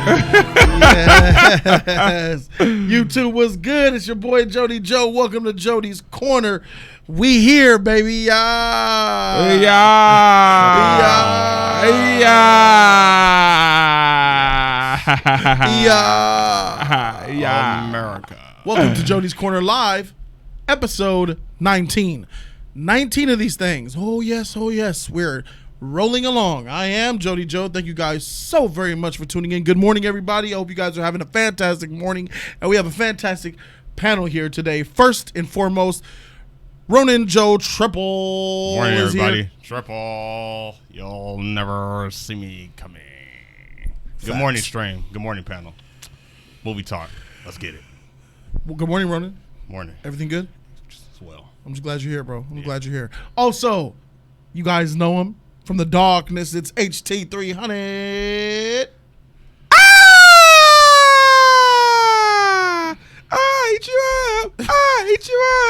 Yes. YouTube was good. It's your boy Jody Joe. Welcome to Jody's Corner. We here, baby. Yeah. America. Welcome to Jody's Corner Live, episode 19. 19 of these things. Oh, yes. We're rolling along. I am Jody Joe. Thank you guys so very much for tuning in. Good morning, everybody. I hope you guys are having a fantastic morning. And we have a fantastic panel here today. First and foremost, Ronan Joe Triple. Morning, everybody. Here. Triple. You'll never see me coming. Facts. Good morning, stream. Good morning, panel. Movie talk. Let's get it. Well, good morning, Ronan. Morning. Everything good? Just as well. I'm just glad you're here, bro. I'm glad you're here. Also, you guys know him from the darkness. It's HT300. I eat you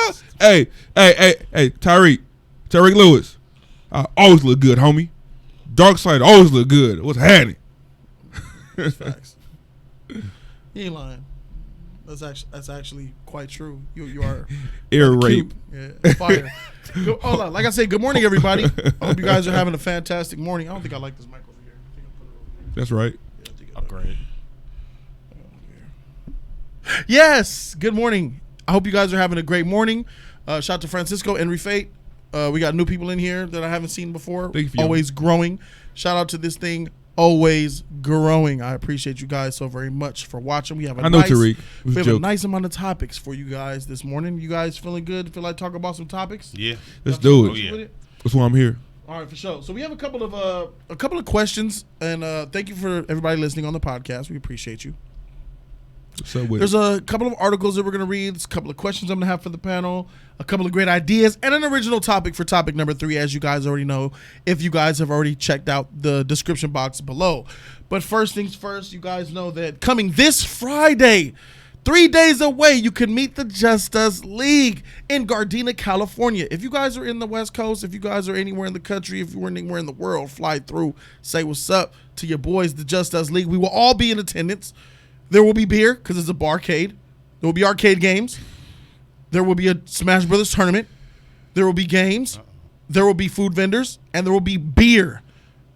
up. Hey, Tyreek Lewis. I always look good, homie. Darkseid always look good. What's happening? Facts. You ain't lying. That's actually quite true. You are ear rape. Yeah, fire. Hold on. Like I said, good morning, everybody. I hope you guys are having a fantastic morning. I don't think I like this mic over here. I think I'll put it over here. That's right. Yeah, Upgrade. Yes. Good morning. I hope you guys are having a great morning. Shout out to Francisco and Refate. We got new people in here that I haven't seen before. Thank you. Always growing. Shout out to this thing. Always growing. I appreciate you guys so very much for watching. We have a nice amount of topics for you guys this morning. You guys feeling good? Feel like talking about some topics? Yeah. Let's do it. Oh, yeah. That's why I'm here. All right, for sure. So we have a couple of questions, and thank you for everybody listening on the podcast. We appreciate you. There's a couple of articles that we're going to read. There's a couple of questions I'm going to have for the panel, a couple of great ideas, and an original topic for topic number 3, as you guys already know, if you guys have already checked out the description box below. But first things first, you guys know that coming this Friday, 3 days away, you can meet the Just Us League in Gardena, California. If you guys are in the West Coast, if you guys are anywhere in the country, if you're anywhere in the world, fly through, say what's up to your boys, the Just Us League. We will all be in attendance. There will be beer because it's a barcade. There will be arcade games. There will be a Smash Brothers tournament. There will be games. There will be food vendors. And there will be beer.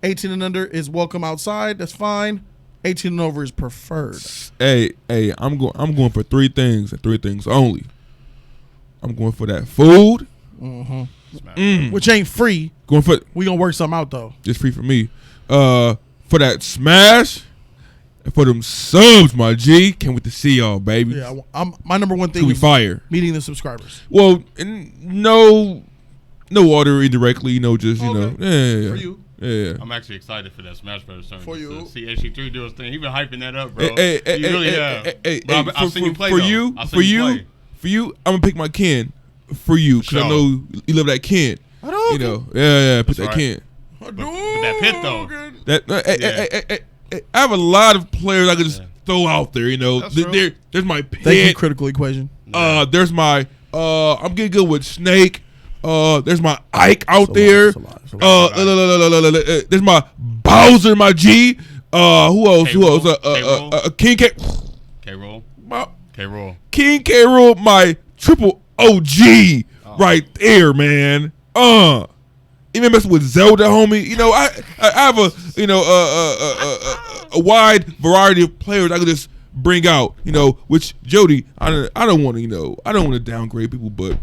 18 and under is welcome outside. That's fine. 18 and over is preferred. Hey, I'm going for 3 things and 3 things only. I'm going for that food. Which ain't free. We gonna work something out though. Just free for me. For that Smash. For them subs, my G, can't wait to see y'all, baby. Yeah, my number one thing is fire. Meeting the subscribers. Well, no order indirectly, just okay. Yeah. For you. Yeah. I'm actually excited for that Smash Brothers tournament. For you. See HC3 do his thing. He been hyping that up, bro. Hey, he really have. I've seen you play, for you, I'm gonna pick my Ken for you because I know you love that Ken. I don't. Put that Ken. But that pit though. I have a lot of players I could just throw out there. There's my pit. Thank you, Critical Equation. There's my I'm getting good with Snake. There's my Ike out there. There's my Bowser, my G. Who else? King K. K-Roll. King K. Rool, my triple OG right there, man. Even messing with Zelda, homie. I have a wide variety of players I could just bring out. Which Jody, I don't want to downgrade people, but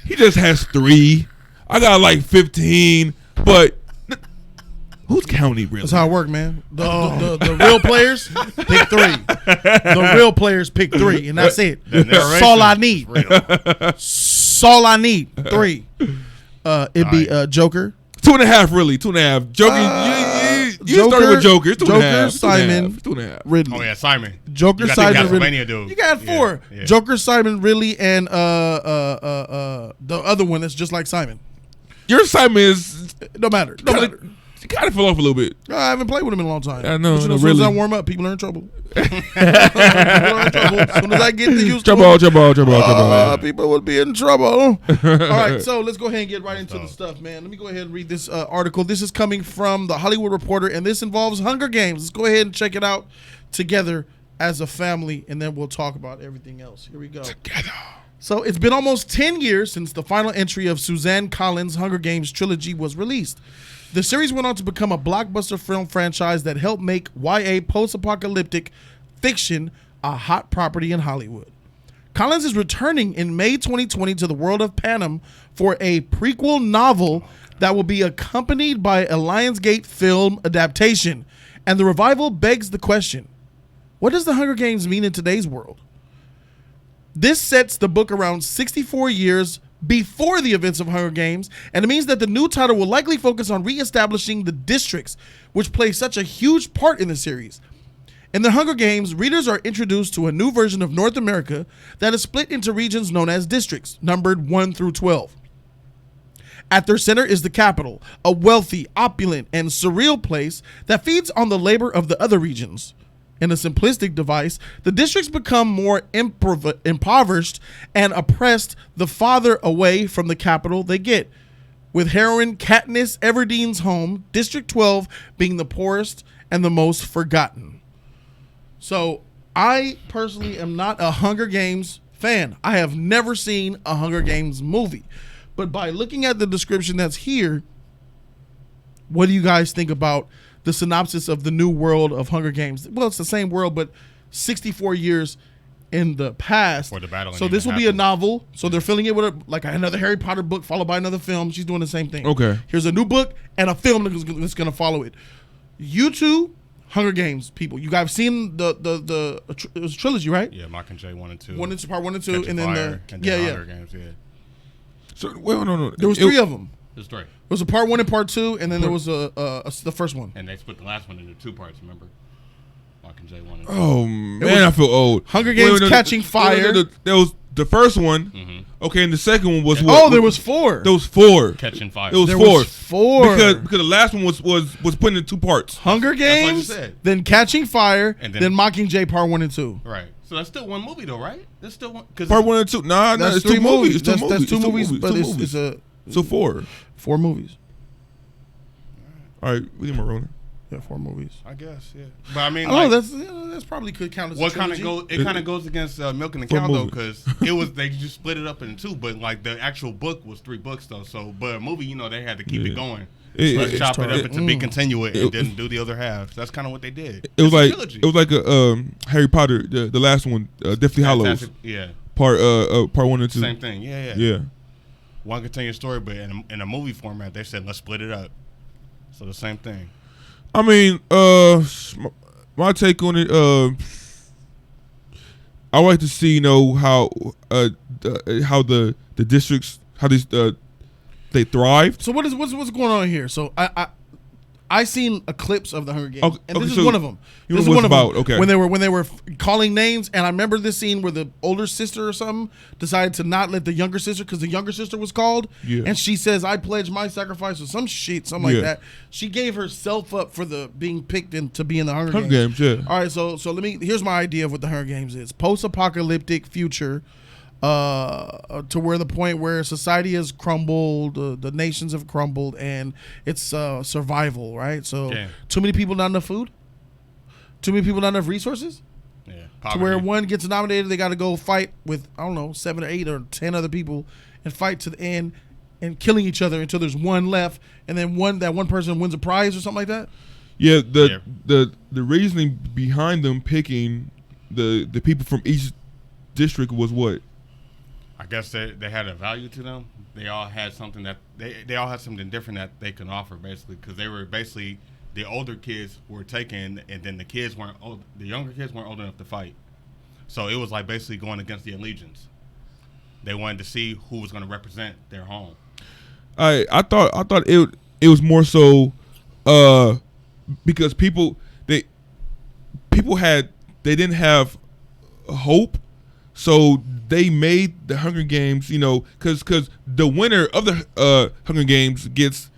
he just has 3. I got like 15, but who's counting really? That's how it works, man. The real players pick 3. The real players pick 3, and that's it. That's all I need. That's all I need. 3. It'd be Joker. 2.5, really. 2.5. Joker. You started with Joker. It's 2.5. Joker, Simon, 2.5. Ridley. Oh yeah, Simon. Joker, Simon, Ridley. Dude. You got 4. Yeah. Joker, Simon, Ridley, and the other one that's just like Simon. Your Simon is no matter. It kind of fell off a little bit. I haven't played with him in a long time. I know. But, No, as soon as I really. warm up, people are in trouble. People are in trouble. As soon as I get to Houston, Trouble. people will be in trouble. All right, so let's go ahead and get right into the stuff, man. Let me go ahead and read this article. This is coming from The Hollywood Reporter, and this involves Hunger Games. Let's go ahead and check it out together as a family, and then we'll talk about everything else. Here we go. Together. So it's been almost 10 years since the final entry of Suzanne Collins' Hunger Games trilogy was released. The series went on to become a blockbuster film franchise that helped make YA post-apocalyptic fiction a hot property in Hollywood. Collins is returning in May 2020 to the world of Panem for a prequel novel that will be accompanied by a Lionsgate film adaptation. And the revival begs the question, what does the Hunger Games mean in today's world? This sets the book around 64 years before the events of Hunger Games, and it means that the new title will likely focus on reestablishing the districts, which play such a huge part in the series. In the Hunger Games, readers are introduced to a new version of North America that is split into regions known as districts, numbered 1 through 12. At their center is the capital, a wealthy, opulent, and surreal place that feeds on the labor of the other regions. In a simplistic device, the districts become more impoverished and oppressed the farther away from the capital they get, with heroine Katniss Everdeen's home, District 12, being the poorest and the most forgotten. So, I personally am not a Hunger Games fan. I have never seen a Hunger Games movie. But by looking at the description that's here, what do you guys think about the synopsis of the new world of Hunger Games? Well, it's the same world, but 64 years in the past. Before the battle So this will be a novel. So they're filling it with like another Harry Potter book followed by another film. She's doing the same thing. Okay. Here's a new book and a film that's going to follow it. You two, Hunger Games people. You guys seen the it was a trilogy, right? Yeah, Mockingjay 1 and 2. Part 1 and 2, Catching and then Fire, and then Hunger Games, yeah. So wait, no. There was 3 of them. There's 3. There was a part 1 and part 2, and then there was the first one. And they split the last one into 2 parts, remember? Mockingjay 1 and 2. Oh man, I feel old. Hunger Games Catching Fire. There was the first one. Mm-hmm. Okay, and the second one was what? Oh, there was 4. There was 4. Catching Fire. There was 4. Because the last one was put into 2 parts. Hunger Games, then Catching Fire, and then Mockingjay Part 1 and 2. Right. So that's still one movie though, right? That's still one. Part 1 and 2. Nah, that's it's 3 2 movies. That's 2 movies, but it's a so 4. 4 movies. All right, we need more rolling. Yeah, 4 movies. I guess, yeah. But I mean, that's probably could count as what a trilogy. kind of goes against Milking the Cow though, because they just split it up into 2, but like the actual book was 3 books though. So, but a movie, they had to keep it going. Let's chop it up into be continuate and then do the other half. So that's kind of what they did. It was like a Harry Potter, the last one, Deathly Hallows. Yeah. Part 1 and 2. Same thing. Yeah. One continuous story, but in a movie format, they said let's split it up. So the same thing. I mean, my take on it, I like to see, how the districts, how these they thrived. So what's going on here? So I seen a clips of the Hunger Games, and this is so one of them. This is one of them. Okay. When they were calling names, and I remember this scene where the older sister or something decided to not let the younger sister, because the younger sister was called, and she says, "I pledge my sacrifice," or some shit, something like that. She gave herself up for the being picked to be in the Hunger Games. Yeah. All right, so here's my idea of what the Hunger Games is: post-apocalyptic future. To where the point where society has crumbled, the nations have crumbled, and it's survival, right? So too many people, not enough food. Too many people, not enough resources. Yeah. To where one gets nominated, they got to go fight with 7 or 8 or 10 other people and fight to the end and killing each other until there's one left, and then one person wins a prize or something like that. Yeah. The reasoning behind them picking the people from each district was what? I guess they had a value to them. They all had something that they all had something different that they can offer, basically, because they were basically the older kids were taken, and then the younger kids weren't old enough to fight. So it was like basically going against the allegiance. They wanted to see who was going to represent their home. I thought it was more so because people didn't have hope. So they made the Hunger Games, because the winner of the Hunger Games gets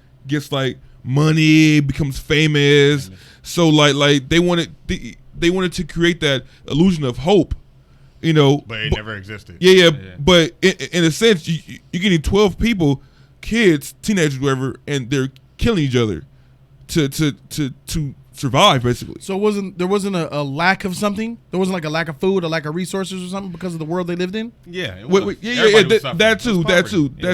like money, becomes famous. So like they wanted to create that illusion of hope, you know. But it never existed. Yeah. But in a sense, you're getting 12 people, kids, teenagers, whatever, and they're killing each other to survive, basically. So there wasn't a lack of something? There wasn't like a lack of food, a lack of resources or something because of the world they lived in? Yeah. That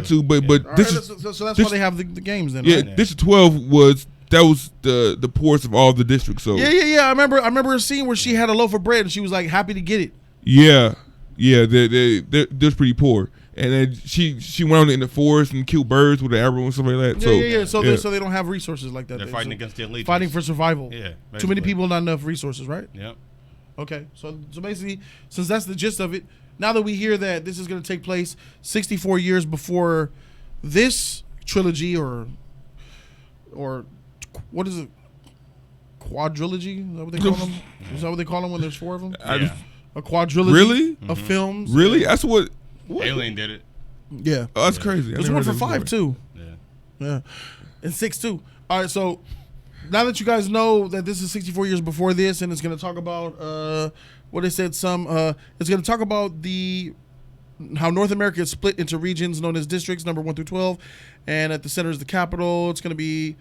too. But this is so that's why they have the games then. Yeah, Right? District 12 was the poorest of all the districts. So Yeah. I remember a scene where she had a loaf of bread and she was like happy to get it. Yeah. They're pretty poor. And then she went out in the forest and killed birds with an arrow and stuff like that. So they don't have resources like that. They're fighting against the elite. Fighting for survival. Yeah. Basically. Too many people, not enough resources, right? Yep. Okay. So basically, since that's the gist of it, now that we hear that this is going to take place 64 years before this trilogy or what is it? Quadrilogy? Is that what they call them? Is that what they call them when there's 4 of them? Yeah. A quadrilogy Really? of films. Really? That's what? Alien did it. Yeah. Oh, that's crazy. There's one for 5 too. Yeah. And 6 too. All right, so now that you guys know that this is 64 years before this, and it's going to talk about what they said. It's going to talk about how North America is split into regions known as districts, number 1 through 12, and at the center is the capital. It's going to be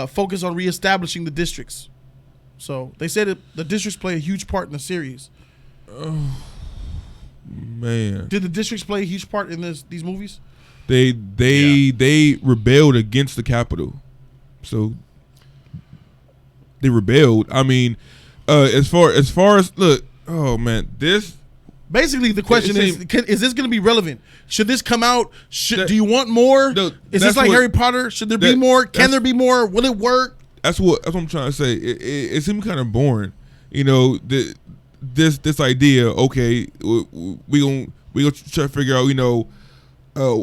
focused on reestablishing the districts. So they said the districts play a huge part in the series. Oh man! Did the districts play a huge part in these movies? They rebelled against the Capitol, so they rebelled. I mean, as far as look, oh man, this basically the question is this going to be relevant? Should this come out? Do you want more? Is this like Harry Potter? Should there be more? Can there be more? Will it work? That's what I'm trying to say. It seems kind of boring, you know. This idea, okay, we gonna try to figure out, you know,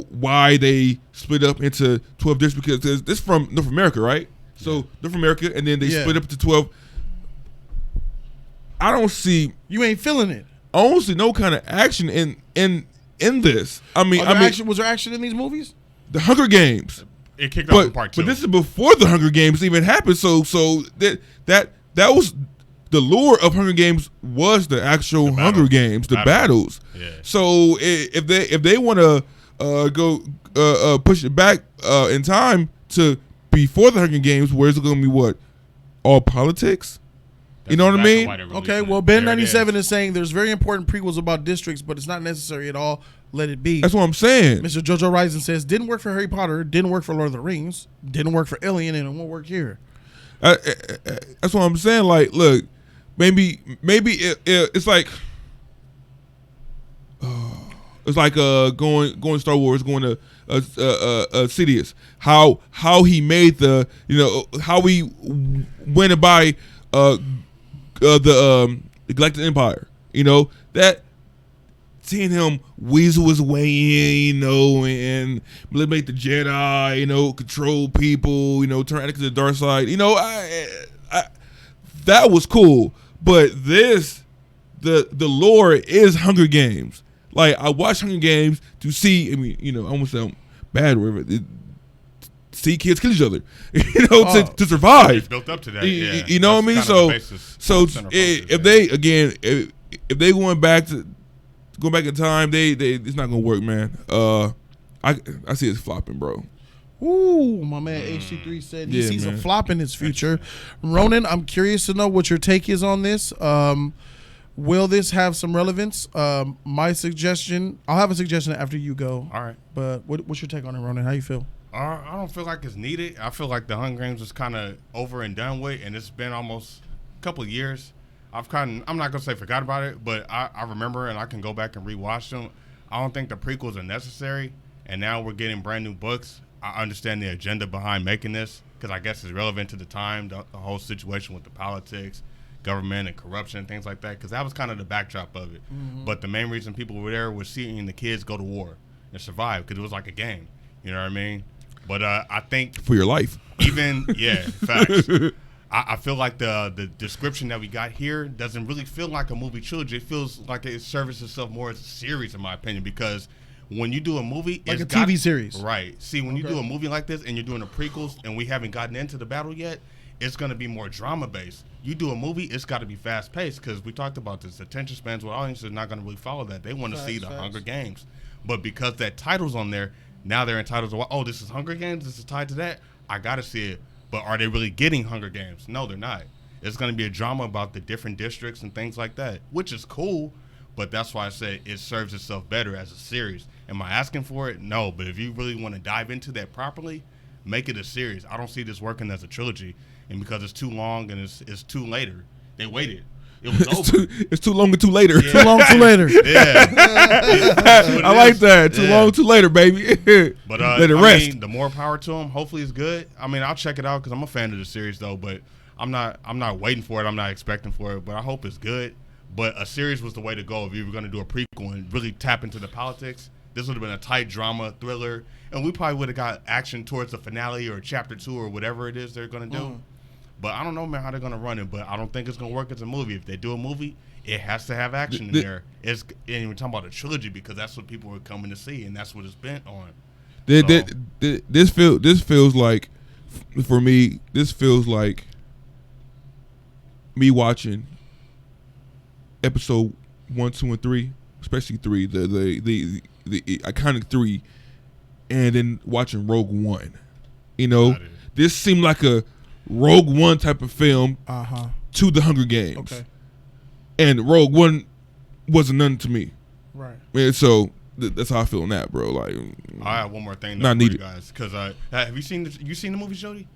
why they split up into 12 districts, because this from North America, right? So North America, and then they split up into 12. I don't see. You ain't feeling it. I don't see no kind of action in this. Was there action in these movies? The Hunger Games. It kicked off in part 2. But this is before the Hunger Games even happened. So that was. The lure of Hunger Games was the actual Hunger Games, the battles. Yeah. So if they want to go push it back in time to before the Hunger Games, where is it going to be? What, all politics? You know what I mean? Okay. Well, Ben 97 is saying there's very important prequels about districts, but it's not necessary at all. Let it be. That's what I'm saying. Mr. Jojo Rising says didn't work for Harry Potter, didn't work for Lord of the Rings, didn't work for Alien, and it won't work here. That's what I'm saying. Like, look. Maybe it's like going Star Wars, going to Sidious. How he made the, you know, how he went to buy the Galactic Empire. You know, that seeing him weasel his way in, you know, and eliminate the Jedi, you know, control people, you know, turn to the dark side. You know, that was cool. But the lore is Hunger Games. Like, I watch Hunger Games to see, I mean, you know, I almost sound bad or whatever, see kids kill each other, you know, to survive. It's built up to that, yeah. You know what I mean? So if they going back in time, it's not gonna work, man. I see it's flopping, bro. Ooh, my man HT3 said he sees a flop in his future. Ronan, I'm curious to know what your take is on this. Will this have some relevance? My suggestion, I'll have a suggestion after you go. All right. But what's your take on it, Ronan? How you feel? I don't feel like it's needed. I feel like the Hunger Games was kind of over and done with, and it's been almost a couple of years. I'm not going to say forgot about it, but I remember, and I can go back and rewatch them. I don't think the prequels are necessary, and now we're getting brand new books. I understand the agenda behind making this because I guess it's relevant to the time, the whole situation with the politics, government, and corruption and things like that, because that was kind of the backdrop of it. Mm-hmm. But the main reason people were there was seeing the kids go to war and survive because it was like a game. You know what I mean? But I think for your life, facts. I feel like the description that we got here doesn't really feel like a movie trilogy. It feels like it serves itself more as a series, in my opinion, because when you do a movie, like a TV series, right? See, when you do a movie like this and you're doing the prequels, and we haven't gotten into the battle yet, it's gonna be more drama based. You do a movie, it's got to be fast paced because we talked about this. Attention spans with audiences are not gonna really follow that. They want to see the Hunger Games, but because that title's on there, now they're entitled to. Oh, this is Hunger Games. This is tied to that. I gotta see it. But are they really getting Hunger Games? No, they're not. It's gonna be a drama about the different districts and things like that, which is cool. But that's why I say it serves itself better as a series. Am I asking for it? No. But if you really want to dive into that properly, make it a series. I don't see this working as a trilogy. And because it's too long and it's too later, they waited. It was over. It's too long and too later. Yeah. Too long, too later. Yeah. I like that. Too long, too later, baby. But let it rest. I mean, the more power to them. Hopefully it's good. I mean, I'll check it out because I'm a fan of the series, though. But I'm not waiting for it. I'm not expecting for it. But I hope it's good. But a series was the way to go if you were going to do a prequel and really tap into the politics. This would have been a tight drama thriller, and we probably would have got action towards the finale or chapter 2 or whatever it is they're going to do. But I don't know, man, how they're going to run it. But I don't think it's going to work as a movie. If they do a movie, it has to have action in there. And we're talking about a trilogy because that's what people are coming to see, and that's what it's bent on. This feels like, for me, this feels like me watching episode 1, 2, and 3, especially 3, the iconic 3, and then watching Rogue One. You know, this seemed like a Rogue One type of film to the Hunger Games. Okay. And Rogue One wasn't none to me. Right. And so that's how I feel on that, bro. Like, I have one more thing not needed, you guys, because have you seen the movies, Jody?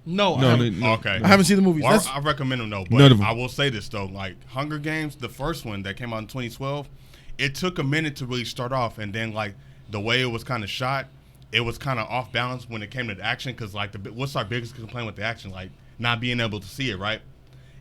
No. Okay. I haven't seen the movies. Well, I recommend them though. But none of them. I will say this though, like Hunger Games, the first one that came out in 2012, it took a minute to really start off, and then like the way it was kind of shot, it was kind of off balance when it came to the action. Because like what's our biggest complaint with the action? Like not being able to see it, right?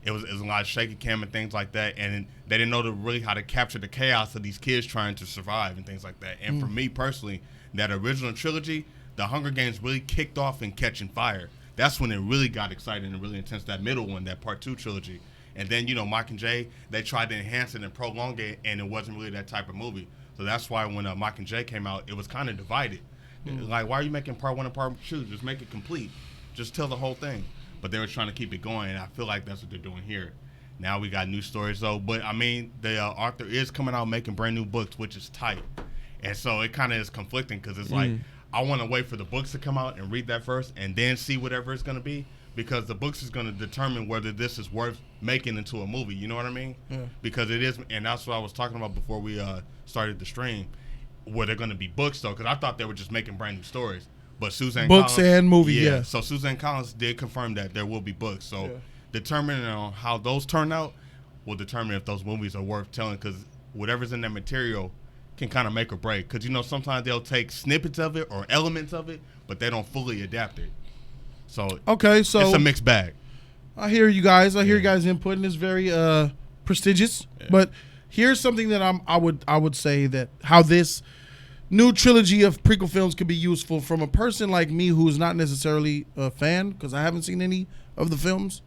It was a lot of shaky cam and things like that, and they didn't know really how to capture the chaos of these kids trying to survive and things like that. And for me personally, that original trilogy, the Hunger Games really kicked off in Catching Fire. That's when it really got exciting and really intense, that middle one, that part 2 trilogy. And then, you know, Mike and Jay, they tried to enhance it and prolong it, and it wasn't really that type of movie. So that's why when Mike and Jay came out, it was kind of divided. Like, why are you making part 1 and part 2? Just make it complete. Just tell the whole thing. But they were trying to keep it going, and I feel like that's what they're doing here. Now we got new stories, though. But, I mean, the author is coming out making brand new books, which is tight. And so it kind of is conflicting because it's like, I want to wait for the books to come out and read that first and then see whatever it's going to be, because the books is going to determine whether this is worth making into a movie. You know what I mean? Yeah. Because it is, and that's what I was talking about before we started the stream, where they're going to be books, though, because I thought they were just making brand new stories. But Suzanne Collins, and movie, yeah. So Suzanne Collins did confirm that there will be books. So determining on how those turn out will determine if those movies are worth telling, because whatever's in that material can kind of make or break, because you know sometimes they'll take snippets of it or elements of it, but they don't fully adapt it. So it's a mixed bag. I hear you guys. I hear you guys' input, and it's very prestigious. Yeah. But here's something that I would say that how this new trilogy of prequel films could be useful from a person like me who's not necessarily a fan, because I haven't seen any of the films.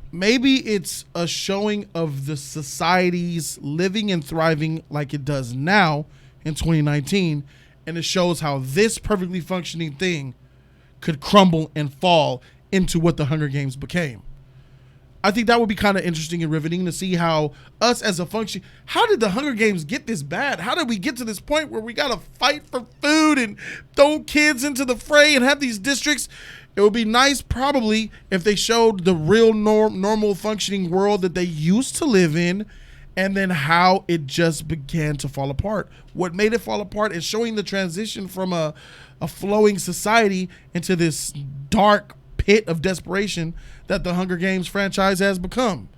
Maybe it's a showing of the society's living and thriving like it does now in 2019, and it shows how this perfectly functioning thing could crumble and fall into what the Hunger Games became. I think that would be kind of interesting and riveting to see how us as a function, how did the Hunger Games get this bad? How did we get to this point where we got to fight for food and throw kids into the fray and have these districts? It would be nice probably if they showed the real normal functioning world that they used to live in, and then how it just began to fall apart. What made it fall apart is showing the transition from a flowing society into this dark pit of desperation that the Hunger Games franchise has become.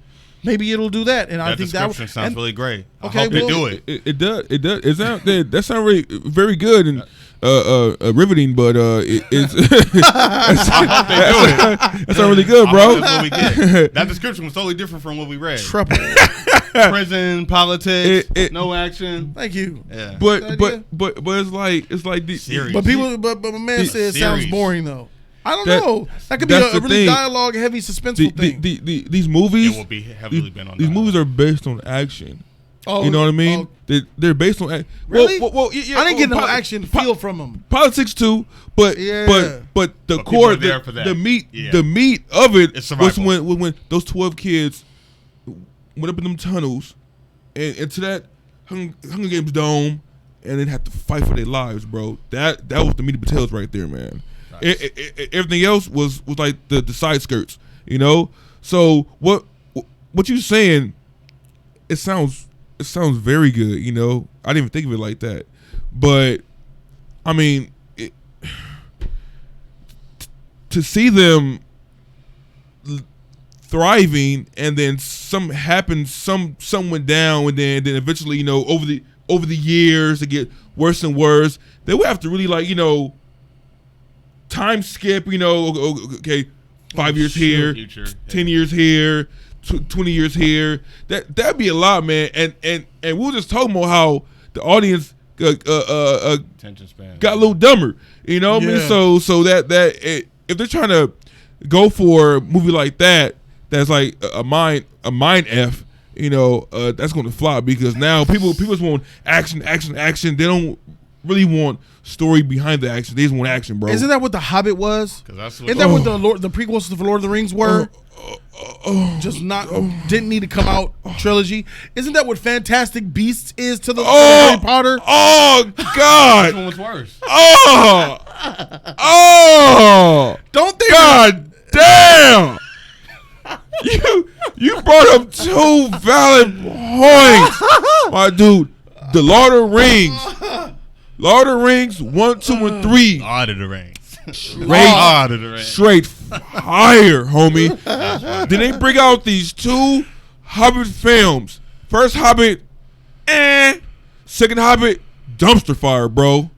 Maybe it'll do that, and I think that description sounds really great. Okay, I hope they do it. It does. It does. That sounds really very good and riveting, but it's I hope they do it. That sounds really good, bro. That's what we get. That description was totally different from what we read. Prison, politics, no action. Thank you. Yeah. But it's like the serious. But my man said it sounds boring though. I don't know. That could be a really dialogue-heavy, suspenseful thing. These movies, it will be heavily been on these movies are based on action, Oh, you know what I mean? They're based on really. Well, yeah, I didn't get no action feel from them. Politics too, but the core, the meat of it was when those 12 kids went up in them tunnels and into that Hunger Games dome and then had to fight for their lives, bro. That was the meat and potatoes right there, man. Nice. Everything else was like the side skirts, you know. So what you saying? It sounds very good, you know. I didn't even think of it like that, but I mean, to see them thriving and then some happened, some went down, and then eventually, you know, over the years it get worse and worse. They would have to really, like, you know, time skip, you know, okay, 5 years here, future, 10 years here, 20 years here. That'd be a lot, man. And we were just talking about how the audience attention span got a little dumber, you know what I mean? So that if they're trying to go for a movie like that, that's like a mind F, you know, that's going to flop, because now people just want action. They don't really want story behind the action. They just want action, bro. Isn't that what The Hobbit was? Isn't that what the prequels to the Lord of the Rings were? Just didn't need to come out trilogy. Isn't that what Fantastic Beasts is to the Harry Potter? Oh God! Which one was worse? Don't they? God damn! You brought up two valid points, my dude. The Lord of the Rings 1, 2, and 3. Lord of the Rings. Straight fire, homie. Then they bring out these two Hobbit films. First Hobbit, second Hobbit, dumpster fire, bro.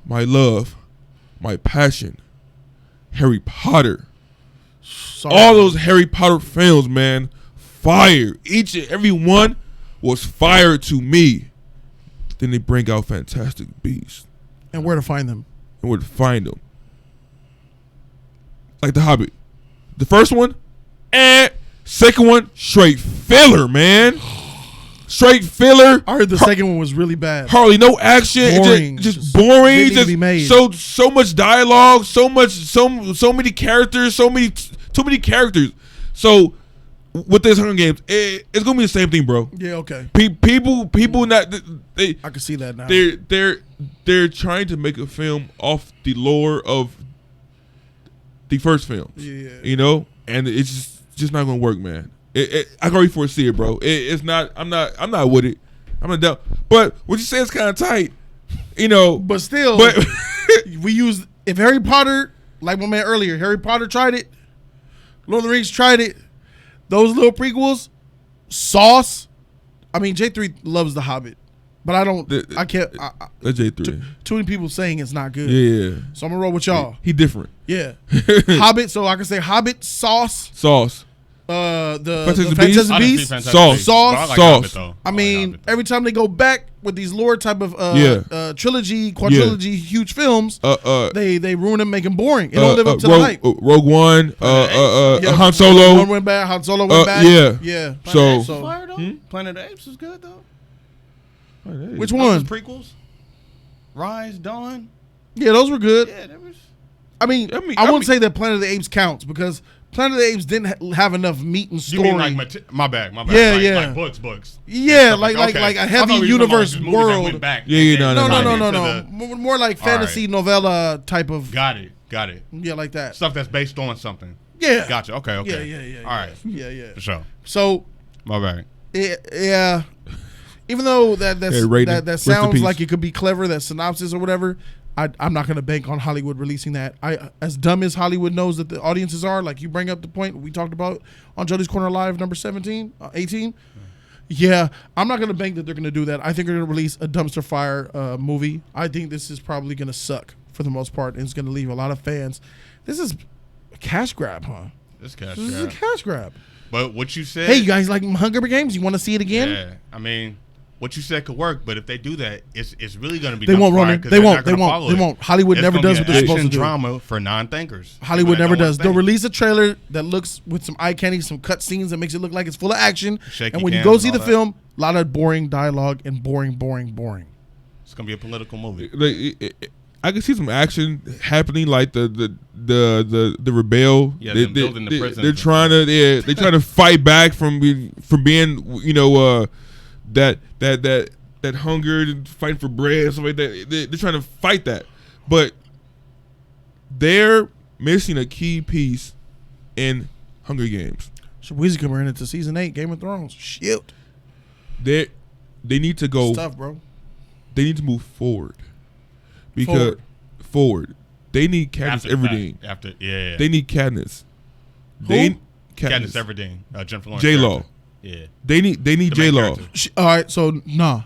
My love, my passion, Harry Potter. All those Harry Potter films, man, fire. Each and every one was fire to me. Then they bring out Fantastic Beasts. And where to find them? Like The Hobbit. The first one, second one, straight filler, man. Straight filler. I heard the second one was really bad. Hardly no action. Boring. Just boring. Just be made. So much dialogue. So many characters. Too many characters. So with this Hunger Games, it's gonna be the same thing, bro. Yeah. Okay. People not. I can see that now. They're trying to make a film off the lore of the first films. Yeah. You know, and it's just not gonna work, man. I can already foresee it, bro. It's not. I'm not with it. I'm not down. But what you say is kind of tight, you know. But still, if Harry Potter, like my man earlier, Harry Potter tried it. Lord of the Rings tried it. Those little prequels, sauce. I mean, J3 loves The Hobbit, but I can't. That's J3. Too many people saying it's not good. Yeah. So I'm gonna roll with y'all. He different. Yeah. Hobbit. So I can say Hobbit sauce. The Fantastic Beasts sauce. I mean, every time they go back with these lore type of trilogy, quadrilogy, huge films, they ruin them, make them boring. It don't live up to the hype. Rogue One, Han Solo. One went back. Han Solo went back. Yeah. Planet of the Apes was good though. Which one? Prequels. Rise, Dawn. Yeah, those were good. Yeah, that was. I wouldn't say that Planet of the Apes counts, because Planet of the Apes didn't have enough meat and story. You mean like my bad. Yeah. Like books. Yeah, like a heavy universe world. No. More like fantasy novella type of. Got it. Yeah, like that. Stuff that's based on something. Yeah. Gotcha. Okay. Yeah. All right. Yeah. For sure. So. My bad. Yeah. Even though that sounds like it could be clever, that synopsis or whatever, I'm not going to bank on Hollywood releasing that. As dumb as Hollywood knows that the audiences are, like you bring up the point we talked about on Jody's Corner Live number 18. Yeah, I'm not going to bank that they're going to do that. I think they're going to release a dumpster fire movie. I think this is probably going to suck for the most part, and it's going to leave a lot of fans. This is a cash grab, huh? This is a cash grab. But what you said. Hey, you guys like Hunger Games? You want to see it again? Yeah. I mean, what you said could work, but if they do that, it's really going to be. They won't, Roman. They won't. Hollywood never does what they're supposed to do. Drama for non-thinkers. Hollywood never does. They'll release a trailer that looks with some eye candy, some cut scenes that makes it look like it's full of action. Shaky and when you go see the film, a lot of boring dialogue and boring. It's gonna be a political movie. I can see some action happening, like the rebel. Yeah, them building the prison. They're trying to fight back from being that hunger and fighting for bread and stuff like that. They're trying to fight that, but they're missing a key piece in Hunger Games. So Weezy coming into season 8, Game of Thrones. Shit. They need to go. Stuff, bro. They need to move forward. Because forward. They need Katniss Everdeen. Yeah. They need Katniss. Katniss Everdeen. Jennifer Lawrence. J-Law. Yeah. They need J-Law. All right, so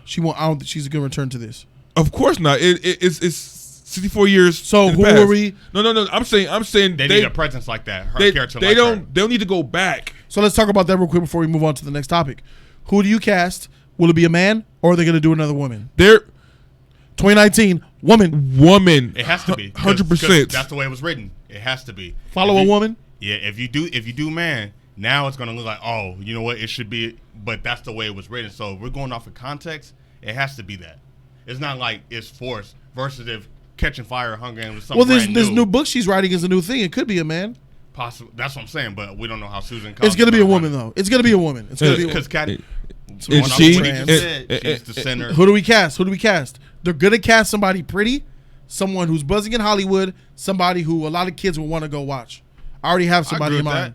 she won't. I don't think she's a good return to this. Of course not. It's 64 years. So who are we? No. I'm saying they need a presence like that. Her character. They don't need to go back. So let's talk about that real quick before we move on to the next topic. Who do you cast? Will it be a man or are they going to do another woman? 2019 woman. It has to be 100%. That's the way it was written. It has to be. Follow a woman. Yeah. If you do man, now it's gonna look like, oh, you know what? It should be. But that's the way it was written. So if we're going off of context, it has to be that. It's not like it's forced versus if Catching Fire or Hunger Games was something. Well, this new book she's writing is a new thing. It could be a man. Possible. That's what I'm saying. But we don't know how Susan. It's gonna be a woman though. It's gonna be a woman. It's gonna be because she's the center. Who do we cast? They're gonna cast somebody pretty, someone who's buzzing in Hollywood, somebody who a lot of kids will want to go watch. I already have somebody in mind.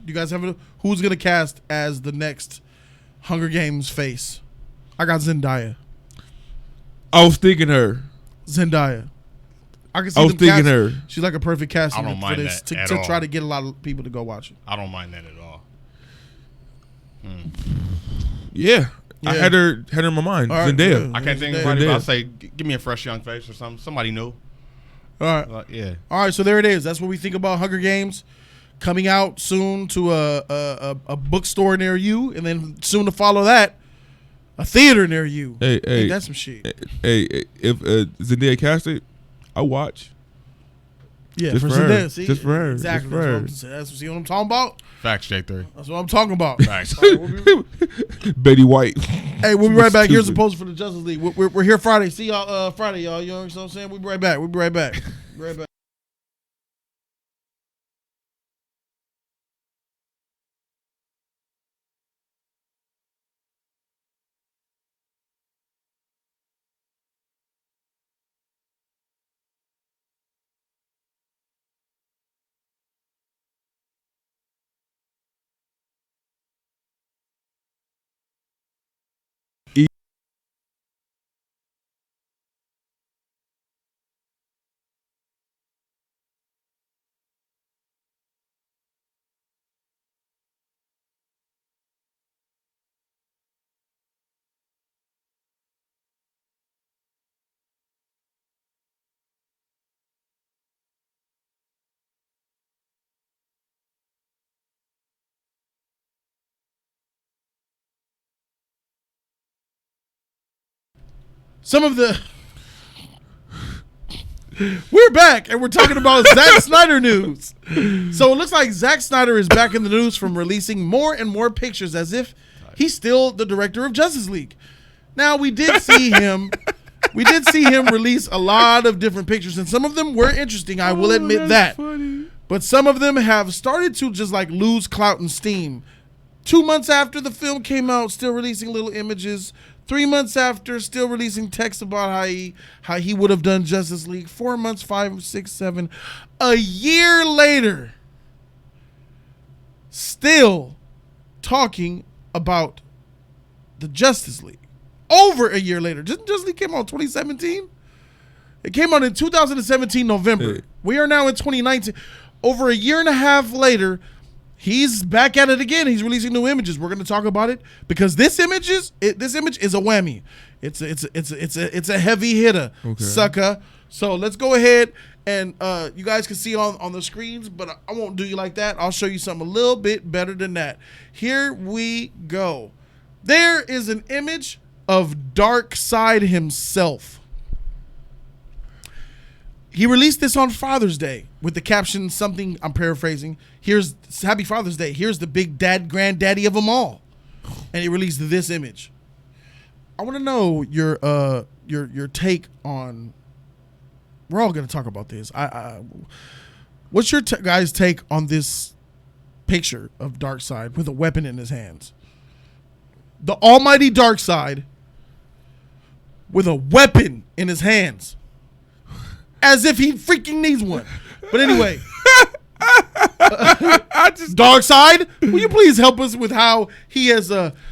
You guys have who's gonna cast as the next Hunger Games face? I got Zendaya. I was thinking her. Zendaya. I was thinking her. She's like a perfect casting for this to try to get a lot of people to go watch it. I don't mind that at all. Yeah. I had her in my mind. Right, Zendaya. I can't think of anybody, but I'll say, give me a fresh young face or something. Somebody new. All right. Yeah. All right, so there it is. That's what we think about Hunger Games. Coming out soon to a bookstore near you, and then soon to follow that, a theater near you. Hey, that's some shit. Hey, if Zendaya cast it, I'll watch. Yeah, just for Zendaya. See? Just for her. Exactly. That's what I'm talking about. Facts, J3. That's what I'm talking about. Facts. Right, Betty White. Hey, we'll be right back. Here's the poster for the Justice League. We're here Friday. See y'all Friday, y'all. You know what I'm saying? We'll be right back. We're back, and we're talking about Zack Snyder news. So it looks like Zack Snyder is back in the news from releasing more and more pictures as if he's still the director of Justice League. Now, we did see him release a lot of different pictures, and some of them were interesting, I will admit that. Funny. But some of them have started to just like lose clout and steam. 2 months after the film came out, still releasing little images. 3 months after, still releasing text about how he would have done Justice League. 4 months, 5, 6, 7. A year later, still talking about the Justice League. Over a year later. Justice League came out in 2017? It came out in 2017, November. We are now in 2019. Over a year and a half later, he's back at it again. He's releasing new images. We're going to talk about it because this image is a whammy. It's a heavy hitter, sucker. So let's go ahead and you guys can see on the screens, but I won't do you like that. I'll show you something a little bit better than that. Here we go. There is an image of Darkseid himself. He released this on Father's Day with the caption something, I'm paraphrasing, here's Happy Father's Day, here's the big granddaddy of them all. And he released this image. I want to know your take on, we're all going to talk about this. What's your guys' take on this picture of Darkseid with a weapon in his hands? The almighty Darkseid with a weapon in his hands. As if he freaking needs one. But anyway. Darkseid, will you please help us with how he has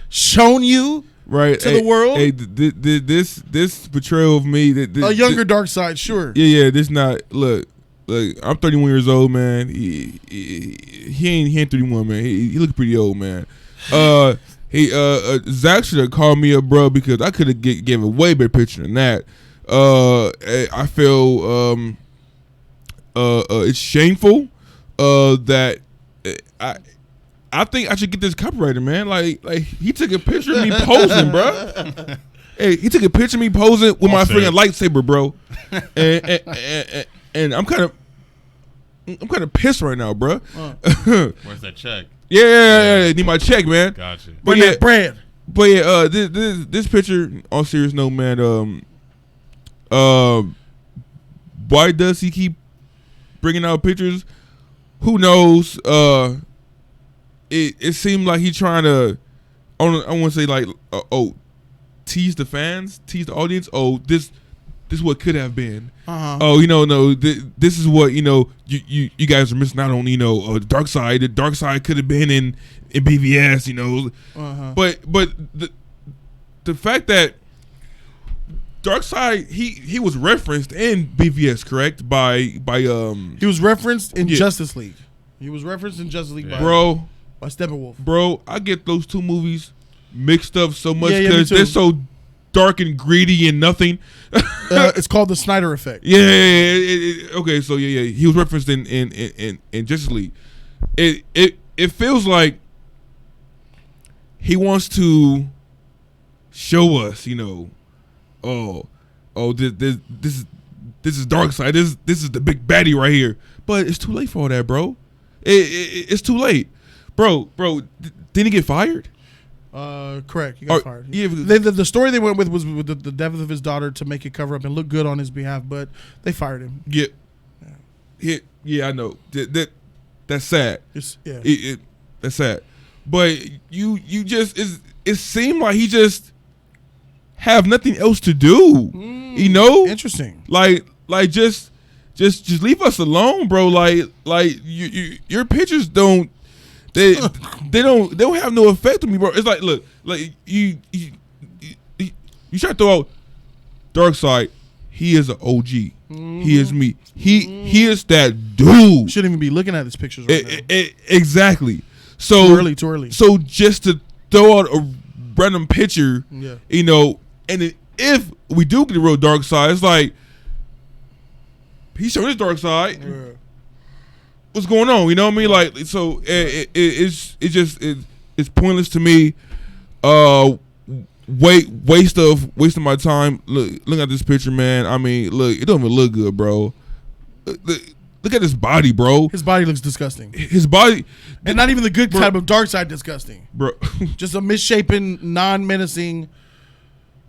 shown you to the world? Hey, this portrayal of me. A younger Darkseid, sure. Yeah, this not, look, I'm 31 years old, man. He ain't 31, man. He look pretty old, man. Zack should have called me up, bro, because I could have gave a way better picture than that. I feel it's shameful that I think I should get this copyrighted, man. Like he took a picture of me posing, bro. Hey, he took a picture of me posing with my freaking lightsaber, bro. And I'm kind of pissed right now, bro. Where's that check? Yeah, need my check, man. Gotcha. But yeah, brand. But yeah, this picture, on serious note, man. Why does he keep bringing out pictures? Who knows? It seemed like he trying to, I want to say like, tease the fans, tease the audience. Oh, this is what could have been. Uh-huh. Oh, no, this is what you guys are missing out on. Darkseid. The Darkseid could have been in BVS. Uh-huh. But the fact that Darkseid, he was referenced in BVS, correct? By he was referenced in Justice League. He was referenced in Justice League by Steppenwolf. Bro, I get those two movies mixed up so much because they're so dark and greedy and nothing. It's called the Snyder effect. Okay, so he was referenced in Justice League. It feels like he wants to show us, this is Darkseid. This is the big baddie right here. But it's too late for all that, bro. It's too late, bro. Didn't he get fired? Correct. He got fired. Yeah, the story they went with was with the death of his daughter to make it cover up and look good on his behalf, but they fired him. Yeah, I know. That's sad. That's sad. But you just it seemed like he just have nothing else to do. Interesting. Like just leave us alone, bro. Like your pictures don't have no effect on me, bro. It's like, look, like you try to throw out Darkseid. He is an OG. Mm-hmm. He is me. He is that dude. Shouldn't even be looking at his pictures right now. Exactly. So too early. So just to throw out a random picture, and then if we do get a real Darkseid, it's like he's showing his Darkseid. Yeah. What's going on? You know what I mean? Like, so it's pointless to me. Wasting my time. Look at this picture, man. I mean, look, it don't even look good, bro. Look at his body, bro. His body looks disgusting. His body, and not even the good type of Darkseid disgusting, bro. Just a misshapen, non-menacing,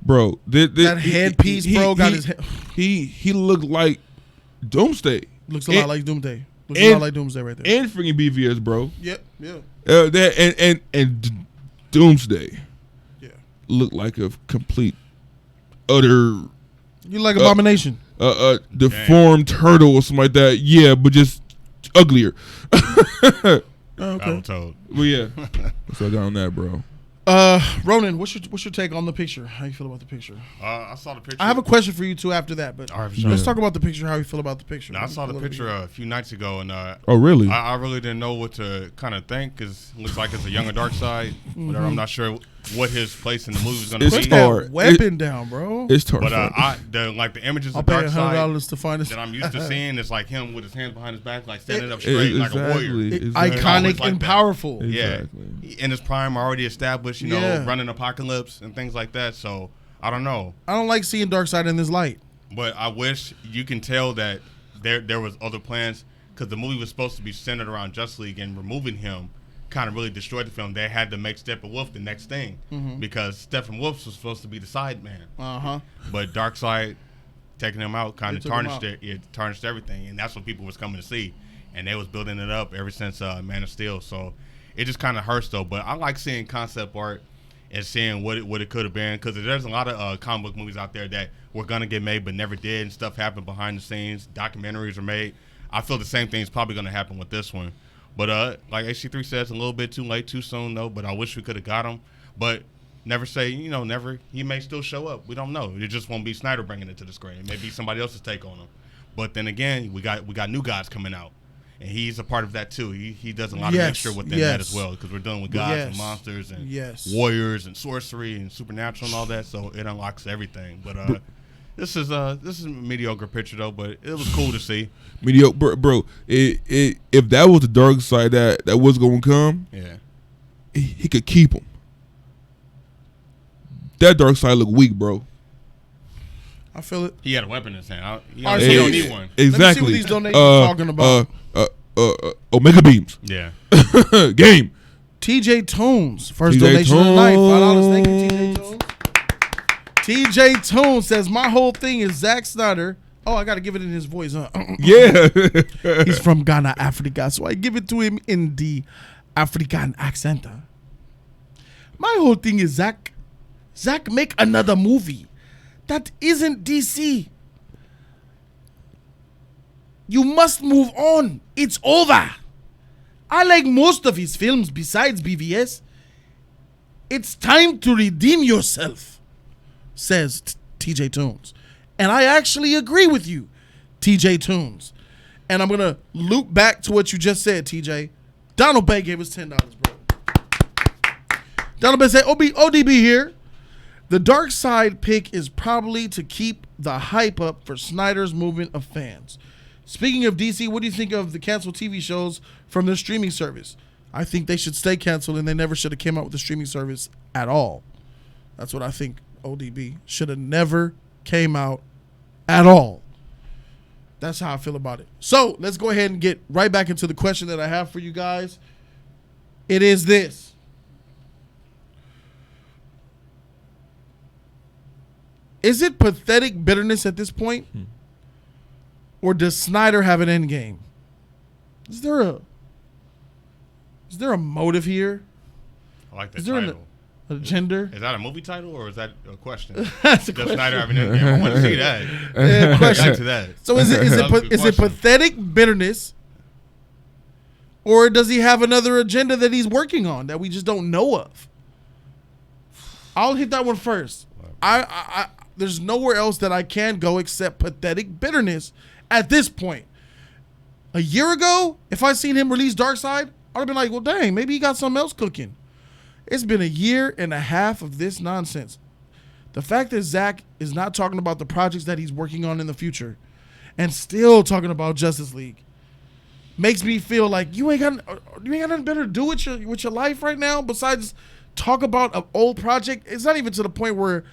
bro. That headpiece, bro. Got his head. He looked like Doomsday. Looks a lot like Doomsday. Looks a lot like Doomsday right there. And freaking BVS, bro. Yep. And Doomsday. Yeah. Looked like a complete, utter. You like Abomination. Deformed turtle or something like that. Yeah, but just uglier. Okay. I was told. Well, yeah. So I got on that, bro. Ronan, what's your take on the picture? How you feel about the picture? I saw the picture. I have a question for you too after that, but let's talk about the picture. How you feel about the picture? Now, I saw the picture a few nights ago, and oh really? I really didn't know what to kind of think because it looks like it's a younger Darkseid. Whatever. I'm not sure what his place in the movie is going to It's be. Put hard. that weapon down, bro. It's hard. But the images I'll of pay Darkseid $100 to find this. that I'm used to seeing is like him with his hands behind his back, like standing up straight like a warrior. Iconic Like and that. powerful. Exactly. Yeah, in his prime, already established, running apocalypse and things like that. So I don't know, I don't like seeing Darkseid in this light. but I wish you can tell that there was other plans because the movie was supposed to be centered around Justice League, and removing him kind of really destroyed the film. They had to make Steppenwolf the next thing because Steppenwolf was supposed to be the side man. But Darkseid taking him out kind of tarnished it. It tarnished everything, and that's what people was coming to see, and they was building it up ever since Man of Steel. So it just kind of hurts though. But I like seeing concept art and seeing what it could have been, because there's a lot of comic book movies out there that were gonna get made but never did, and stuff happened behind the scenes. Documentaries are made. I feel the same thing is probably gonna happen with this one. But like HC3 says, a little bit too late, too soon though. But I wish we could have got him. But never say, never. He may still show up. We don't know. It just won't be Snyder bringing it to the screen. It may be somebody else's take on him. But then again, we got new guys coming out, and he's a part of that too. He does a lot of extra within that as well, because we're dealing with gods and monsters and warriors and sorcery and supernatural and all that. So it unlocks everything. But this is a mediocre picture though. But it was cool to see. Mediocre, bro. If that was the Darkseid that was going to come, he could keep him. That Darkseid look weak, bro. I feel it. He had a weapon in his hand. He All right, don't need one. Exactly. Let me see what these donations are talking about. Omega beams. Yeah. Game. TJ Tones, first TJ donation of the night. $5. Thank you, TJ Tones. Tones. TJ Tones says, my whole thing is Zack Snyder. Oh, I got to give it in his voice, huh? Yeah. He's from Ghana, Africa, so I give it to him in the African accent. My whole thing is Zack, make another movie that isn't DC. You must move on. It's over. I like most of his films besides BVS. It's time to redeem yourself, says TJ Toons. And I actually agree with you, TJ Toons. And I'm going to loop back to what you just said, TJ. Donald Bay gave us $10, bro. Donald Bay said, ODB here. The Darkseid pick is probably to keep the hype up for Snyder's movement of fans. Speaking of DC, what do you think of the canceled TV shows from their streaming service? I think they should stay canceled, and they never should have came out with a streaming service at all. That's what I think. ODB should have never came out at all. That's how I feel about it. So let's go ahead and get right back into the question that I have for you guys. It is this. Is it pathetic bitterness at this point? Or does Snyder have an end game? Is there a motive here? I like that Is there title. a gender? Is that a movie title or is that a question? That's a Does question. Snyder have an end game? I want to see that. Yeah, question. Back to that. So is That was a good it question. pathetic bitterness, or does he have another agenda that he's working on that we just don't know of? I'll hit that one first. I there's nowhere else that I can go except pathetic bitterness at this point. A year ago, if I seen him release Darkseid, I'd have been like, well, dang, maybe he got something else cooking. It's been a year and a half of this nonsense. The fact that Zack is not talking about the projects that he's working on in the future and still talking about Justice League makes me feel like you ain't got nothing better to do with your life right now besides talk about an old project. It's not even to the point where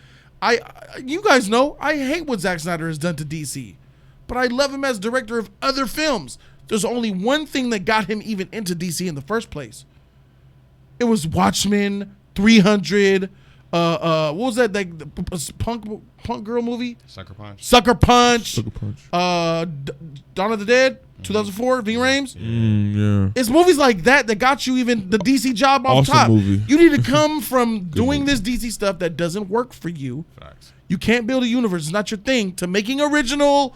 you guys know I hate what Zack Snyder has done to DC, but I love him as director of other films. There's only one thing that got him even into DC in the first place. It was Watchmen, 300. What was that? Like the punk girl movie? Sucker Punch. Dawn of the Dead, 2004. Ving Rhames. Yeah. It's movies like that got you even the DC job off Awesome top. movie. You need to come from doing this DC stuff that doesn't work for you. Facts. You can't build a universe. It's not your thing. To making original,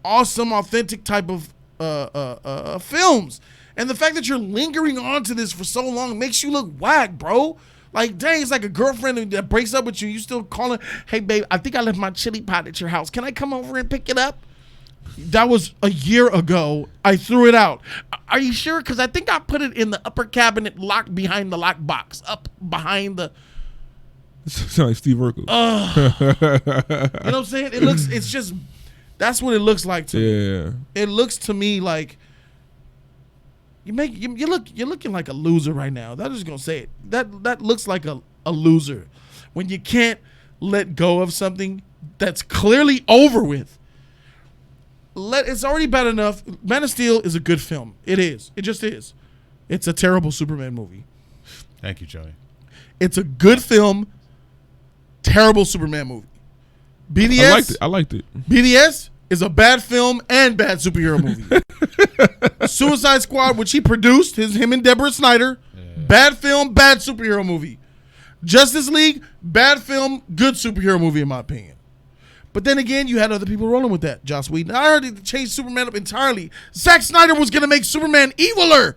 awesome, authentic type of films. And the fact that you're lingering on to this for so long makes you look whack, bro. Like, dang, it's like a girlfriend that breaks up with you. You still calling, hey, babe, I think I left my chili pot at your house. Can I come over and pick it up? That was a year ago. I threw it out. Are you sure? Because I think I put it in the upper cabinet locked behind the lock box. Up behind the... Sound like Steve Urkel. You know what I'm saying? It's just, that's what it looks like to me. Yeah. It looks to me like you're looking like a loser right now. I'm just gonna say it. That looks like a loser when you can't let go of something that's clearly over with. It's already bad enough. Man of Steel is a good film. It is. It just is. It's a terrible Superman movie. Thank you, Joey. It's a good film. Terrible Superman movie. BDS. I liked it. BDS is a bad film and bad superhero movie. Suicide Squad, which he produced, him and Deborah Snyder, bad film, bad superhero movie. Justice League, bad film, good superhero movie in my opinion. But then again, you had other people rolling with that. Joss Whedon. I heard he changed Superman up entirely. Zack Snyder was going to make Superman eviler.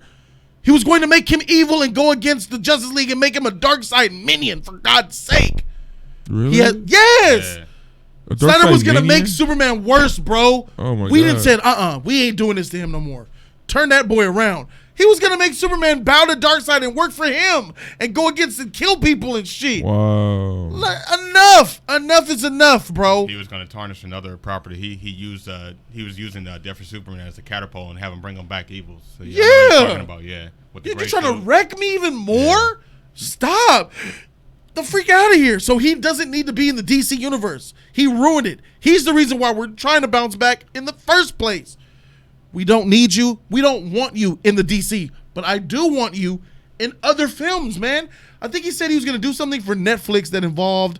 He was going to make him evil and go against the Justice League and make him a Darkseid minion, for God's sake. Really? Yes. Yeah. Snyder was going to make Superman worse, bro. Oh, my God. Whedon said, we ain't doing this to him no more. Turn that boy around. He was going to make Superman bow to Darkseid and work for him and go against and kill people and shit. Wow. Enough. Enough is enough, bro. He was going to tarnish another property. He was using Death for Superman as a catapult and have him bring him back evil. So yeah. What you're talking about, You're trying to wreck me even more? Yeah. Stop. The freak out of here. So he doesn't need to be in the DC universe. He ruined it. He's the reason why we're trying to bounce back in the first place. We don't need you. We don't want you in the DC. But I do want you in other films, man. I think he said he was going to do something for Netflix that involved...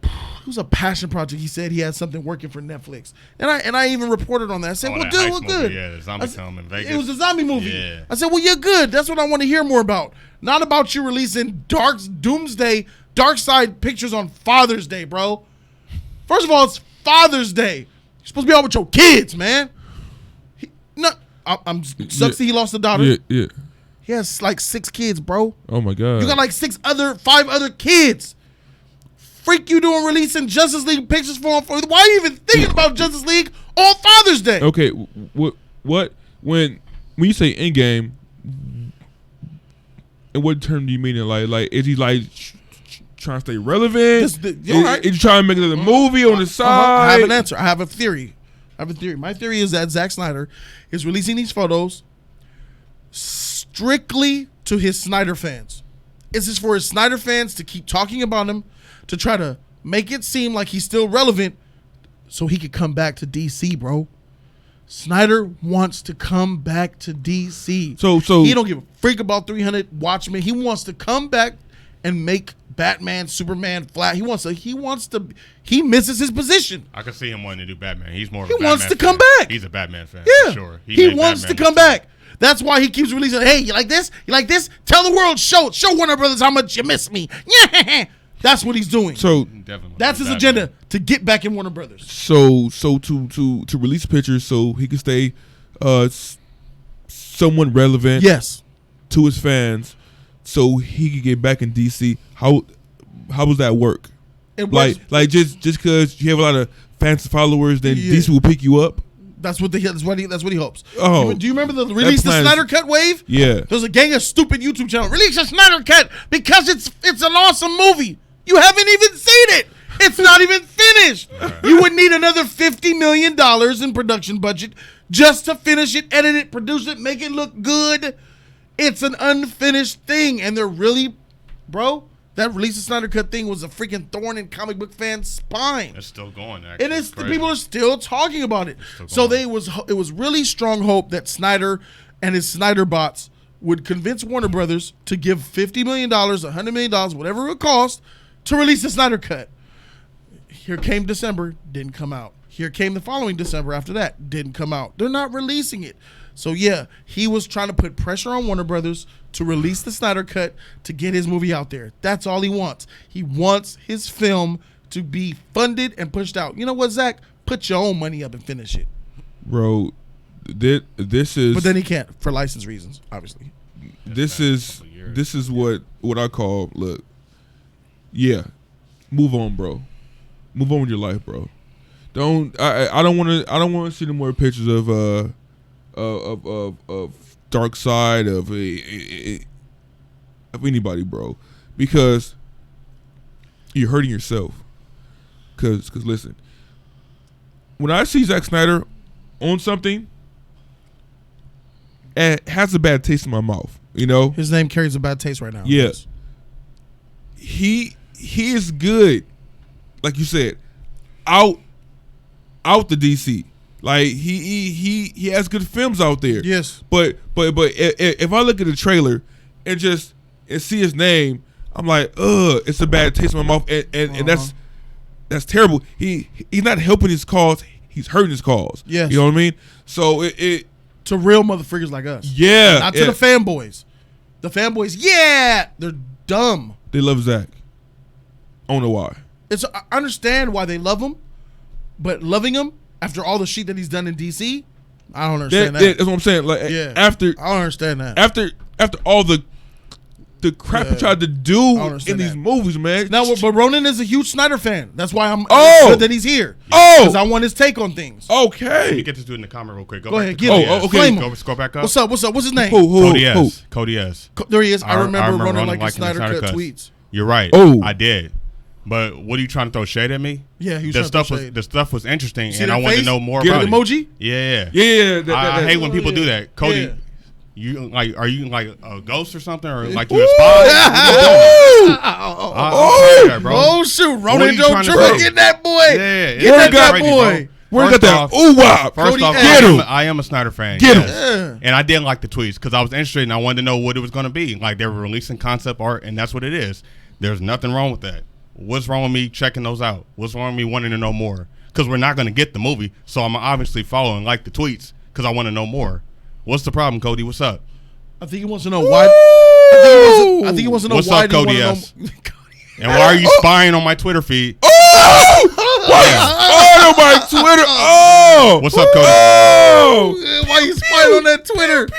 It was a passion project. He said he had something working for Netflix. And I even reported on that. I said, well, dude, we're good. Yeah, the zombie film in Vegas. It was a zombie movie. Yeah. I said, well, you're good. That's what I want to hear more about. Not about you releasing Doomsday, Darkseid pictures on Father's Day, bro. First of all, it's Father's Day. You're supposed to be out with your kids, man. I'm sucks that he lost a daughter. Yeah. He has like 6 kids, bro. Oh my God. You got like 5 other kids. Freak you doing releasing Justice League pictures for him. Why are you even thinking about Justice League on Father's Day? Okay, what when you say in game, in what term do you mean it? Like is he like trying to stay relevant? Is he trying to make another movie on the side? I have an answer. I have a theory. My theory is that Zack Snyder is releasing these photos strictly to his Snyder fans. This is for his Snyder fans to keep talking about him, to try to make it seem like he's still relevant so he could come back to DC, bro. Snyder wants to come back to DC. So he don't give a freak about 300 Watchmen. He wants to come back and make Batman, Superman, Flash. He misses his position. I can see him wanting to do Batman. He's more of a Batman wants to fan. come back. He's a Batman fan, yeah. for sure. He wants to come back. That's why he keeps releasing, hey, you like this? You like this? Tell the world, show Warner Brothers how much you miss me. Yeah. That's what he's doing. So that's his agenda, to get back in Warner Brothers. So to release pictures so he can stay somewhat relevant, yes, to his fans, so he could get back in DC. How does that work? Like just because you have a lot of fans and followers, then DC will pick you up. That's what he hopes. Oh, do you remember the release the Snyder Cut wave? Yeah, there's a gang of stupid YouTube channels. Release the Snyder Cut because it's an awesome movie. You haven't even seen it. It's not even finished. You would need another $50 million in production budget just to finish it, edit it, produce it, make it look good. It's an unfinished thing, and they're really, bro. That release the Snyder Cut thing was a freaking thorn in comic book fans' spine. It's still going. Actually. And the people are still talking about it. So it was really strong hope that Snyder and his Snyder bots would convince Warner Brothers to give $50 million, $100 million, whatever it would cost, to release the Snyder Cut. Here came December, didn't come out. Here came the following December after that, didn't come out. They're not releasing it. So yeah, he was trying to put pressure on Warner Brothers to release the Snyder Cut to get his movie out there. That's all he wants. He wants his film to be funded and pushed out. You know what, Zach? Put your own money up and finish it. Bro, this is... But then he can't, for license reasons, obviously. This is what I call, look, yeah, move on, bro. Move on with your life, bro. I don't want to see no more pictures of Darkseid, of anybody, bro, because you're hurting yourself. Cause listen, when I see Zack Snyder on something, it has a bad taste in my mouth. You know, his name carries a bad taste right now. Yes, he is good, like you said, out the DC. Like he has good films out there. Yes, but if I look at the trailer and see his name, I'm like, it's a bad taste in my mouth, and that's terrible. He's not helping his cause. He's hurting his cause. Yes. You know what I mean? So it to real motherfuckers like us. Yeah. Not to the fanboys. The fanboys, they're dumb. They love Zack. I don't know why. I understand why they love him, but loving him after all the shit that he's done in DC, I don't understand that. That's what I'm saying. Like after I don't understand that. After all the crap he tried to do in these movies, man. Now, but Ronan is a huge Snyder fan. That's why I'm good that he's here. Because I want his take on things. Okay. Let me get this dude in the comment real quick. Go ahead. Get him. Okay. Scroll back up. What's up? What's his name? Cody S. There he is. I remember Ronan like Snyder cut tweets. You're right. I did. But what are you trying to throw shade at me? Yeah, he was trying to throw shade. The stuff was interesting, and I wanted to know more about it. Emoji? Yeah. I hate when people do that. Cody. Yeah. Are you like a ghost or something, or like you a spy? Oh shoot, Ronan Joe Triple, get that boy. Get that boy. Where got that? Ooh wow! First off, I am a Snyder fan. Get him. And I didn't like the tweets because I was interested and I wanted to know what it was going to be. Like they were releasing concept art, and that's what it is. There's nothing wrong with that. What's wrong with me checking those out? What's wrong with me wanting to know more? Because we're not going to get the movie, so I'm obviously following like the tweets because I want to know more. What's the problem, Cody? What's up? I think he wants to know why. I think he wants to know what's why. What's up, Cody S? And why are you spying on my Twitter feed? On my Twitter. What's up, Cody? Why are you spying on that Twitter?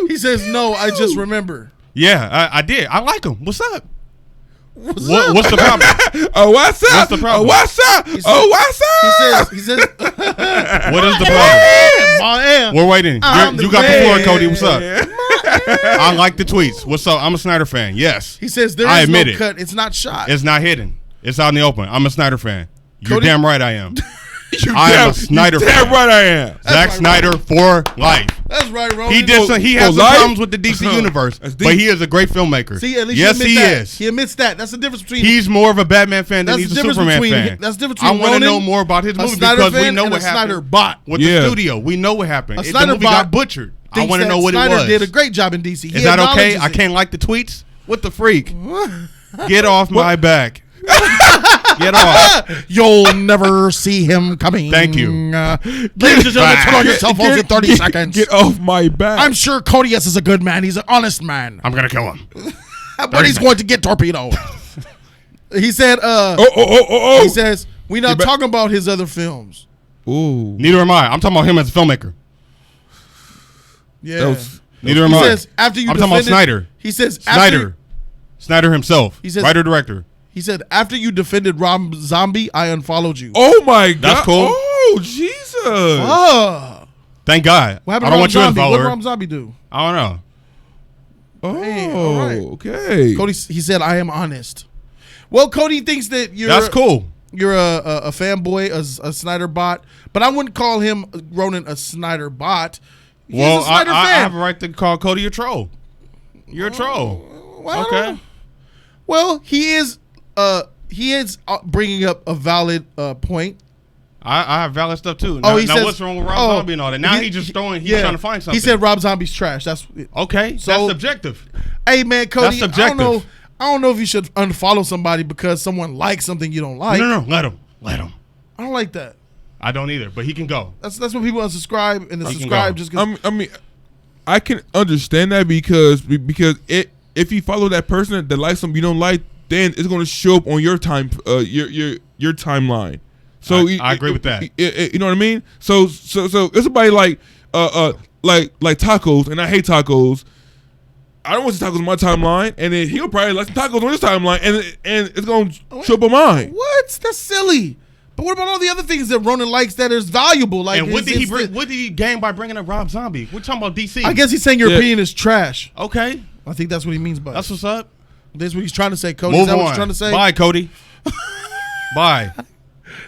He says, no, I just remember. Yeah, I did. I like him. What's up? What's the problem? What's up? What's the problem? What's up? What's up? He says. What is the problem? We're waiting. You got the floor, Cody. What's up? I like the tweets. What's up? I'm a Snyder fan. Yes. He says there is no cut. It's not shot. It's not hidden. It's out in the open. I'm a Snyder fan. You're damn right I am. I am a Snyder fan. Damn right I am. Zack Snyder for life. That's right, Ronan. He has some problems with the DC universe, but he is a great filmmaker. See, at least he is. He admits that. That's the difference between. He's more of a Batman fan than he's a Superman fan. That's the difference between. I want to know more about his movie because we know what happened. Snyder bot with the studio. We know what happened. A Snyder the movie got butchered. I want to know what Snyder it was. Did a great job in DC. Is that okay? I can't like the tweets. What the freak? Get off my back. Get off. You'll never see him coming. Thank you. Ladies and gentlemen, turn on your cell phones in 30 seconds. Get off my back. I'm sure Cody S is a good man. He's an honest man. I'm going to kill him. But he's going to get torpedoed. He said, he says, we're not talking about his other films. Ooh. Neither am I. I'm talking about him as a filmmaker. Yeah. Neither am I. He says, after you I'm talking about Snyder. He says, Snyder himself. He says, writer-director. He said, after you defended Rob Zombie, I unfollowed you. Oh, my God. That's cool. Oh, Jesus. Thank God. What happened I don't want you to follow What her. did Rob Zombie do? I don't know. Oh, all right. Okay. Cody, he said, I am honest. Well, Cody thinks that you're... That's cool. You're a fanboy, a Snyder bot, but I wouldn't call him, Ronan, a Snyder bot. He's a Snyder fan. I have a right to call Cody a troll. You're a troll. Well, okay. Well, he is bringing up a valid point. I have valid stuff too. Now he says, what's wrong with Rob Zombie and all that? Now he's just trying to find something. He said Rob Zombie's trash. That's okay. So that's subjective. Hey man, Cody, that's subjective. I don't know if you should unfollow somebody because someone likes something you don't like. No, let him. I don't like that. I don't either, but he can go. That's when people unsubscribe and subscribe just because. I mean, I can understand that because if you follow that person that likes something you don't like, then it's going to show up on your your timeline. So I agree with that. You know what I mean? So if somebody like tacos, and I hate tacos. I don't want to see tacos on my timeline, and then he'll probably like some tacos on his timeline, and it's going to show up on mine. What? That's silly. But what about all the other things that Ronan likes that is valuable? Like, and what did he gain by bringing up Rob Zombie? We're talking about DC. I guess he's saying your opinion is trash. Okay. I think that's what he means by it. That's what's up. That's what he's trying to say, Cody. Move is that on. what you're trying to say? Bye, Cody. Bye.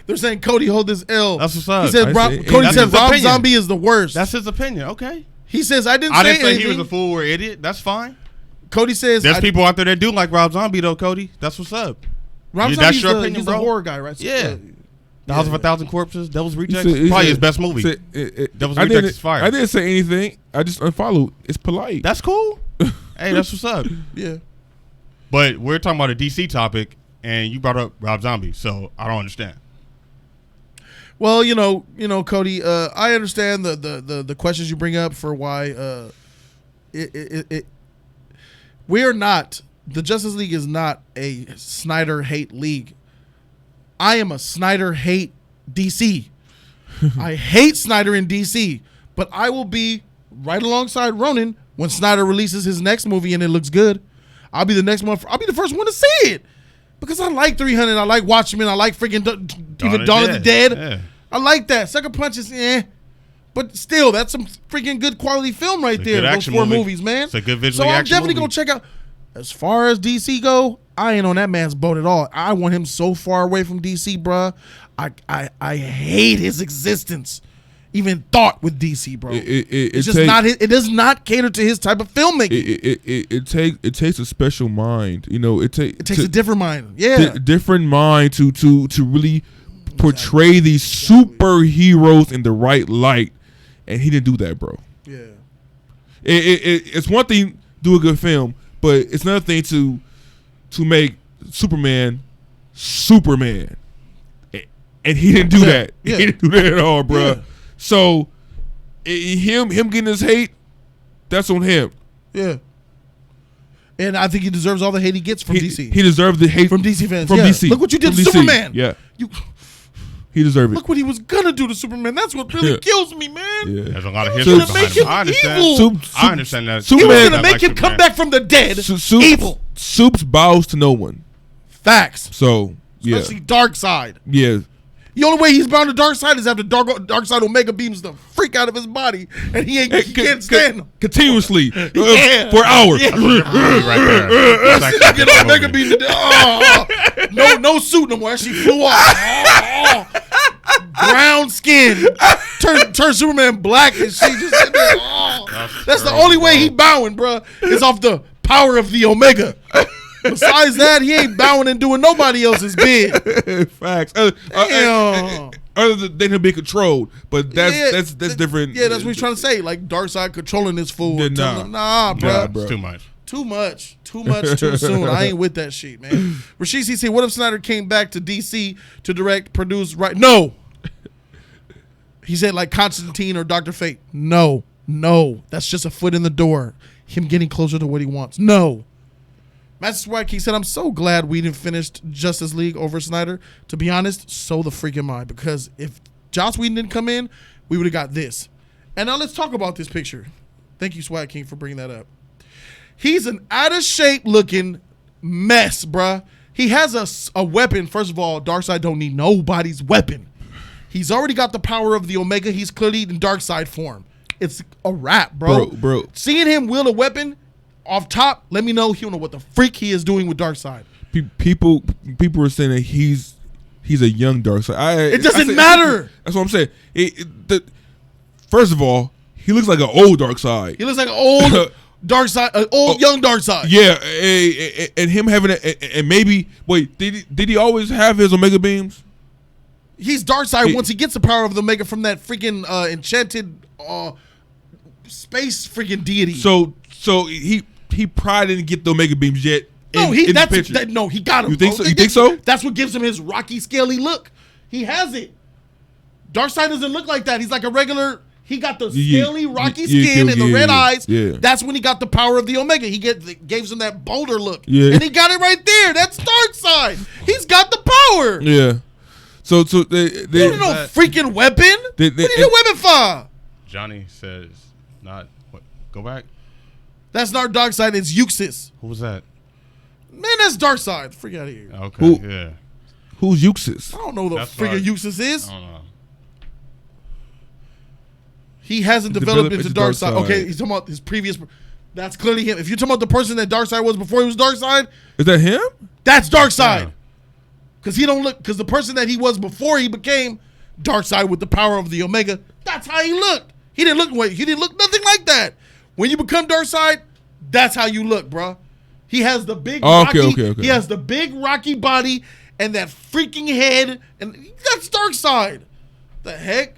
They're saying Cody hold this L. That's what's up. He said Cody said Rob Zombie is the worst. That's his opinion. Okay. He says I didn't say anything. he was a fool or idiot. That's fine. Cody says there's people out there that do like Rob Zombie though. Cody, that's what's up. Rob Zombie's that's your opinion, he's bro. a horror guy, right? Yeah. The House of a Thousand Corpses, Devil's Rejects, probably his best movie. Devil's Rejects is fire. I didn't say anything. I just unfollowed. It's polite. That's cool. Hey, that's what's up. Yeah. But we're talking about a DC topic, and you brought up Rob Zombie, so I don't understand. Well, you know, Cody. I understand the questions you bring up for why we are not. The Justice League is not a Snyder hate league. I am a Snyder hate DC. I hate Snyder in DC, but I will be right alongside Ronan when Snyder releases his next movie and it looks good. I'll be the next one. I'll be the first one to see it because I like 300. I like Watchmen. I like freaking Dawn of the Dead. Yeah. I like that. Sucker Punch is but still, that's some freaking good quality film right there. Those 4 movies, man. It's a good visual action. So I'm action definitely movie. gonna check out. As far as DC go, I ain't on that man's boat at all. I want him so far away from DC, bruh. I hate his existence, even thought with DC, bro. It's just not. It does not cater to his type of filmmaking. It takes a special mind, you know. It takes a different mind, different mind to really portray these superheroes in the right light, and he didn't do that, bro. Yeah. It's one thing to do a good film, but it's another thing to make Superman, and he didn't do that. Yeah. He didn't do that at all, bro. Yeah. So him getting his hate, that's on him. Yeah. And I think he deserves all the hate he gets from DC. He deserves the hate from DC fans. From DC. Look what you did from to DC. Superman. Yeah. He deserved it. Look what he was gonna do to Superman. That's what really kills me, man. Yeah. There's a lot of history behind him. I understand. I understand that. He was gonna make him come back from the dead. Evil. Supes bows to no one. Facts. So yeah. Especially Darkseid. Yeah. The only way he's bound to Darkseid is after Darkseid Omega beams the freak out of his body, and he can't stand him continuously for hours. Yeah. Get Omega beam no suit no more. That shit flew off. Brown skin, turn Superman black, and she just sitting there. That's the only way he bowing, bro. Is off the power of the Omega. Besides that, he ain't bowing and doing nobody else's bid. Facts. Other than him being controlled, but that's different. Yeah, that's what he's trying to say. Like Darkseid controlling this fool. Nah, bro. It's too much. Too much too soon. I ain't with that shit, man. Rashid CC, what if Snyder came back to DC to direct, produce, write? No. He said like Constantine or Dr. Fate. No. That's just a foot in the door. Him getting closer to what he wants. No. Master Swag said, I'm so glad we didn't finish Justice League over Snyder. To be honest, so the freak am I. Because if Joss Whedon didn't come in, we would have got this. And now let's talk about this picture. Thank you, Swag King, for bringing that up. He's an out-of-shape looking mess, bruh. He has a weapon. First of all, Darkseid don't need nobody's weapon. He's already got the power of the Omega. He's clearly in Darkseid form. It's a wrap, bro. Seeing him wield a weapon off top, let me know he don't know what the freak he is doing with Darkseid. People are saying that he's a young Darkseid. It doesn't matter. That's what I'm saying. First of all, he looks like an old Darkseid. He looks like an old Darkseid, young Darkseid. Yeah, and him having and maybe did he always have his Omega beams? He's Darkseid once he gets the power of the Omega from that freaking enchanted space freaking deity. So he probably didn't get the Omega beams yet. No, he got him. You think so? You think so? That's what gives him his rocky, scaly look. He has it. Darkseid doesn't look like that. He's like a regular. He got the scaly, rocky skin and the red eyes. Yeah. That's when he got the power of the Omega. He gave him that boulder look. Yeah. And he got it right there. That's Darkseid. He's got the power. Yeah. So they you don't know freaking weapon. What do you need a weapon for? Johnny says not. What? Go back. That's not Darkseid. It's Euxis. Who was that? Man, that's Darkseid. Freak out of here. Okay. Yeah. Who's Euxis? I don't know who the freaking Euxis is. I don't know. He hasn't developed into Darkseid. Okay, he's talking about his previous. That's clearly him. If you're talking about the person that Darkseid was before he was Darkseid, is that him? That's Darkseid. Because the person that he was before he became Darkseid with the power of the Omega, that's how he looked. He didn't look nothing like that. When you become Darkseid, that's how you look, bro. He has the big He has the big rocky body and that freaking head, and that's Darkseid. The heck?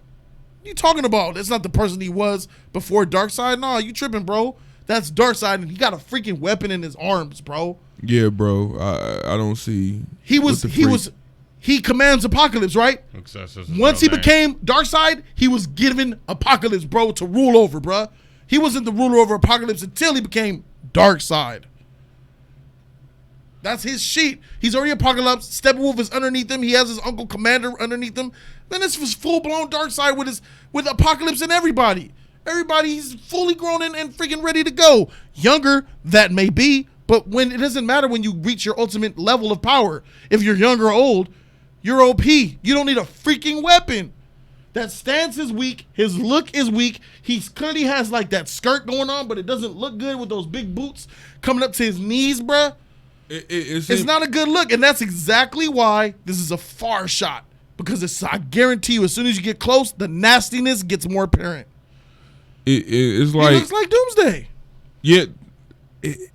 What are you talking about? That's not the person he was before Darkseid. Nah, you tripping, bro. That's Darkseid, and he got a freaking weapon in his arms, bro. Yeah, bro. I don't see. He commands Apocalypse, right? Once he became Darkseid, he was given Apocalypse, bro, to rule over, bro. He wasn't the ruler over Apocalypse until he became Darkseid. That's his sheet. He's already Apocalypse. Steppenwolf is underneath him. He has his Uncle Commander underneath him. Then it's full-blown Darkseid with Apocalypse and everybody. Everybody's fully grown and freaking ready to go. Younger, that may be, but when it doesn't matter when you reach your ultimate level of power. If you're young or old, you're OP. You don't need a freaking weapon. That stance is weak. His look is weak. He clearly has like that skirt going on, but it doesn't look good with those big boots coming up to his knees, bruh. It's not a good look, and that's exactly why this is a far shot. Because I guarantee you, as soon as you get close, the nastiness gets more apparent. It's like he looks like Doomsday. Yeah,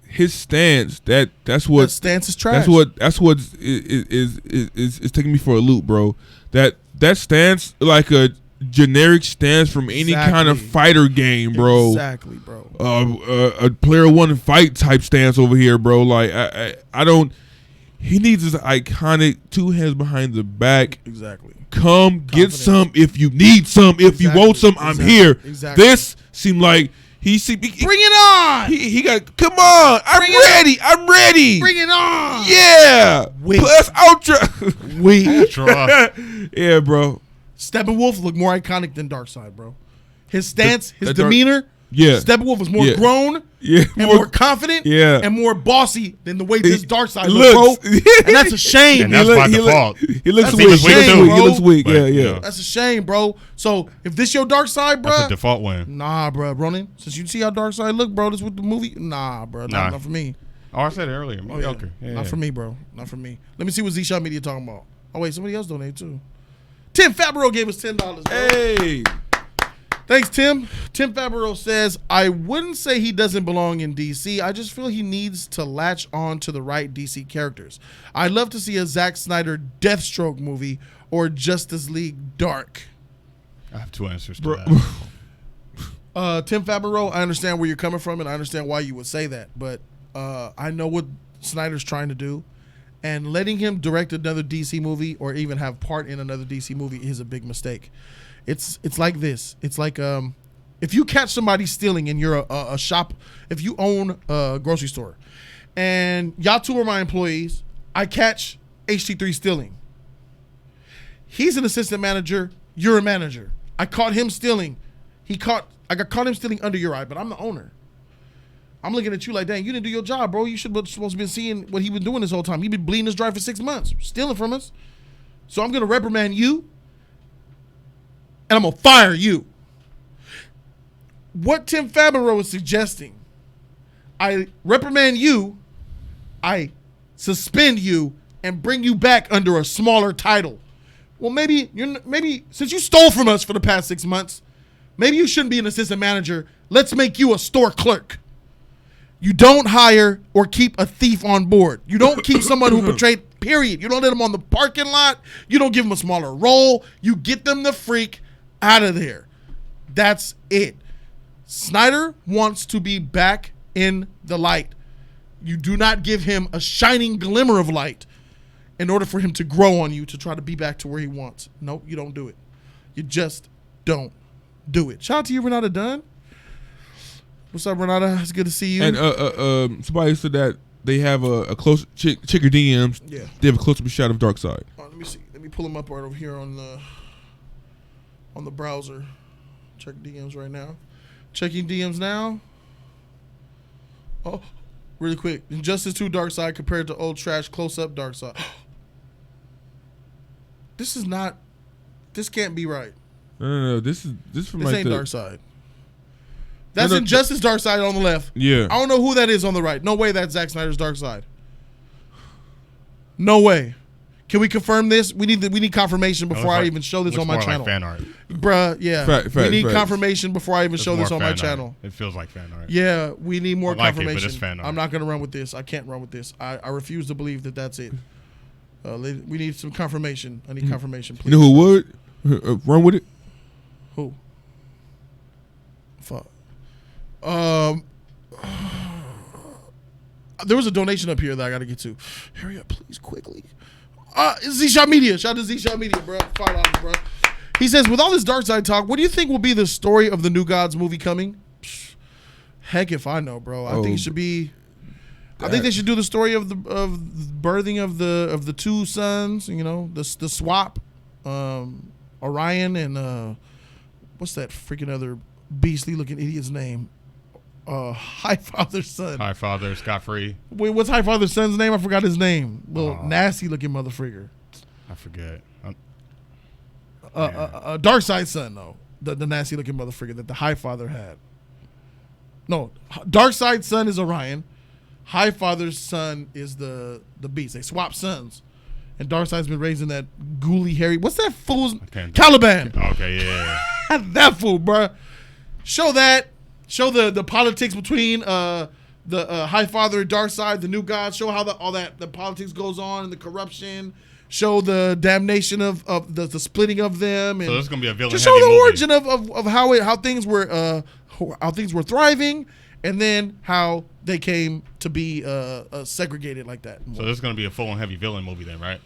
his stance. That's what. That stance is trash. That's what is taking me for a loop, bro. That stance, like a generic stance from any kind of fighter game, bro. Exactly, bro. A player one fight type stance over here, bro. Like I don't. He needs his iconic 2 hands behind the back. Exactly. Come get some if you need some. If you want some, I'm here. Exactly. This seemed like bring it on. He got. Come on, I'm ready. Bring it on. Yeah. Wait. Plus Ultra. Yeah, bro. Steppenwolf looked more iconic than Darkseid, bro. His stance, his demeanor. Yeah. Steppenwolf was more grown. Yeah. And more confident. Yeah. And more bossy than the way this Darkseid looks, bro. And that's a shame. And that's by default. He looks That's weak. a shame, bro. He looks weak. But, Yeah. That's a shame, bro. So if this your Darkseid, bro. That's a default win. Nah, bro. Ronan, since you see how Darkseid look, bro, this with the movie. Nah, bro. Not for me. Oh, I said it earlier. Mediocre. Yeah. Not for me, bro. Not for me. Let me see what Z-Shot Media talking about. Oh, wait. Somebody else donated, too. Tim Fabro gave us $10, bro. Hey. Thanks, Tim. Tim Fabro says, I wouldn't say he doesn't belong in DC. I just feel he needs to latch on to the right DC characters. I'd love to see a Zack Snyder Deathstroke movie or Justice League Dark. I have 2 answers to that. Tim Fabro, I understand where you're coming from, and I understand why you would say that. But I know what Snyder's trying to do. And letting him direct another DC movie or even have part in another DC movie is a big mistake. It's like this. It's like if you catch somebody stealing and you're a shop, if you own a grocery store, and y'all 2 are my employees, I catch HT3 stealing. He's an assistant manager. You're a manager. I caught him stealing. I caught him stealing under your eye, but I'm the owner. I'm looking at you like, dang, you didn't do your job, bro. You supposed to have been seeing what he been doing this whole time. He been bleeding us dry for 6 months, stealing from us. So I'm gonna reprimand you. And I'm going to fire you. What Tim Fabro is suggesting, I reprimand you, I suspend you, and bring you back under a smaller title. Well, maybe since you stole from us for the past 6 months, maybe you shouldn't be an assistant manager. Let's make you a store clerk. You don't hire or keep a thief on board. You don't keep someone who betrayed, period. You don't let them on the parking lot. You don't give them a smaller role. You get them the freak out of there. That's it. Snyder wants to be back in the light. You do not give him a shining glimmer of light in order for him to grow on you to try to be back to where he wants. Nope, you don't do it. You just don't do it. Shout out to you, Renata Dunn. What's up, Renata? It's good to see you. And somebody said that they have a close check your DMs. Yeah. They have a close-up shot of Darkseid. Let me see. Let me pull him up right over here on the browser. Check DMs right now. Checking DMs now. Oh, really quick. Injustice 2 Darkseid compared to old trash close-up Darkseid. This can't be right. No. This is from This like ain't Darkseid. That's Injustice Darkseid on the left. Yeah. I don't know who that is on the right. No way that's Zack Snyder's Darkseid. No way. Can we confirm this? We need confirmation before I even show this on my channel. Like fan art. Bruh, yeah. We need confirmation before I even show this on my channel. It feels like fan art. Yeah, we need more confirmation. But it's fan art. I'm not going to run with this. I can't run with this. I refuse to believe that that's it. We need some confirmation. I need confirmation, please. You know who would run with it? Who? Fuck. There was a donation up here that I got to get to. Hurry up, please, quickly. Z-Shot Media. Shout out to Z-Shot Media, bro. $5, bro. He says, with all this Darkseid talk, what do you think will be the story of the New Gods movie coming? Heck if I know, bro. I think it should be... I think they should do the story of the birthing of the two sons, you know, the swap, Orion and what's that freaking other beastly looking idiot's name? Highfather's son. Highfather, Scott Free. Wait, what's Highfather's son's name? I forgot his name. Little nasty looking motherfreaker. I forget. Darkseid's son, though. The nasty looking motherfreaker that the Highfather had. No, Darkseid's son is Orion. Highfather's son is the beast. They swap sons. And Darkseid's been raising that ghouly, hairy... What's that fool's... Caliban. Okay, yeah. That fool, bro. Show that. Show the politics between the Highfather and Darkseid, the New Gods. Show how the politics goes on and the corruption. Show the damnation of the splitting of them. And so this is gonna be a villain. Just show the origin of how things were thriving, and then how they came to be segregated like that. So this is gonna be a full and heavy villain movie then, right?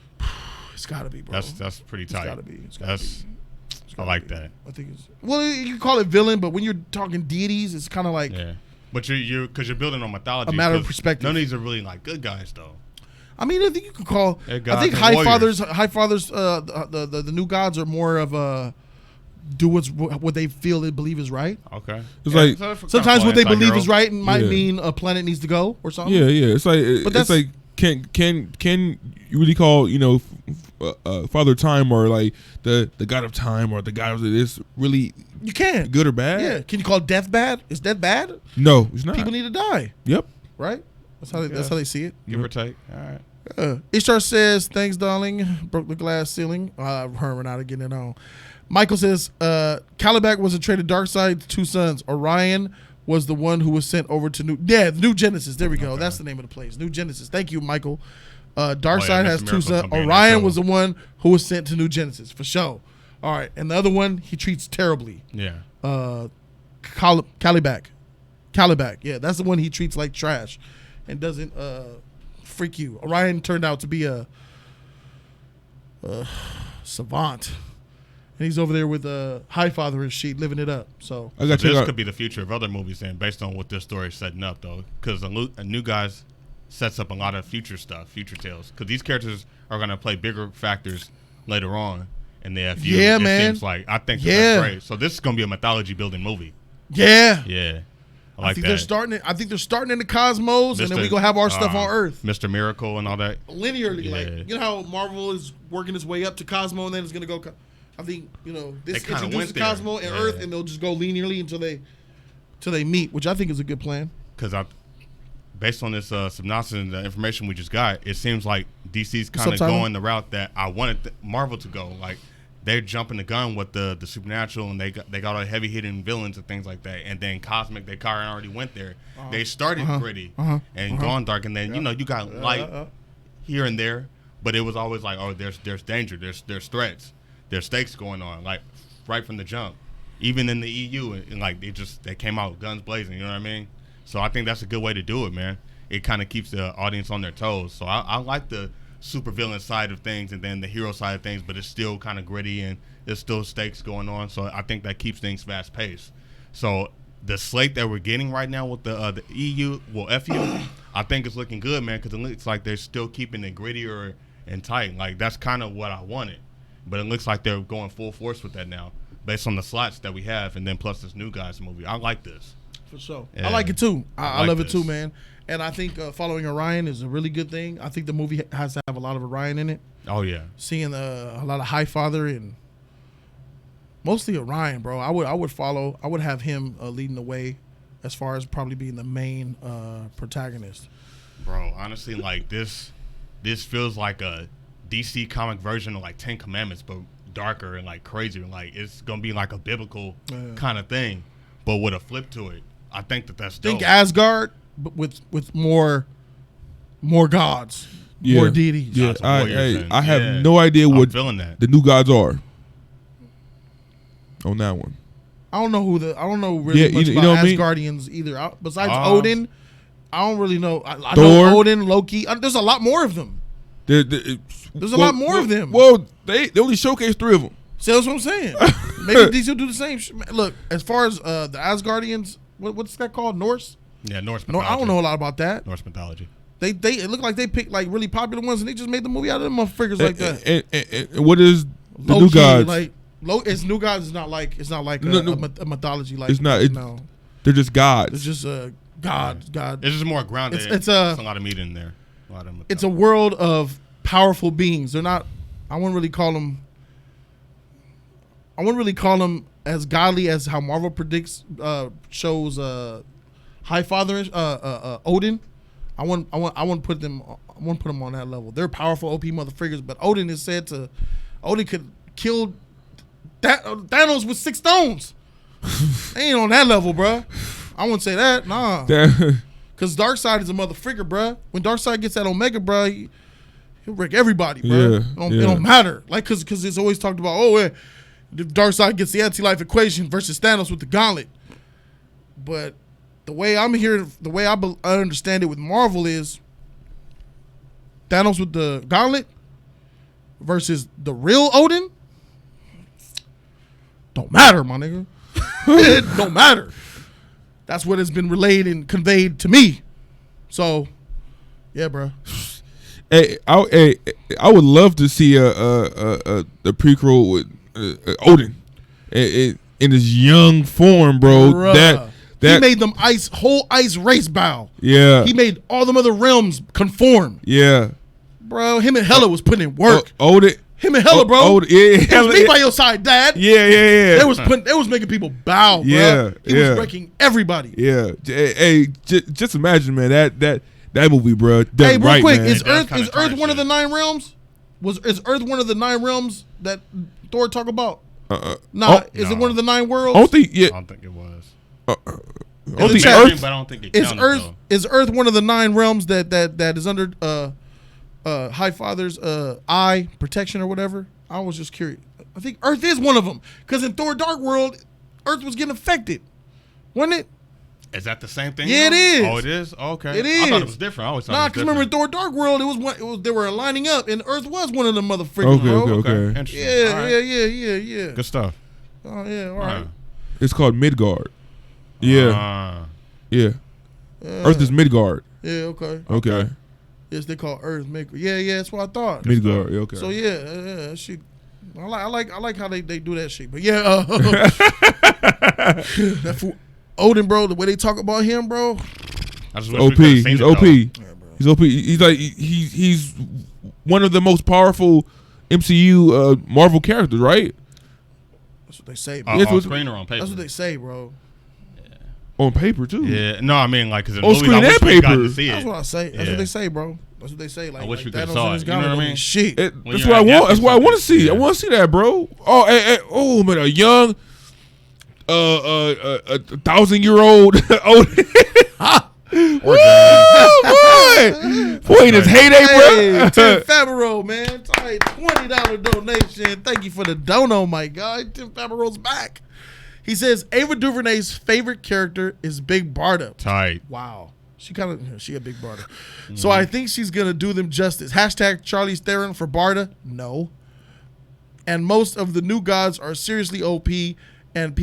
It's gotta be, bro. That's pretty tight. It's gotta be. It's gotta be. I like that. I think it's you can call it villain, but when you're talking deities, it's kind of like But you're because you're building on mythology. A matter of perspective. None of these are really like good guys though. I mean, I think you could call. I think Highfather's the New Gods are more of do what they feel they believe is right. Okay. It's like sometimes what they believe is right and might mean a planet needs to go or something. Yeah. It's like can you really call Father Time or like the God of Time or the God of this really? You can. Good or bad? Yeah. Can you call death bad? Is death bad? No, it's not. People need to die. Yep. Right. That's how they see it. Give or take. All right. Ishtar says, thanks, darling. Broke the glass ceiling. Herman out of getting it on. Michael says, Caliban was a traded Darkseid's two sons. Orion was the one who was sent over to New Genesis. There we go. Okay. That's the name of the place. New Genesis. Thank you, Michael. Darkseid has two sons. Orion was the one who was sent to New Genesis, for sure. All right. And the other one, he treats terribly. Yeah. Caliban. Yeah, that's the one he treats like trash and doesn't freak you. Orion turned out to be a savant. And he's over there with Highfather and shit, living it up. So this could be the future of other movies then, based on what this story is setting up, though. Because a New Guys sets up a lot of future stuff, future tales. Because these characters are going to play bigger factors later on in the FU. Yeah, man. Seems like, I think that's great. So this is going to be a mythology building movie. Yeah. Yeah. I think they're starting in the cosmos, and then we gonna have our stuff on Earth. Mr. Miracle and all that. Linearly, like how Marvel is working its way up to Cosmo, and then it's gonna go. I think this introduces Cosmo and Earth, and they'll just go linearly until they meet, which I think is a good plan. Because based on this synopsis and the information we just got, it seems like DC's kind of going the route that I wanted Marvel to go. Like they're jumping the gun with the supernatural, and they got all the heavy hitting villains and things like that. And then cosmic, they already went there. They started gritty and gone dark, and then you got light here and there, but it was always like, oh, there's danger, there's threats, there's stakes going on, like right from the jump. Even in the EU, and like they came out guns blazing. You know what I mean? So I think that's a good way to do it, man. It kind of keeps the audience on their toes. So I like the super villain side of things and then the hero side of things, but it's still kind of gritty and there's still stakes going on. So I think that keeps things fast paced. So the slate that we're getting right now with the EU, FU, I think it's looking good, man, because it looks like they're still keeping it grittier and tight. Like that's kind of what I wanted, but it looks like they're going full force with that now, based on the slots that we have, and then plus this New Guys movie. I like this. For sure. Yeah. I like it too. I love it too, man. And I think following Orion is a really good thing. I think the movie has to have a lot of Orion in it. Oh, yeah. Seeing a lot of Highfather and mostly Orion, bro. I would have him leading the way as far as probably being the main protagonist. Bro, honestly, like this feels like a DC comic version of like Ten Commandments, but darker and like crazier. Like it's gonna be like a biblical kind of thing, but with a flip to it. I think that's dope. Think Asgard, but with more gods, more deities. Yeah, I have no idea what the new gods are on that one. I don't know really much about Asgardians either. Besides Odin, I don't really know. I know Odin, Loki. There's a lot more of them. There's a lot more of them. Well, they only showcased 3 of them. See, that's what I'm saying. Maybe DC will do the same. Look, as far as the Asgardians, what's that called? Norse? Yeah, Norse mythology. I don't know a lot about that. Norse mythology. They it looked like they picked like really popular ones and they just made the movie out of them motherfuckers like that. And what is the Low new gods? Like it's new gods. It's not like a mythology. Like it's not. No, they're just gods. It's just God. It's just more grounded. It's a lot of meat in there. It's a world of powerful beings. They're not. I wouldn't really call them as godly as how Marvel predicts shows High Father Odin. I wouldn't put them on that level. They're powerful OP motherfuckers, but Odin is said to could kill Thanos with 6 stones. They ain't on that level, bruh. I wouldn't say that, nah. Cause Darkseid is a motherfucker, bruh. When Darkseid gets that Omega, bruh, he'll wreck everybody, bruh. It don't matter, like cause it's always talked about. If Darkseid gets the anti-life equation versus Thanos with the gauntlet, but the way I'm hearing, the way I understand it with Marvel is Thanos with the gauntlet versus the real Odin. Don't matter, my nigga. It don't matter. That's what has been relayed and conveyed to me. So, yeah, bro. I would love to see the prequel with Odin in his young form, bro. Bruh. That he made them whole ice race bow. Yeah. He made all them other realms conform. Yeah. Bro, him and Hela was putting in work. Odin. Him and Hela, bro. It was me by your side, Dad. Yeah. They was making people bow, bro. Yeah. He was wrecking everybody. Yeah. Hey, just imagine, man, that movie, bro. Hey, real quick, man. Is Earth one of the 9 realms? Is Earth one of the 9 realms that Thor talk about? Is it one of the 9 worlds? I don't think it was. Earth, but I don't think it counted, is Earth one of the 9 realms that is under High Father's eye protection or whatever? I was just curious. I think Earth is one of them because in Thor: Dark World, Earth was getting affected, wasn't it? Is that the same thing? Yeah, it is. Oh, it is. Okay, it is. I thought it was different. I always thought it was because remember in Thor: Dark World, it was they were lining up, and Earth was one of them motherfuckers. Okay. Interesting. Yeah. Good stuff. Oh yeah, all right. It's called Midgard. Yeah. Earth is Midgard. Yeah. Okay. Yes, they call Earth Midgard. Yeah, that's what I thought. Midgard. Okay. So yeah, shit. I like how they do that shit. But yeah, that fool Odin, bro. The way they talk about him, bro. OP. He's OP. He's OP. He's like he's one of the most powerful MCU Marvel characters, right? That's what they say. On screen or on paper? That's what they say, bro. On paper too. Yeah, no, I mean like because on screen and paper. That's what I say. That's what they say, bro. That's what they say. Like, I wish we could have saw it. You know what I mean? Shit. That's what I want. That's what I want to see. I want to see that, bro. Oh man, a young, 1,000-year-old Odin. Boy, in his heyday, bro. Tim Favreau, man. $20 donation. Thank you for the dono, my guy. Tim Favreau's back. He says Ava DuVernay's favorite character is Big Barda. Tight. Wow. She a Big Barda. Mm-hmm. So I think she's going to do them justice. Hashtag Charlize Theron for Barda. No. And most of the new gods are seriously OP and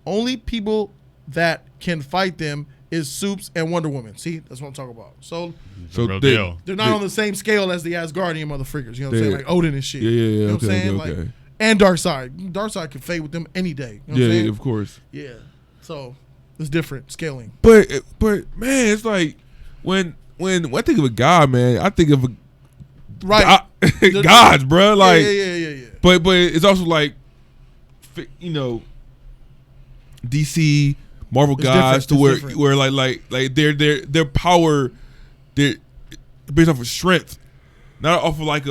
only people that can fight them is Supes and Wonder Woman. See, that's what I'm talking about. So they're not on the same scale as the Asgardian motherfuckers. You know what I'm saying? Like Odin and shit. Yeah. You know what I'm saying? Okay. Like, and Darkseid. Darkseid can fade with them any day. You know what I'm saying? Of course. Yeah. So it's different scaling. But man, it's like when I think of a god, man, I think of gods, bro. Like yeah. But it's also like, you know, DC Marvel gods to where like their power, they're based off of strength. not off of like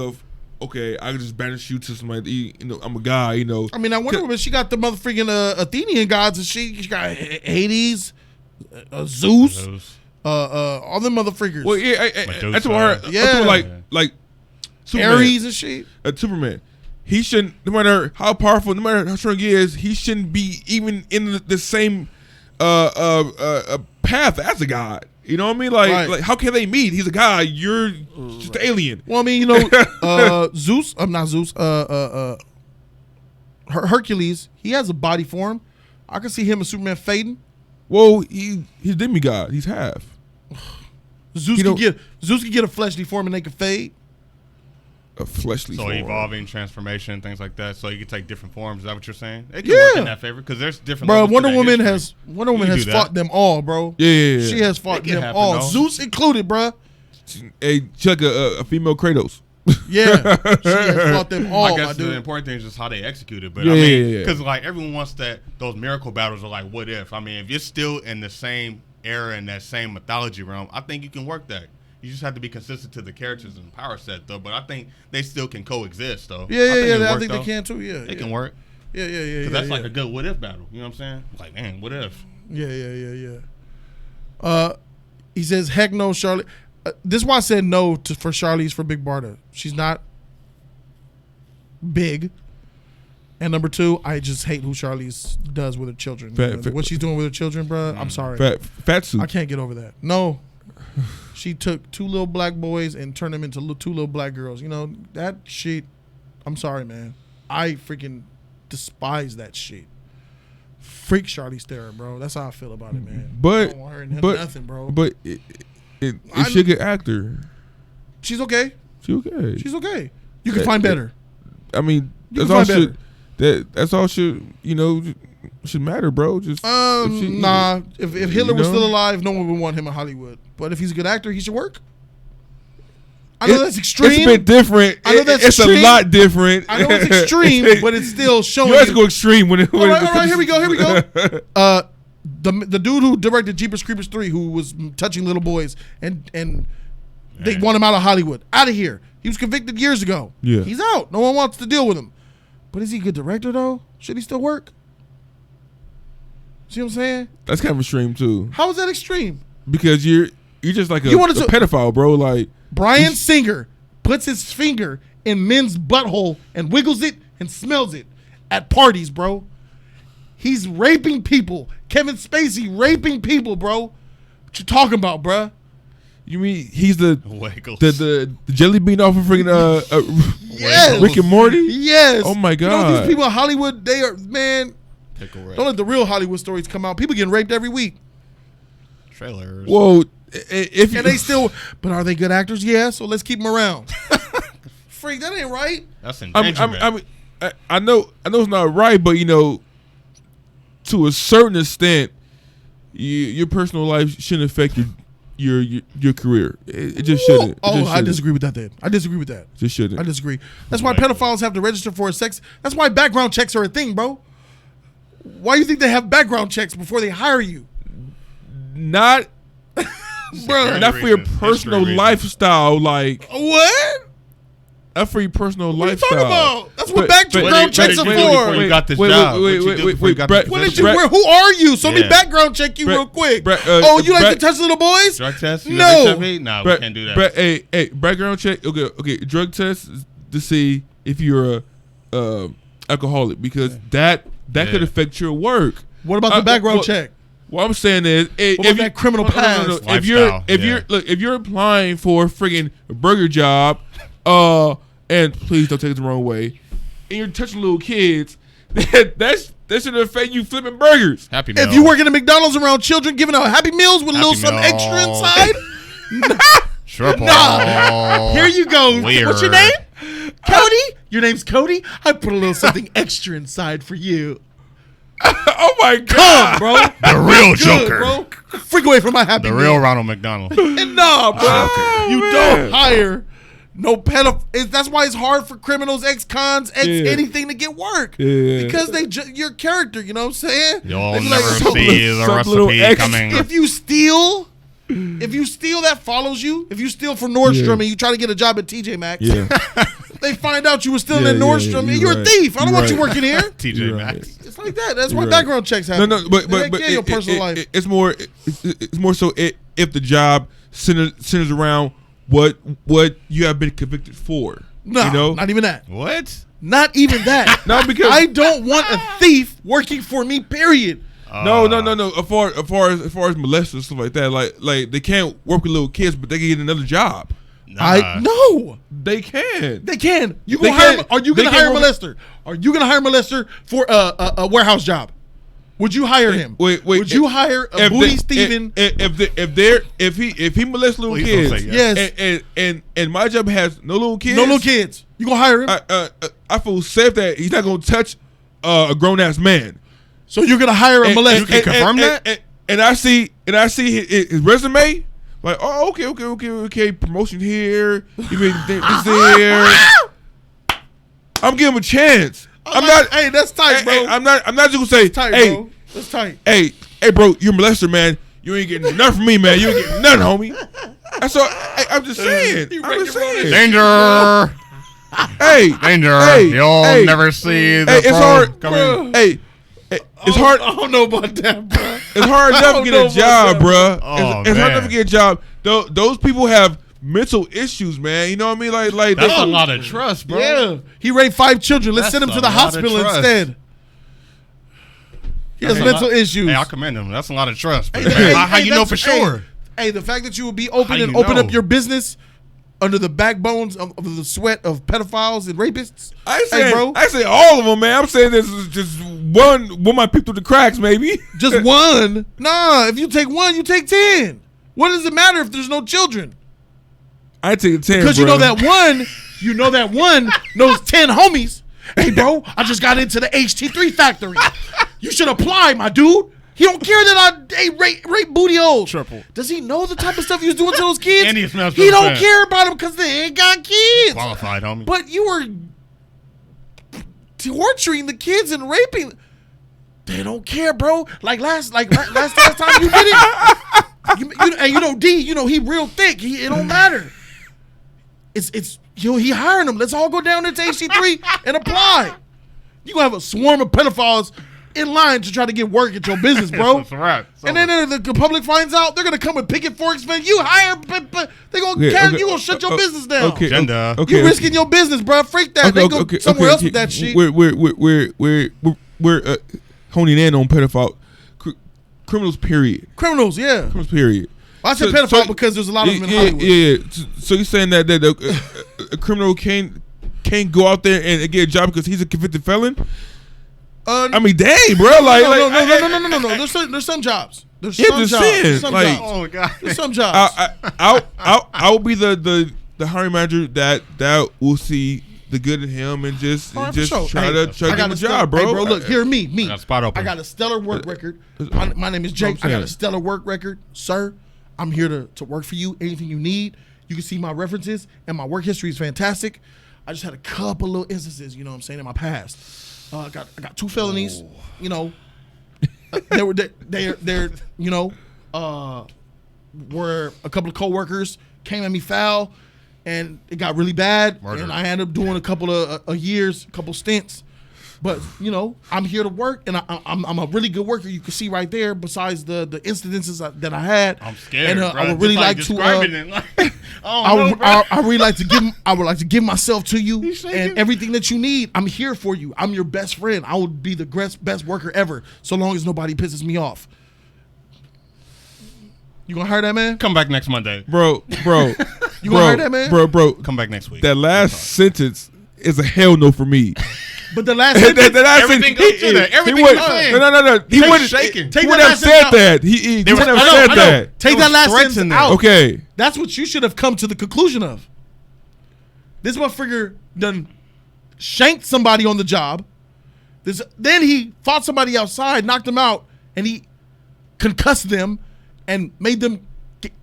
okay, I can just banish you to somebody. You know, I'm a guy. You know. I mean, I wonder when she got the motherfucking Athenian gods, and she got Hades, Zeus, all them motherfuckers. Well, yeah, that's what her. Yeah, like Superman, Ares and shit. Superman. He shouldn't, no matter how powerful, no matter how strong he is, he shouldn't be even in the same path as a god. You know what I mean? Like how can they meet? He's a god. You're just an alien. Well, I mean, you know, Zeus. I'm not Zeus. Hercules. He has a body form. I can see him and Superman fading. Well, he's demigod. He's half. Zeus can get a fleshly form and they can fade. A fleshly form. Evolving, transformation, things like that. So you can take different forms. Is that what you're saying? It can work in that favor because there's different. Bro, Wonder Woman has fought them all, bro. Yeah. She has fought them all, though. Zeus included, bro. She like a female Kratos. Yeah, she has fought them all. I guess the important thing is just how they execute it. But I mean, because like everyone wants those miracle battles are like, what if? I mean, if you're still in the same era and that same mythology realm, I think you can work that. You just have to be consistent to the characters and power set, though. But I think they still can coexist, though. I think they can too. Yeah, they can work. Yeah. Because that's like a good what if battle. You know what I'm saying? Like, man, what if? Yeah. He says, heck no, Charlotte. This is why I said no for Charlize for Big Barda. She's not big. And number two, I just hate who Charlize does with her children. What she's doing with her children, bro. I'm sorry. Fat suit. I can't get over that. No. She took two little black boys and turned them into two little black girls. You know, that shit, I'm sorry, man. I freaking despise that shit. Freak Charlize Theron, bro. That's how I feel about it, man. But, I don't want her in nothing, bro. But is she a good actor? She's okay. She's okay. You can find better. I mean, that's all should matter, bro. Just if Hitler was still alive, no one would want him in Hollywood. But if he's a good actor, he should work. I know that's extreme. It's a bit different. I know that's it's extreme. A lot different. I know it's extreme, but it's still showing. You have to go extreme when it. All right. Here we go. The dude who directed Jeepers Creepers 3, who was touching little boys, and they want him out of Hollywood, out of here. He was convicted years ago. Yeah, he's out. No one wants to deal with him. But is he a good director though? Should he still work? See what I'm saying? That's kind of extreme too. How is that extreme? Because you're just like a pedophile, bro. Like Bryan Singer puts his finger in men's butthole and wiggles it and smells it at parties, bro. He's raping people. Kevin Spacey raping people, bro. What you talking about, bro? You mean he's the jelly bean off of freaking yes. Rick and Morty? Yes. Oh my god. You know, these people in Hollywood, they are, man. Don't let the real Hollywood stories come out. People getting raped every week. Trailers. Whoa. But are they good actors? Yeah, so let's keep them around. Freak, that ain't right. That's endangerment. I know it's not right, but to a certain extent, your personal life shouldn't affect your career. It just shouldn't. I disagree with that. Then I disagree with that. Just shouldn't. I disagree. That's why pedophiles have to register for sex. That's why background checks are a thing, bro. Why do you think they have background checks before they hire you? Not for your personal lifestyle. Like what? Not for your personal lifestyle. What are you talking about? That's what background checks are for. Before you got this job. Who are you? So let me background check you real quick. You like to touch little boys? Drug test? No. No, we can't do that. Hey, background check. Okay. Drug test to see if you're a alcoholic because that could affect your work. What about the background check? What I'm saying is, if that criminal past, if you're applying for a friggin' burger job, and please don't take it the wrong way, and you're touching little kids, that should affect you flipping burgers. Happy Meal. If you working at McDonald's around children, giving out Happy Meals with a little something extra inside, nah. Here you go. Weird. What's your name? Cody. Your name's Cody. I put a little something extra inside for you. Oh my god, bro! The real Joker, bro. Freak away from my Happy Meal. The real Ronald McDonald. And nah, bro. You don't hire no pedophile. That's why it's hard for criminals, ex-cons, anything to get work. Yeah. Because your character, you know what I'm saying? You'll never see the recipe coming. If you steal if you steal, that follows you. If you steal from Nordstrom and you try to get a job at TJ Maxx, they find out you were stealing at Nordstrom and you're a thief. I don't want you working here. TJ Maxx. It's like that. That's why background checks happen. No, but your personal life. It's more so if the job centers around what you have been convicted for. No, you know? Not even that. What? Not even that. No, because I don't want a thief working for me. Period. No. As far as molesters and stuff like that, like they can't work with little kids, but they can get another job. No. They can. They can. You gonna hire? Are you gonna hire a molester? Are you gonna hire a molester for a warehouse job? Would you hire him? Wait. Would you hire a Booty Steven? If he molests little kids, yes. And my job has no little kids. No little kids. You gonna hire him? I feel safe that he's not gonna touch a grown ass man. So you're gonna hire a molester? You can confirm that? And I see his resume. Like, oh, okay. Promotion here. You mean this here? I'm giving him a chance. I'm not. Hey, that's tight, bro. I'm not just gonna say, tight, hey, bro. That's tight. Hey, bro, you're a molester, man. You ain't getting nothing from me, man. You ain't getting nothing, homie. That's all. I'm just saying. Danger. Hey, danger. You'll never see the it's hard. coming. Hey, it's hard. I don't know about that, bro. It's hard enough to get a job, bro. It's hard enough to get a job. Those people have mental issues, man. You know what I mean? Like that's a lot of trust, bro. Yeah, he raped 5 children. Let's send him to the hospital instead. He has mental issues. Hey, I commend him. That's a lot of trust. How you know for sure? Hey, the fact that you will be open and open up your business under the backbones of the sweat of pedophiles and rapists. I say all of them, man. I'm saying this is just one might peep through the cracks, maybe. Just one? Nah, if you take one, you take 10. What does it matter if there's no children? I take 10, because bro. you know that one knows 10 homies. Hey, bro, I just got into the HT3 factory. You should apply, my dude. He don't care that I rape booty holes. Triple. Does he know the type of stuff he was doing to those kids? And he don't care about them because they ain't got kids. Qualified, homie. But you were torturing the kids and raping. They don't care, bro. Like last time you did it. And you know D, you know he real thick. It don't matter. It's he hiring them. Let's all go down there to HC3 and apply. You gonna have a swarm of pedophiles in line to try to get work at your business, bro. That's right. And then the public finds out, they're gonna come with picket forks, man. You hire, they gonna carry you, gonna shut your business down. Okay, you risking your business, bro. Freak that. They go somewhere else with that shit. We're honing in on pedophile criminals. Period. Criminals, yeah. Criminals. Period. I said pedophile because there's a lot of them in Hollywood. Yeah. So you're saying that a criminal can't go out there and get a job because he's a convicted felon? I mean, dang, bro. No. There's some jobs. There's some jobs. Oh my god. There's some jobs. I will be the hiring manager that will see the good in him and just try to give him a job, bro. Hey, bro, look, hear me. I got a spot open. I got a stellar work record. My name is Jake. I got a stellar work record, sir. I'm here to work for you. Anything you need, you can see my references, and my work history is fantastic. I just had a couple little instances, you know what I'm saying, in my past. I got 2 felonies, you know. They're you know, where a couple of coworkers came at me foul, and it got really bad. Murder. And I ended up doing a couple of years, a couple stints. But you know, I'm here to work, and I'm a really good worker. You can see right there. Besides the incidences that I had, I'm scared. And I would really like to. I really like to give. I would like to give myself to you, and everything that you need. I'm here for you. I'm your best friend. I would be the best worker ever, so long as nobody pisses me off. You gonna hire that man? Come back next Monday, bro. You gonna hire that man, bro? Come back next week. That last sentence is a hell no for me. But the last sentence, everything goes to that. Everything you're saying. No. He wouldn't shaking. He wouldn't have said that. He wouldn't have said that. Take that last sentence out. Okay. That's what you should have come to the conclusion of. This motherfucker done shanked somebody on the job. Then he fought somebody outside, knocked them out, and he concussed them and made them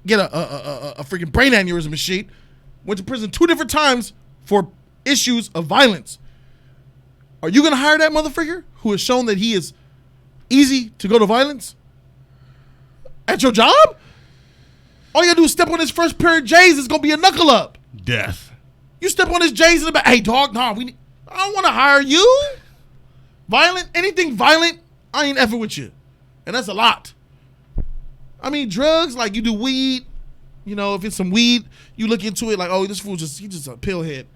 get a freaking brain aneurysm and shit. Went to prison 2 different times for issues of violence. Are you going to hire that motherfucker who has shown that he is easy to go to violence at your job? All you gotta do is step on his first pair of J's. It's gonna be a knuckle up. Death. You step on his J's in the back. Hey, dog, nah, I don't want to hire you. Violent, anything violent, I ain't effing with you. And that's a lot. I mean, drugs, like you do weed. You know, if it's some weed, you look into it like, oh, this fool he's just a pill head.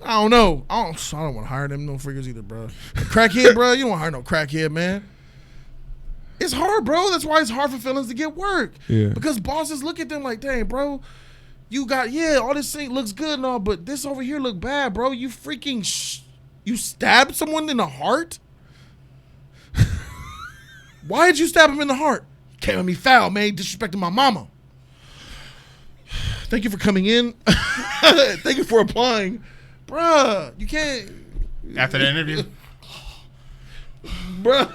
I don't know. I don't want to hire them no figures either, bro. A crackhead, bro, you don't want to hire no crackhead, man. It's hard, bro. That's why it's hard for fellas to get work. Yeah. Because bosses look at them like, dang, bro, you got, all this thing looks good and all, but this over here look bad, bro. You freaking, you stabbed someone in the heart? Why did you stab him in the heart? Came at me foul, man. Disrespecting my mama. Thank you for coming in. Thank you for applying. Bruh, you can't. After the interview? Bruh.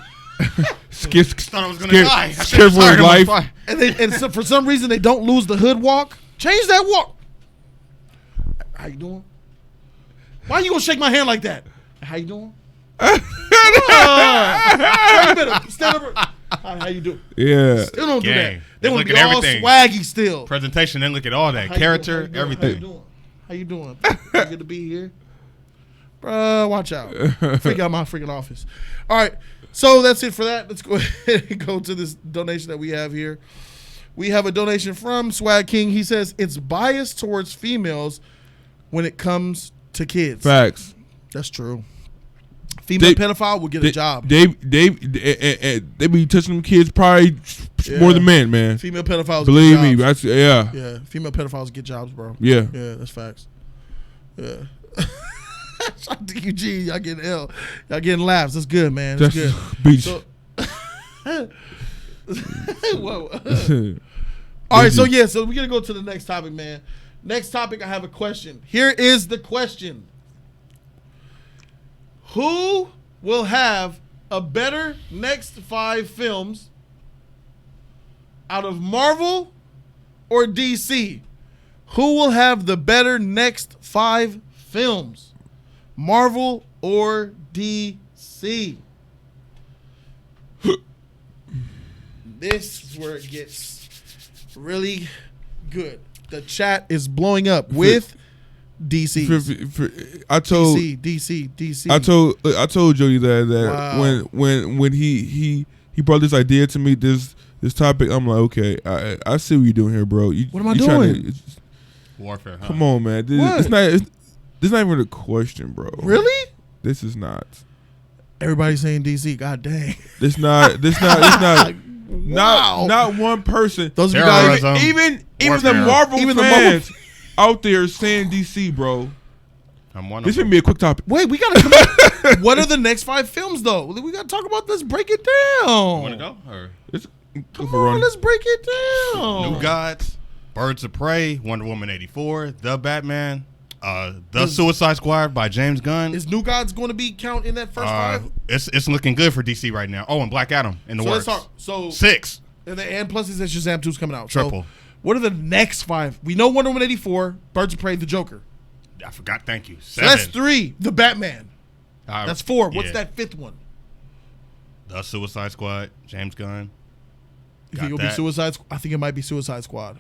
Thought I was going to die. Scared for his life. And so for some reason, they don't lose the hood walk. Change that walk. How you doing? Why you going to shake my hand like that? How you doing? You better stand over. How you doing? Yeah. Still don't do that. Gang. They want to look be at all everything. swaggy still. Presentation, then look at all that. How you Character, doing? everything. How you doing? Good to be here. Bruh, watch out. Freak out my freaking office. All right. So that's it for that. Let's go ahead and go to this donation that we have here. We have a donation from Swag King. He says it's biased towards females when it comes to kids. Facts. That's true. Female pedophile will get a job. They be touching them kids probably more than men, man. Female pedophiles Believe get me. jobs. Yeah. Female pedophiles get jobs, bro. Yeah. Yeah, that's facts. Yeah. Shout out to Eugene. Y'all getting L. Y'all getting laughs. That's good, man. That's good. Beach. So, whoa. All right, so we're going to go to the next topic, man. Next topic, I have a question. Here is the question. Who will have a better next 5 films out of Marvel or DC? Who will have the better next 5 films? Marvel or DC? This is where it gets really good. The chat is blowing up with DC. I told DC. I told Jody that Wow. when he brought this idea to me, this topic, I'm like, okay, I see what you're doing here, bro. What am I doing? Warfare, huh? Come on, man. This not even a question, bro. Really? This is not. Everybody's saying DC. God dang. This not Wow. not one person. Those of you guys, Terrorism. Even the Marvel Even the fans out there saying DC, bro. I'm one of This them. would be a quick topic. wait, we gotta come up. What are the next 5 films though? We gotta talk about this. Break it down. Want to go? Or Come on, let's break it down. New Gods, Birds of Prey, Wonder Woman 84, The Batman, The Suicide Squad by James Gunn. Is New Gods going to be count in that first 5? It's looking good for DC right now. Oh, and Black Adam in the So works. let's talk. So 6. and plus he says Shazam 2's coming out. Triple. So what are the next 5? We know Wonder Woman 84, Birds of Prey, The Joker. I forgot. Thank you. So 7. that's 3. The Batman. That's 4. What's yeah. that 5th one? The Suicide Squad, James Gunn. You think it'll be Suicide Squad? I think it might be Suicide Squad.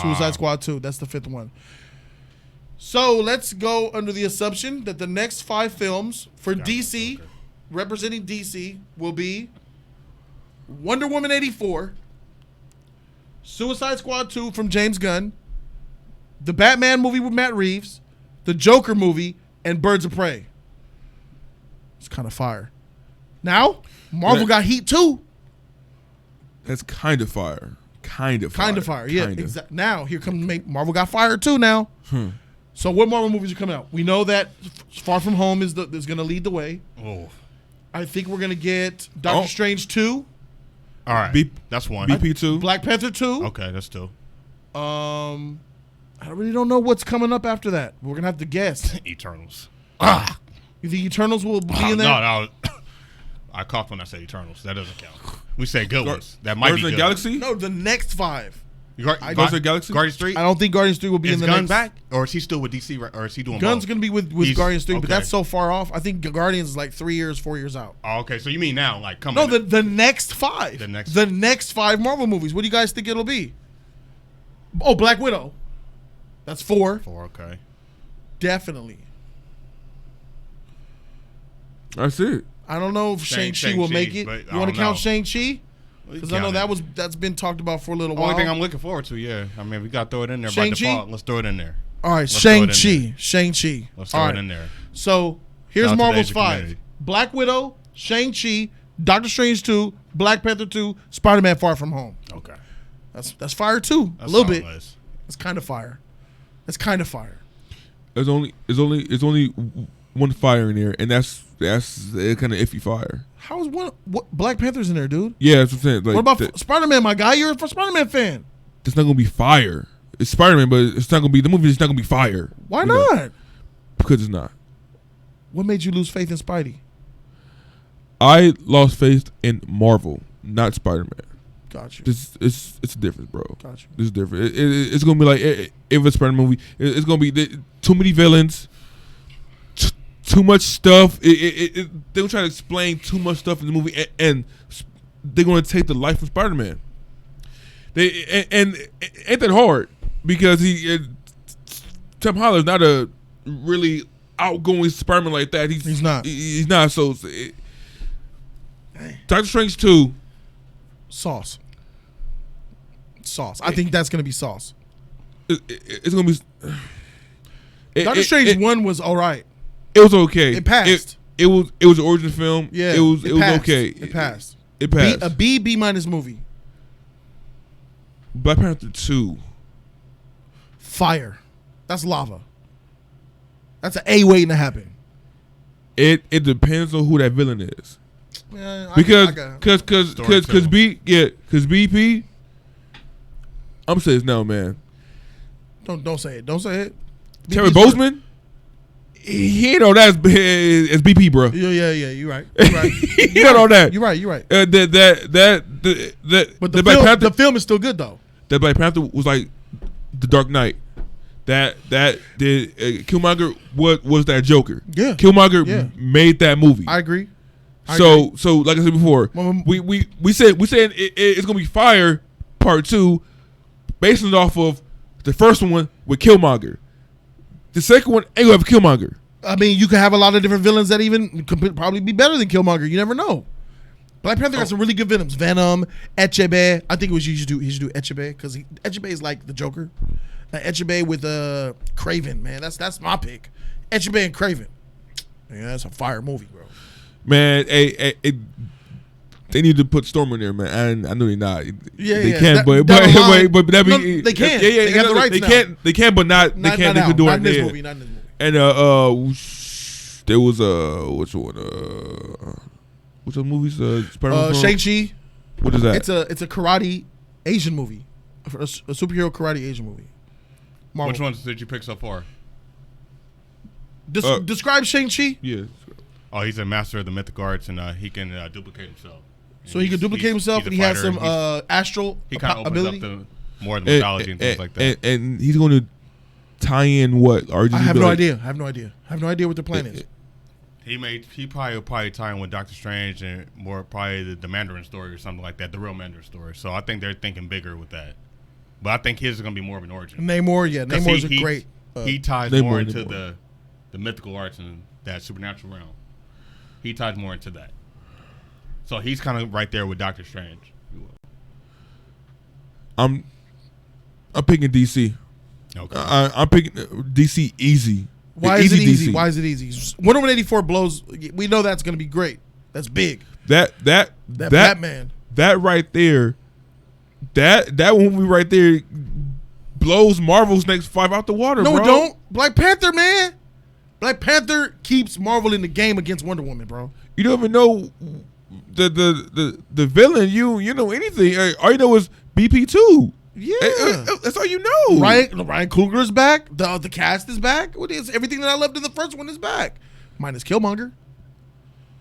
Suicide Squad 2. That's the 5th one. So let's go under the assumption that the next 5 films for DC, representing DC, will be Wonder Woman 84, Suicide Squad 2 from James Gunn, the Batman movie with Matt Reeves, the Joker movie, and Birds of Prey. It's kind of fire. Now, Marvel got Heat 2. That's kind of fire. Kind of fire. Yeah, exactly. Now, here comes Marvel got Fire 2 now. So what Marvel movies are coming out? We know that Far From Home is going to lead the way. Oh. I think we're going to get Doctor Strange 2. All right. That's one. BP2. Black Panther 2. Okay, that's 2. I really don't know what's coming up after that. We're going to have to guess. Eternals. You think Eternals will be in there? No. I coughed when I said Eternals. That doesn't count. We said good ones. That might be Guardians of good. the Galaxy? No, the next 5. Guardians of the Galaxy? Guardians 3? I don't think Guardians 3 will be Is in the Gunn next. back? Or is he still with DC? Or is he doing Gunn's both? going to be with He's- Guardians 3, but okay. that's so far off. I think Guardians is like 3 years, 4 years out. Oh, okay. So you mean now, like, coming No, up? the next 5. The next- The next 5 Marvel movies. What do you guys think it'll be? Oh, Black Widow. That's 4. 4, okay. Definitely. That's it. I don't know if Shang-Chi will make it. You want to count Shang-Chi? Because I know that's been talked about for a little while. Only thing I'm looking forward to, yeah. I mean, we got to throw it in there by Shang-Chi? default. Let's throw it in there. All right, Shang-Chi. Shang-Chi. Let's throw it in there. So here's Shout out to the Marvel's Asian 5. community. Black Widow, Shang-Chi, Doctor Strange 2, Black Panther 2, Spider-Man Far From Home. Okay. That's fire too. That's a little bit. list. That's kind of fire. That's kind of fire. There's only one fire in there, and that's kind of iffy fire. How is what Black Panther's in there, dude? Yeah, that's what I'm saying. Like, what about Spider-Man, my guy? You're a Spider-Man fan. It's not gonna be fire. It's Spider-Man, but it's not gonna be the movie. It's not gonna be fire. Why not? Because it's not. What made you lose faith in Spidey? I lost faith in Marvel, not Spider-Man. Got you. It's a difference, bro. Got you. It's different. It's gonna be like if it's a Spider-Man movie, it's gonna be too many villains, too much stuff. They'll try to explain too much stuff in the movie, and they're gonna take the life of Spider-Man. And ain't that hard because Tom Holland's not a really outgoing Spider-Man like that. He's not. He's not. So Doctor Strange 2. Sauce. I think that's gonna be sauce. It's gonna be. Doctor Strange 1 was all right. It was okay. It passed. It was an origin film. Yeah, it was passed. okay. It passed. It passed. A B minus movie. Black Panther 2. Fire. That's lava. That's an A waiting to happen. It depends on who that villain is. Yeah, Because BP. I'm saying this now, man. Don't say it. Don't say it. Terry Boseman. He ain't on that as BP, bro. Yeah. You're right. He ain't on that. You're right. But the film is still good though. That Black Panther was like the Dark Knight. Killmonger was that Joker. Yeah. Killmonger made that movie. I agree. So like I said before, we said it's gonna be Fire Part 2, based off of the first one with Killmonger. The second one ain't gonna have a Killmonger. I mean, you could have a lot of different villains that even could probably be better than Killmonger. You never know. Black Panther got some really good villains. Venom, Echebe. I think it was he should do Echebe because Echebe is like the Joker. Echebe with Kraven, man. That's my pick. Echebe and Kraven. Yeah, that's a fire movie, bro. Man, they need to put Storm in there, man. I know they're not. They can, but that be they can. Yeah, they got the rights now. They can, but not. They can't. They could do it. Not in this movie. And there was which one? Which other movies? Spider-Man. Shang-Chi. What is that? It's a karate Asian movie, a superhero karate Asian movie. Marvel. Which ones did you pick so far? Describe Shang-Chi. Yeah. Oh, he's a master of the mythical arts, and he can duplicate himself. So he can duplicate himself, and he has some astral he kind of ability. opens up more of the mythology and things like that. And he's going to tie in what? Or I have no idea. I have no idea what the plan is. He probably will tie in with Doctor Strange and more probably the Mandarin story or something like that, the real Mandarin story. So I think they're thinking bigger with that. But I think his is going to be more of an origin. Namor's a great. He ties more into the mythical arts and that supernatural realm. He ties more into that. So he's kind of right there with Doctor Strange. I'm picking DC. Okay. I'm picking DC easy. Why is it easy? Why is it easy? Wonder Woman 84 blows. We know that's going to be great. That's big. That Batman. That right there. That movie right there blows Marvel's next 5 out the water. No, bro. it don't. Black Panther, man. Black Panther keeps Marvel in the game against Wonder Woman, bro. You don't even know the villain. You know anything? All you know is BP2. Yeah, that's all you know. Ryan Coogler is back. The cast is back. What is everything that I loved in the first one is back, minus Killmonger.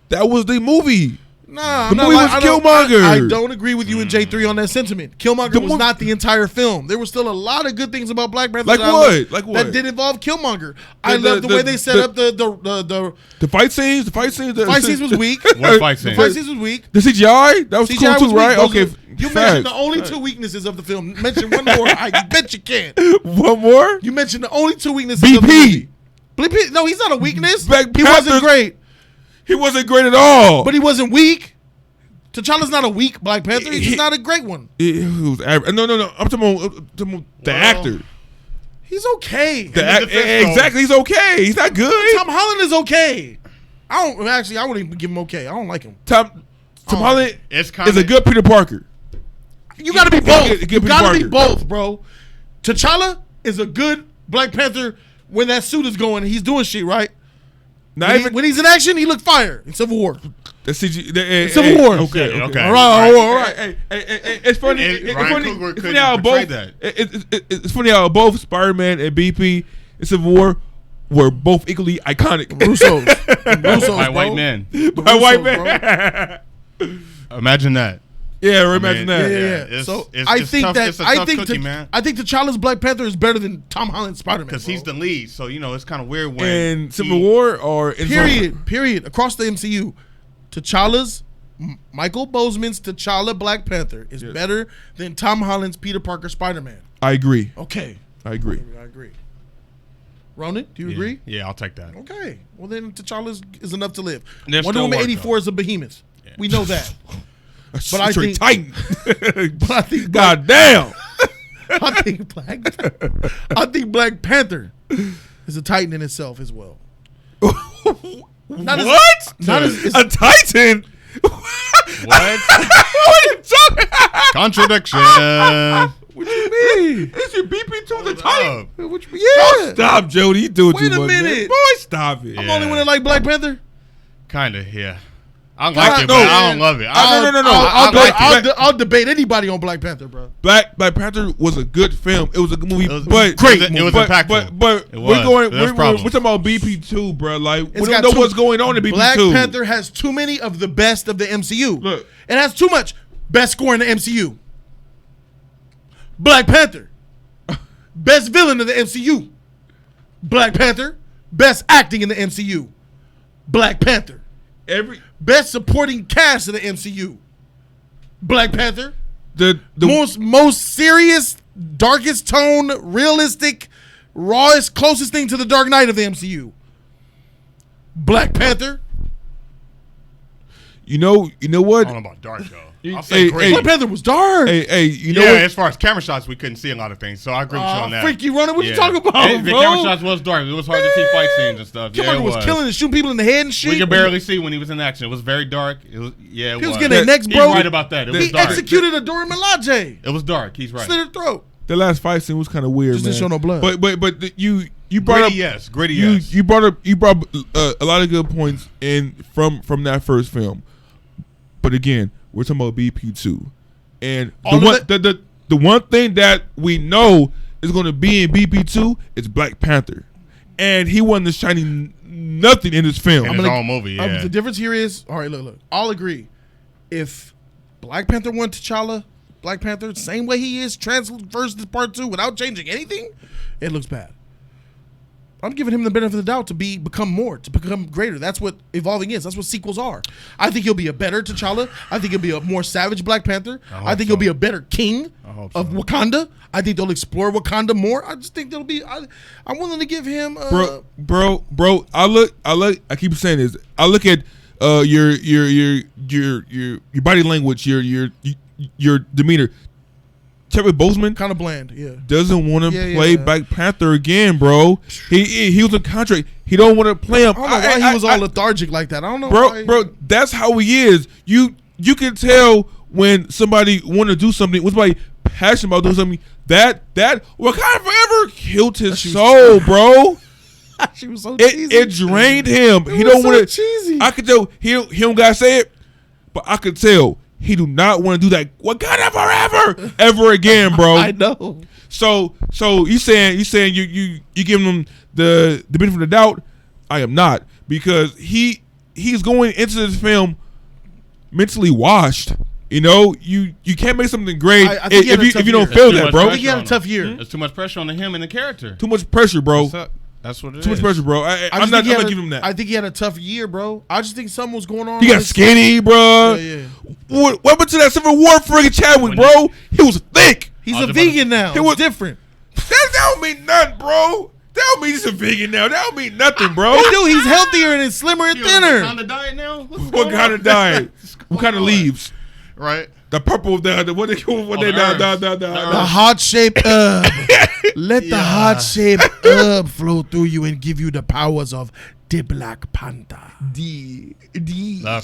That was the movie. Nah, the movie was Killmonger. I don't agree with you and J3 on that sentiment. Killmonger was not the entire film. There were still a lot of good things about Black Panther. Like what? That did involve Killmonger. I love the way they set up the fight scenes. The fight scenes was weak. What fight scenes? The fight scenes was weak. The CGI that was CGI cool too, right? Okay. You mentioned the only two weaknesses of the film. Mention one more. I bet you can. One more? You mentioned the only two weaknesses BP. of the movie. BP. No, he's not a weakness. He wasn't great. He wasn't great at all. But he wasn't weak. T'Challa's not a weak Black Panther. He's just not a great one. He was average. No. I'm talking about the actor. He's okay. Exactly. He's okay. He's not good. Tom Holland is okay. I wouldn't even give him okay. I don't like him. Tom Holland is a good Peter Parker. You got to be both. You got to be both, bro. T'Challa is a good Black Panther when that suit is going and he's doing shit, right? When he's in action, he looked fire in Civil War. Civil War. Okay. All right. It's funny. It's funny how both Spider-Man and BP in Civil War were both equally iconic. Russos, by bro. white men. By white men. Imagine that. Yeah, imagine that. Yeah. So it's I just think tough, that it's a tough cookie, man. I think T'Challa's Black Panther is better than Tom Holland's Spider-Man Because he's the lead, so it's kind of weird when in Civil War or in period across the MCU. T'Challa's Michael Boseman's T'Challa Black Panther is better than Tom Holland's Peter Parker Spider-Man. I agree. Okay. I agree. Ronan, do you agree? Yeah, I'll take that. Okay. Well, then T'Challa is enough to live. Wonder Woman 84 is a behemoth. Yeah. We know that. But I think Titan. But I think God damn. I think Black Panther is a Titan in itself as well. What? A Titan? What? What are you talking about? Contradiction. What you mean? Is your BP2 the Titan? Yeah. Stop, Jody. You do it too much. Wait a minute. Man. Boy, stop it. I'm the only one that like Black Panther. Kind of, yeah. I like it, but I don't love it. No. I'll debate anybody on Black Panther, bro. Black Panther was a good film. It was a good movie, but great. It was impactful. But we're talking about BP2, bro. Like we don't know what's going on in BP2. Black Panther has too many of the best of the MCU. Look, it has too much best score in the MCU. Black Panther, best villain of the MCU. Black Panther, best acting in the MCU. Black Panther. Best supporting cast of the MCU. Black Panther. The most serious, darkest tone, realistic, rawest, closest thing to the Dark Knight of the MCU. Black Panther. You know what? I don't know about dark though. I'll say great. Black Panther was dark. You know what? As far as camera shots, we couldn't see a lot of things, so I agree with you on that. Freaky running, what you talking about, The camera shots was dark. It was hard to see fight scenes and stuff. Killmonger was killing and shooting people in the head and shit. We could barely see when he was in action. It was very dark. He was getting their necks broke. He's right about that. It was dark. He executed a Dora Milaje. It was dark. He's right. Slit her throat. The last fight scene was kind of weird, just didn't show no blood. But you brought gritty, yes. You brought a lot of good points in from that first film. But again, we're talking about BP2, and the one thing that we know is going to be in BP2 is Black Panther, and he wasn't shining nothing in this film. In his own movie, yeah. The difference here is, all right, look, I'll agree. If Black Panther won T'Challa, Black Panther, same way he is, transfers to part 2 without changing anything, it looks bad. I'm giving him the benefit of the doubt to become greater. That's what evolving is. That's what sequels are. I think he'll be a better T'Challa. I think he'll be a more savage Black Panther. I think he'll be a better king of Wakanda. I think they'll explore Wakanda more. I just think there'll be. I'm willing to give him. Bro. I keep saying this. I look at your body language, your demeanor. Chadwick Boseman kind of bland, doesn't want to play Black Panther again, bro. He was a contract. He don't want to play him. I don't know why he was all lethargic like that. I don't know, bro. That's how he is. You can tell when somebody want to do something. When somebody passionate about doing something. That Wakanda Forever killed his soul, bro. She was so cheesy. It drained him. He don't want to. Cheesy. I could tell he don't gotta say it, but I could tell. He do not want to do that Wakanda Forever ever again, bro. I know. So you saying you giving him the benefit of the doubt? I am not, because he's going into this film mentally washed. You know, you can't make something great I think if you don't year. feel that, bro. I think he had a tough year. There's too much pressure on him and the character. Too much pressure, bro. That's what it is. Too much pressure, bro. I'm not gonna give him that. I think he had a tough year, bro. I just think something was going on. He got skinny, bro. Yeah. What happened to that Civil War friggin' Chadwick, bro? He was thick. He's a vegan now. It was different. That don't mean nothing, bro. That don't mean he's a vegan now. That don't mean nothing, bro. Dude, he's healthier and slimmer and thinner. What kind of diet now? What kind of diet? What kind of leaves? Right. The purple, the heart-shaped herb. Let the heart-shaped herb flow through you and give you the powers of the Black Panther. The Black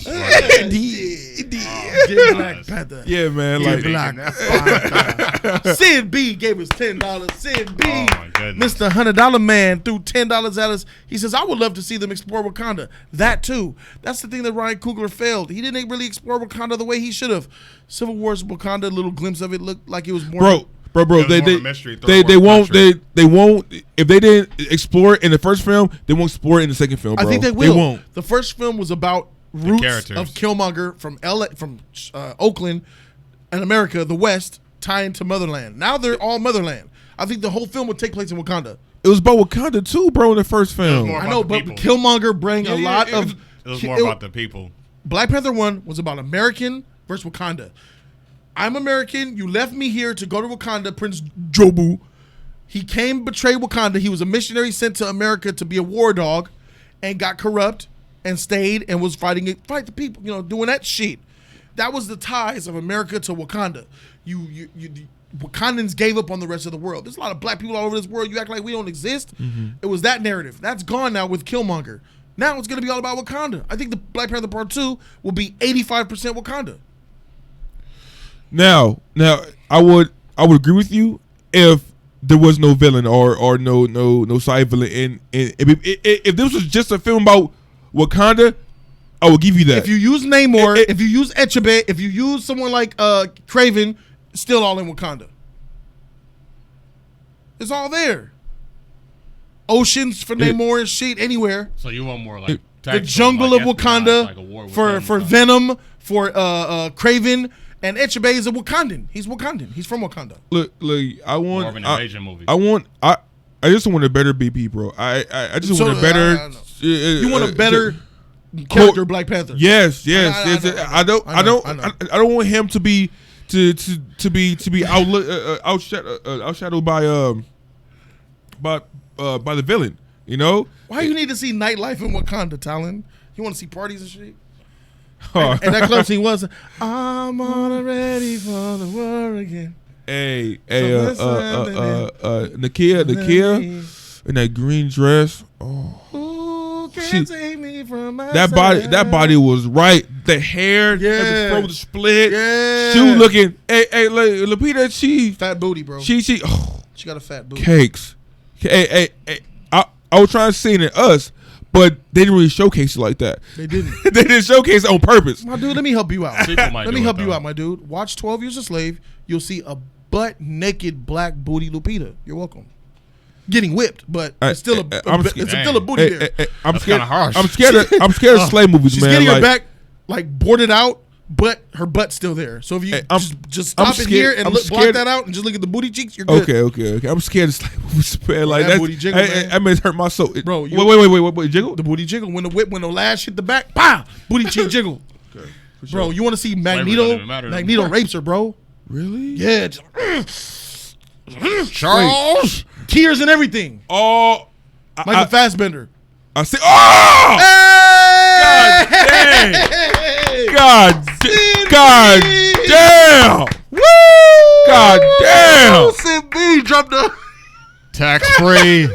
Panther. Yeah, man. Like Black Panther. Sid B gave us $10. Sid B, Mr. $100 man, threw $10 at us. He says, I would love to see them explore Wakanda. That too. That's the thing that Ryan Coogler failed. He didn't really explore Wakanda the way he should have. Civil War's Wakanda, a little glimpse of it looked like it was more. Bro. They won't. If they didn't explore it in the first film, they won't explore it in the second film. Bro. I think they will. They won't. The first film was about roots of Killmonger from Oakland and America, the West, tying to Motherland. Now they're all Motherland. I think the whole film would take place in Wakanda. It was about Wakanda too, bro. In the first film, I know, but Killmonger bring a lot of. It was more about the people. Black Panther 1 was about American versus Wakanda. I'm American. You left me here to go to Wakanda. Prince Jobu. He came, betrayed Wakanda. He was a missionary sent to America to be a war dog, and got corrupt and stayed and was fight the people. You know, doing that shit. That was the ties of America to Wakanda. You Wakandans gave up on the rest of the world. There's a lot of black people all over this world. You act like we don't exist. Mm-hmm. It was that narrative. That's gone now with Killmonger. Now it's going to be all about Wakanda. I think the Black Panther Part 2 will be 85% Wakanda. Now, I would agree with you if there was no villain or no side villain. And if this was just a film about Wakanda, I will give you that. If you use Namor, if you use Echebe, if you use someone like Kraven, still all in Wakanda. It's all there. Oceans for Namor and shit anywhere. So you want more like the jungle of Wakanda for Venom, for Kraven. And Echebe is a Wakandan. He's Wakandan. He's from Wakanda. Look. I want more of an invasion movie. I just want a better BP, bro. I just want a better. You want a better character, Black Panther? Yes. I don't want him to be outshadowed by the villain. You know. Why you need to see nightlife in Wakanda, Talon? You want to see parties and shit? And that club scene was, I'm all ready for the war again. Hey, Nakia in that green dress. Oh, who can take me from my that body was right. The hair, the throat split. Yeah, she was looking. Hey, Lupita, she fat booty, bro. She got a fat booty. Cakes. Hey, I was trying to see it in us. But they didn't really showcase it like that. They didn't. They didn't showcase it on purpose. My dude, let me help you out. Let me help you out, my dude. Watch 12 Years a Slave. You'll see a butt-naked black booty Lupita. You're welcome. Getting whipped, but it's still a booty there. I'm scared. Harsh. I'm scared of slave movies, She's man. She's getting her back boarded out, but her butt's still there. So if you just stop it here and block that out and just look at the booty cheeks, you're good. Okay. I'm scared of slave movies, man. Like that booty jiggle, man. That may hurt my soul. Bro, wait, jiggle? The booty jiggle. When the lash hit the back, pow! Booty cheek jiggle. Okay, sure. Bro, you want to see Magneto? Magneto rapes her, bro. Really? Yeah. Charles! Tears and everything. Oh. Michael Fassbender. I see. Oh! Hey! God damn! Woo! God damn! Sid B dropped the tax-free.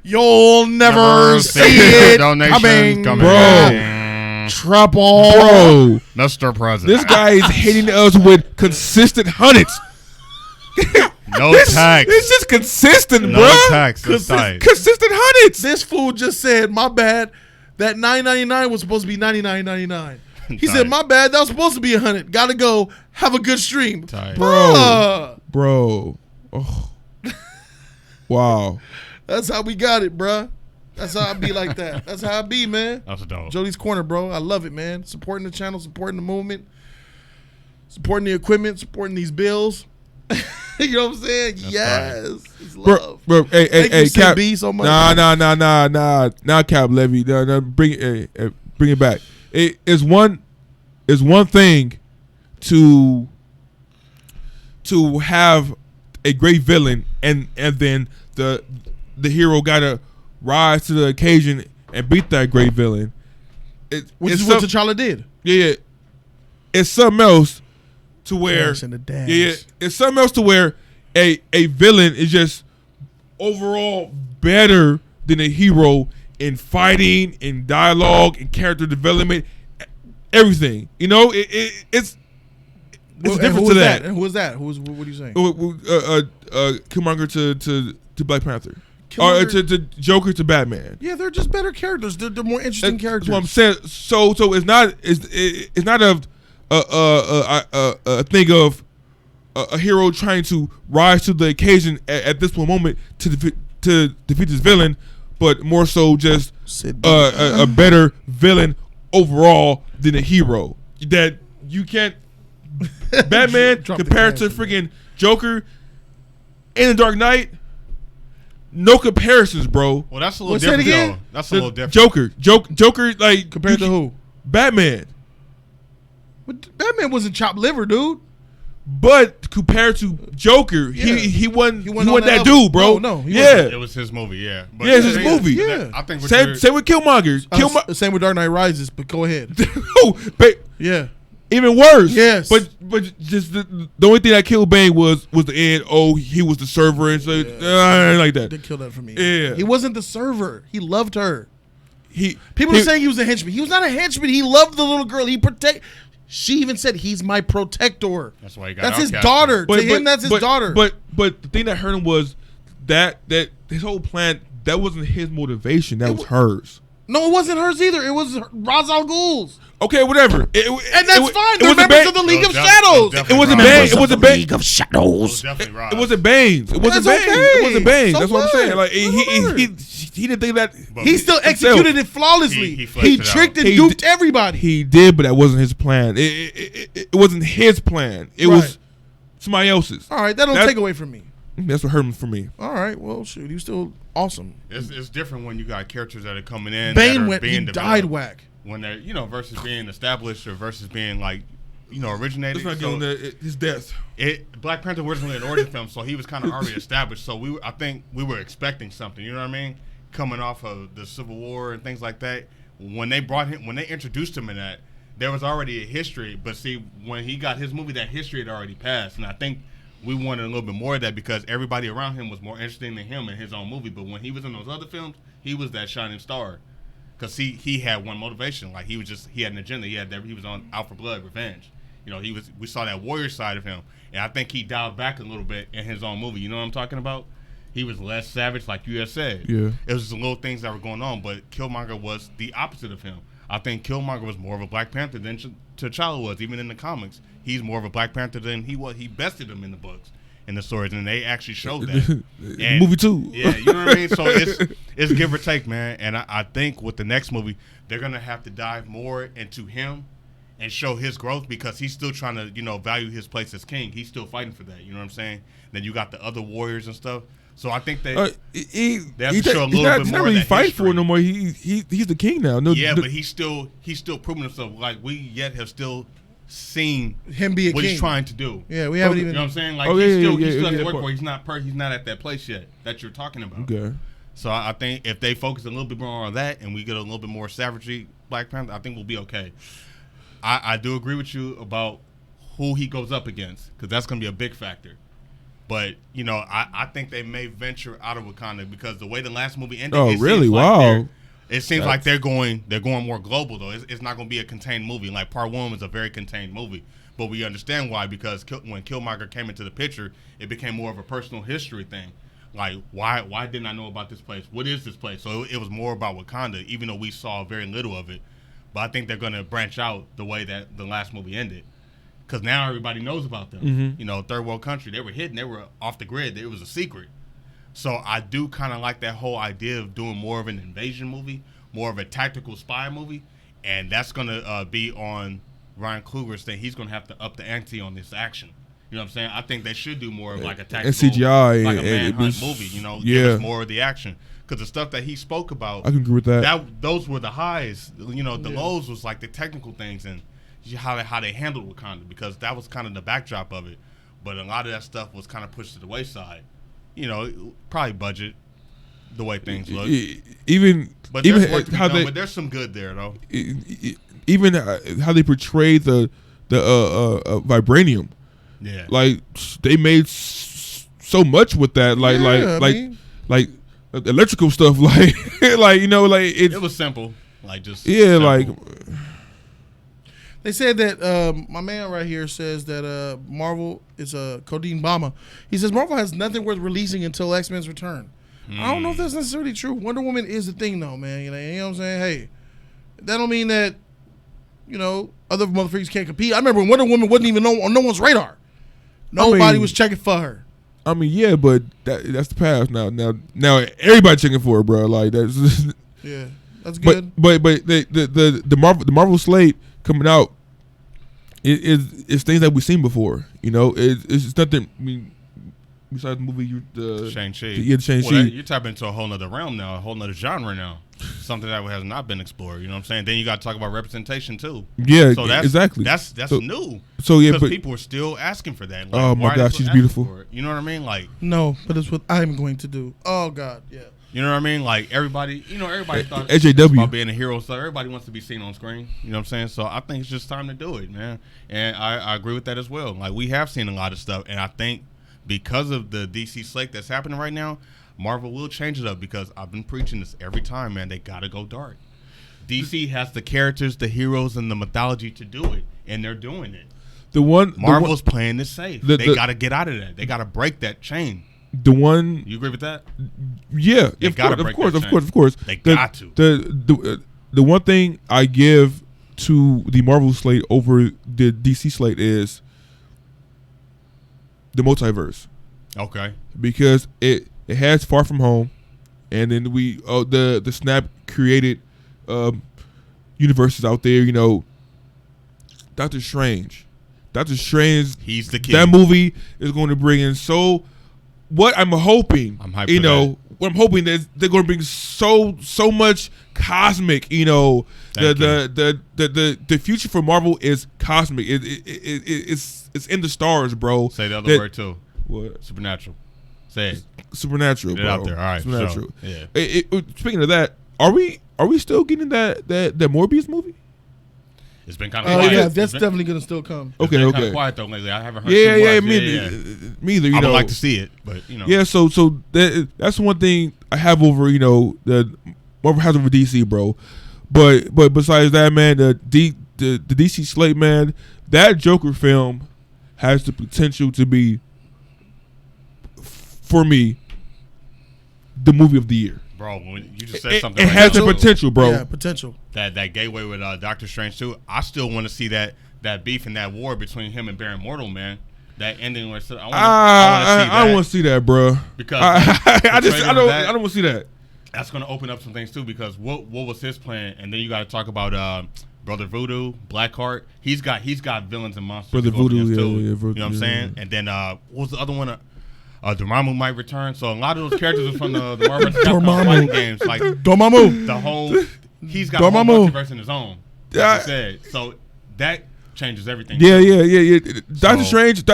You'll never see it coming, bro. Trouble, bro. Mr. President. This guy is hitting us with consistent hundreds. No tax. It's just consistent, no bro. No tax. Consistent hundreds. This fool just said, "My bad. That $9.99 was supposed to be $99.99." He said, "My bad. That was supposed to be $100. Gotta go. Have a good stream, bro." Oh. Wow. That's how we got it, bruh. That's how I be like that. That's how I be, man. That's dope. Jody's Corner, bro. I love it, man. Supporting the channel, supporting the movement, supporting the equipment, supporting these bills. You know what I'm saying? That's yes. It's love. Bro, hey, Sid Cap. B so much. Nah, Cap Levy. No, bring it back. It's one thing to have a great villain and then the hero gotta rise to the occasion and beat that great villain. Which is what T'Challa did. Yeah. It's something else to where it's something else to where a villain is just overall better than a hero in fighting, in dialogue, in character development, everything. You know, it's different to that. And who is that? What are you saying? Killmonger to Black Panther. Or to Joker to Batman. Yeah, they're just better characters. They're more interesting characters. That's what I'm saying. So it's not a thing of a hero trying to rise to the occasion at this one moment to defeat this villain, but more so just a better villain overall than a hero. That you can't Batman compared to freaking Joker in the Dark Knight. No comparisons, bro. Well, that's a little different. Though. That's a little different. Joker, like compared to who? Batman. But Batman wasn't chopped liver, dude. But compared to Joker, he wasn't that dude, bro. No, wasn't. It was his movie, yeah. But it's his movie. Yeah. I think same with Killmonger. Same with Dark Knight Rises, but go ahead. Yeah. Even worse. Yes. But just the only thing that killed Bane was the end. Oh, he was the server and so like that. Did kill that for me. Yeah. He wasn't the server. He loved her. People are saying he was a henchman. He was not a henchman. He loved the little girl. She even said he's my protector. That's why he got That's his outcasted. daughter. To him, that's his daughter. But the thing that hurt him was that his whole plan, that wasn't his motivation. That was hers. No, it wasn't hers either. It was Ra's al Ghul's. Okay, whatever. And that's fine. They're members of the League of Shadows. It wasn't Bane. It wasn't Bane. League of Shadows. It wasn't Bane's. It wasn't Bane. It wasn't Bane. That's what I'm saying. Like he didn't think that. He still executed it flawlessly. He tricked and duped everybody. He did, but that wasn't his plan. It wasn't his plan. It was somebody else's. All right, that don't take away from me. That's what hurt him for me. All right, well, shoot, he was still awesome. It's different when you got characters that are coming in. Bane died whack. When they're versus being established or versus being like originated. It's not doing his death. Black Panther wasn't an origin film, so he was kind of already established. So I think we were expecting something. You know what I mean? Coming off of the Civil War and things like that. When they introduced him in that, there was already a history. But see, when he got his movie, that history had already passed, and I think we wanted a little bit more of that because everybody around him was more interesting than him in his own movie. But when he was in those other films, he was that shining star. Because he had one motivation, like he had an agenda. He was out for blood, revenge. We saw that warrior side of him, and I think he dialed back a little bit in his own movie. You know what I'm talking about? He was less savage, like you just said. Yeah, it was just the little things that were going on. But Killmonger was the opposite of him. I think Killmonger was more of a Black Panther than T'Challa was, even in the comics. He's more of a Black Panther than he was. He bested him in the books. In the stories, and they actually showed that. Movie 2. Yeah, you know what I mean? So it's give or take, man. And I think with the next movie, they're going to have to dive more into him and show his growth because he's still trying to, value his place as king. He's still fighting for that. You know what I'm saying? Then you got the other warriors and stuff. So I think they have to show a little bit more. He's not really fighting for it no more. He's the king now. But he's still proving himself. Like we yet have still seen him be a what king. He's trying to do. Yeah, we haven't even. You know what I'm saying? Like he still has to work for. He's not at that place yet that you're talking about. Okay. So I think if they focus a little bit more on that and we get a little bit more savagery Black Panther, I think we'll be okay. I do agree with you about who he goes up against because that's going to be a big factor. But I think they may venture out of Wakanda because the way the last movie ended. Oh, really? Wow. It seems like they're going more global though. It's not going to be a contained movie. Like Part 1 was a very contained movie, but we understand why because when Killmonger came into the picture, it became more of a personal history thing. Like why didn't I know about this place? What is this place? So it was more about Wakanda, even though we saw very little of it. But I think they're going to branch out the way that the last movie ended, because now everybody knows about them. Mm-hmm. Third world country. They were hidden. They were off the grid. It was a secret. So I do kind of like that whole idea of doing more of an invasion movie, more of a tactical spy movie, and that's gonna be on Ryan Coogler's thing. He's gonna have to up the ante on this action. You know what I'm saying? I think they should do more of like a tactical, and CGI, like a manhunt movie. You know, give us more of the action. Because the stuff that he spoke about, I can agree with that. Those were the highs. You know, the lows was like the technical things and how they handled Wakanda, because that was kind of the backdrop of it. But a lot of that stuff was kind of pushed to the wayside. You know, probably budget, the way things look. But there's some good there though. Even how they portray the vibranium. Yeah, like they made so much with that. Like electrical stuff. Like you know, like it was simple. Like just simple. Like. They said that my man right here says that Marvel is a codeine bomber. He says Marvel has nothing worth releasing until X-Men's return. I don't know if that's necessarily true. Wonder Woman is the thing, though, man. You know what I'm saying? Hey, that don't mean that, you know, other motherfuckers can't compete. I remember when Wonder Woman wasn't even on no one's radar. Nobody was checking for her. I mean, yeah, but that's the past now. Now everybody checking for her, bro. Like that's yeah, that's good. But the Marvel slate coming out, it's things that we've seen before. You know, it's nothing. I mean, besides the movie, Shang-Chi. Yeah, Shang-Chi. Well, you're tapping into a whole nother realm now, a whole nother genre now. Something that has not been explored. You know what I'm saying? Then you got to talk about representation too. Yeah, so that's, exactly. That's new. So yeah, because people are still asking for that. Like, oh my gosh, she's beautiful. You know what I mean? Like no, but it's what I'm going to do. Oh God, yeah. You know what I mean? Like everybody thought AJW about being a hero, so everybody wants to be seen on screen. You know what I'm saying? So I think it's just time to do it, man. And I agree with that as well. Like we have seen a lot of stuff, and I think because of the DC slate that's happening right now, Marvel will change it up, because I've been preaching this every time, man. They gotta go dark. DC has the characters, the heroes, and the mythology to do it, and they're doing it. Marvel's playing this safe. They gotta get out of that. They gotta break that chain. You agree with that? Yeah, of course. They got to. The one thing I give to the Marvel slate over the DC slate is the multiverse. Okay. Because it has Far From Home, and then the Snap created universes out there. You know, Doctor Strange, he's the kid. That movie is going to bring in what I'm hoping. I'm hyped. You know, what I'm hoping that they're going to bring so much cosmic. You know, the future for Marvel is cosmic. It's in the stars, bro. Say the other word too. What? Supernatural. Say it. Supernatural, Get bro. it out there. All right. Supernatural. Sure. Yeah. Speaking of that, are we still getting that Morbius movie? It's been kind of quiet. Yeah, that's definitely gonna still come. It's been kind of quiet though lately. I haven't heard. Me either. I would like to see it, but you know. Yeah, so that's one thing I have over that Marvel has over DC, bro. But besides that, man, the DC slate, man, that Joker film has the potential to be, for me, the movie of the year. Bro, when you just said something, it has the potential, bro. Yeah, potential. That gateway with Doctor Strange too. I still want to see that beef and that war between him and Baron Mordo, man. That ending where I don't want to see that, bro. Because I don't want to see that. That's going to open up some things too. Because what was his plan? And then you got to talk about Brother Voodoo, Blackheart. He's got villains and monsters. Brother Voodoo, too. yeah, you know what I'm saying? And then what was the other one? Dormammu might return. So a lot of those characters are from the Marvel fighting games. Like Dormammu. The whole he's got a whole multiverse in his own. Like you said. So that changes everything. Yeah. Doctor Strange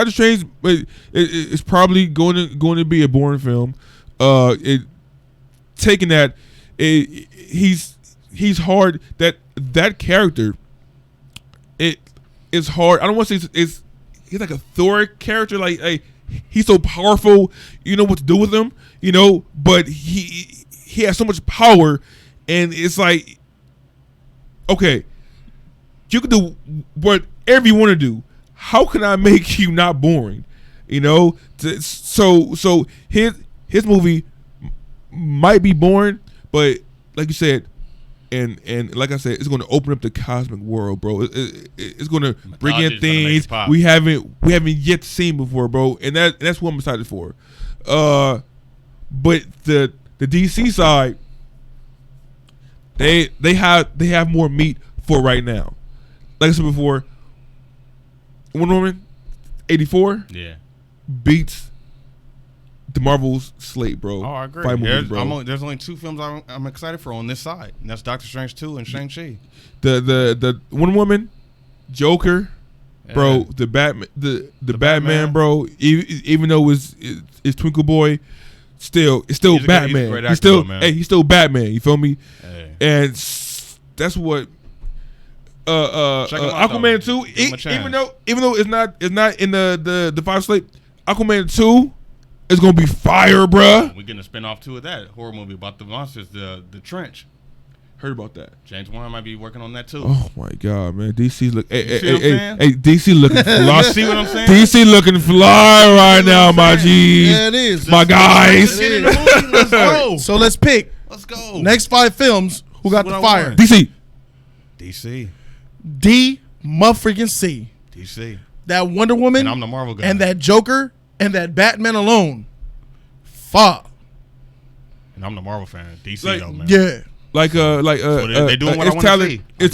is probably going to be a boring film. Taking that, he's hard. That character, it's hard. I don't want to say he's like a Thor character. Like he's so powerful. You know what to do with him. You know, but he has so much power, and it's like, okay, you can do whatever you want to do. How can I make you not boring? You know, so his movie might be boring, but like you said, and like I said, it's going to open up the cosmic world, bro. It's going to bring in things we haven't yet seen before, bro. And that's what I'm excited for. But the DC side, they have more meat for right now. Like I said before, Wonder Woman 84 beats the Marvel's slate, bro. Oh, I agree. Movies, bro. There's only 2 films I'm excited for on this side, and that's Doctor Strange 2 and Shang-Chi. The Wonder Woman, Joker, bro. The Batman, bro. Even though it's Twinkle Boy, it's still Batman. He's still Batman. You feel me? Hey. And that's what Aquaman 2. Even though it's not in the 5 slate, Aquaman 2 is gonna be fire, bruh. We're getting a spin-off too of that horror movie about the monsters, the Trench. Heard about that. James Wan might be working on that too. Oh my god, man! DC look. Hey, DC looking fly. See what I'm saying? DC looking fly right now, my G's. Yeah, it is. My guys. Let's go. So let's pick. Let's go. Next 5 films. Who got the fire? DC. D. Motherfucking C. DC. That Wonder Woman. And I'm the Marvel guy. And that Joker and that Batman alone. Fuck. And I'm the Marvel fan. DC like, though, man. Yeah. They doing what I want to see. It's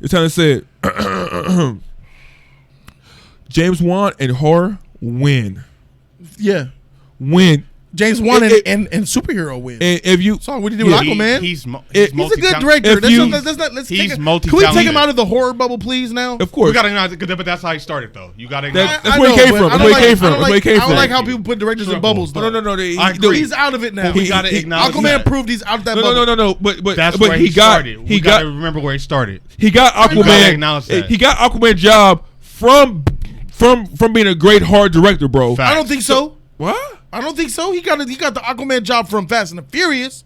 talent said. James Wan and horror win. Yeah. Win. James Wan and superhero win. And if you so what do you do with Aquaman? He's a good director. Let's he's can we take him out of the horror bubble, please? Now, of course, we gotta acknowledge, but that's how he started, though. You gotta. That's where he came from. I don't like how people put directors in bubbles. Though. No. He's out of it now. We gotta acknowledge Aquaman proved he's out of that bubble. No. But that's where he started. We gotta remember where he started. He got Aquaman. He got Aquaman job from being a great hard director, bro. I don't think so. What? I don't think so. He got the Aquaman job from Fast and the Furious,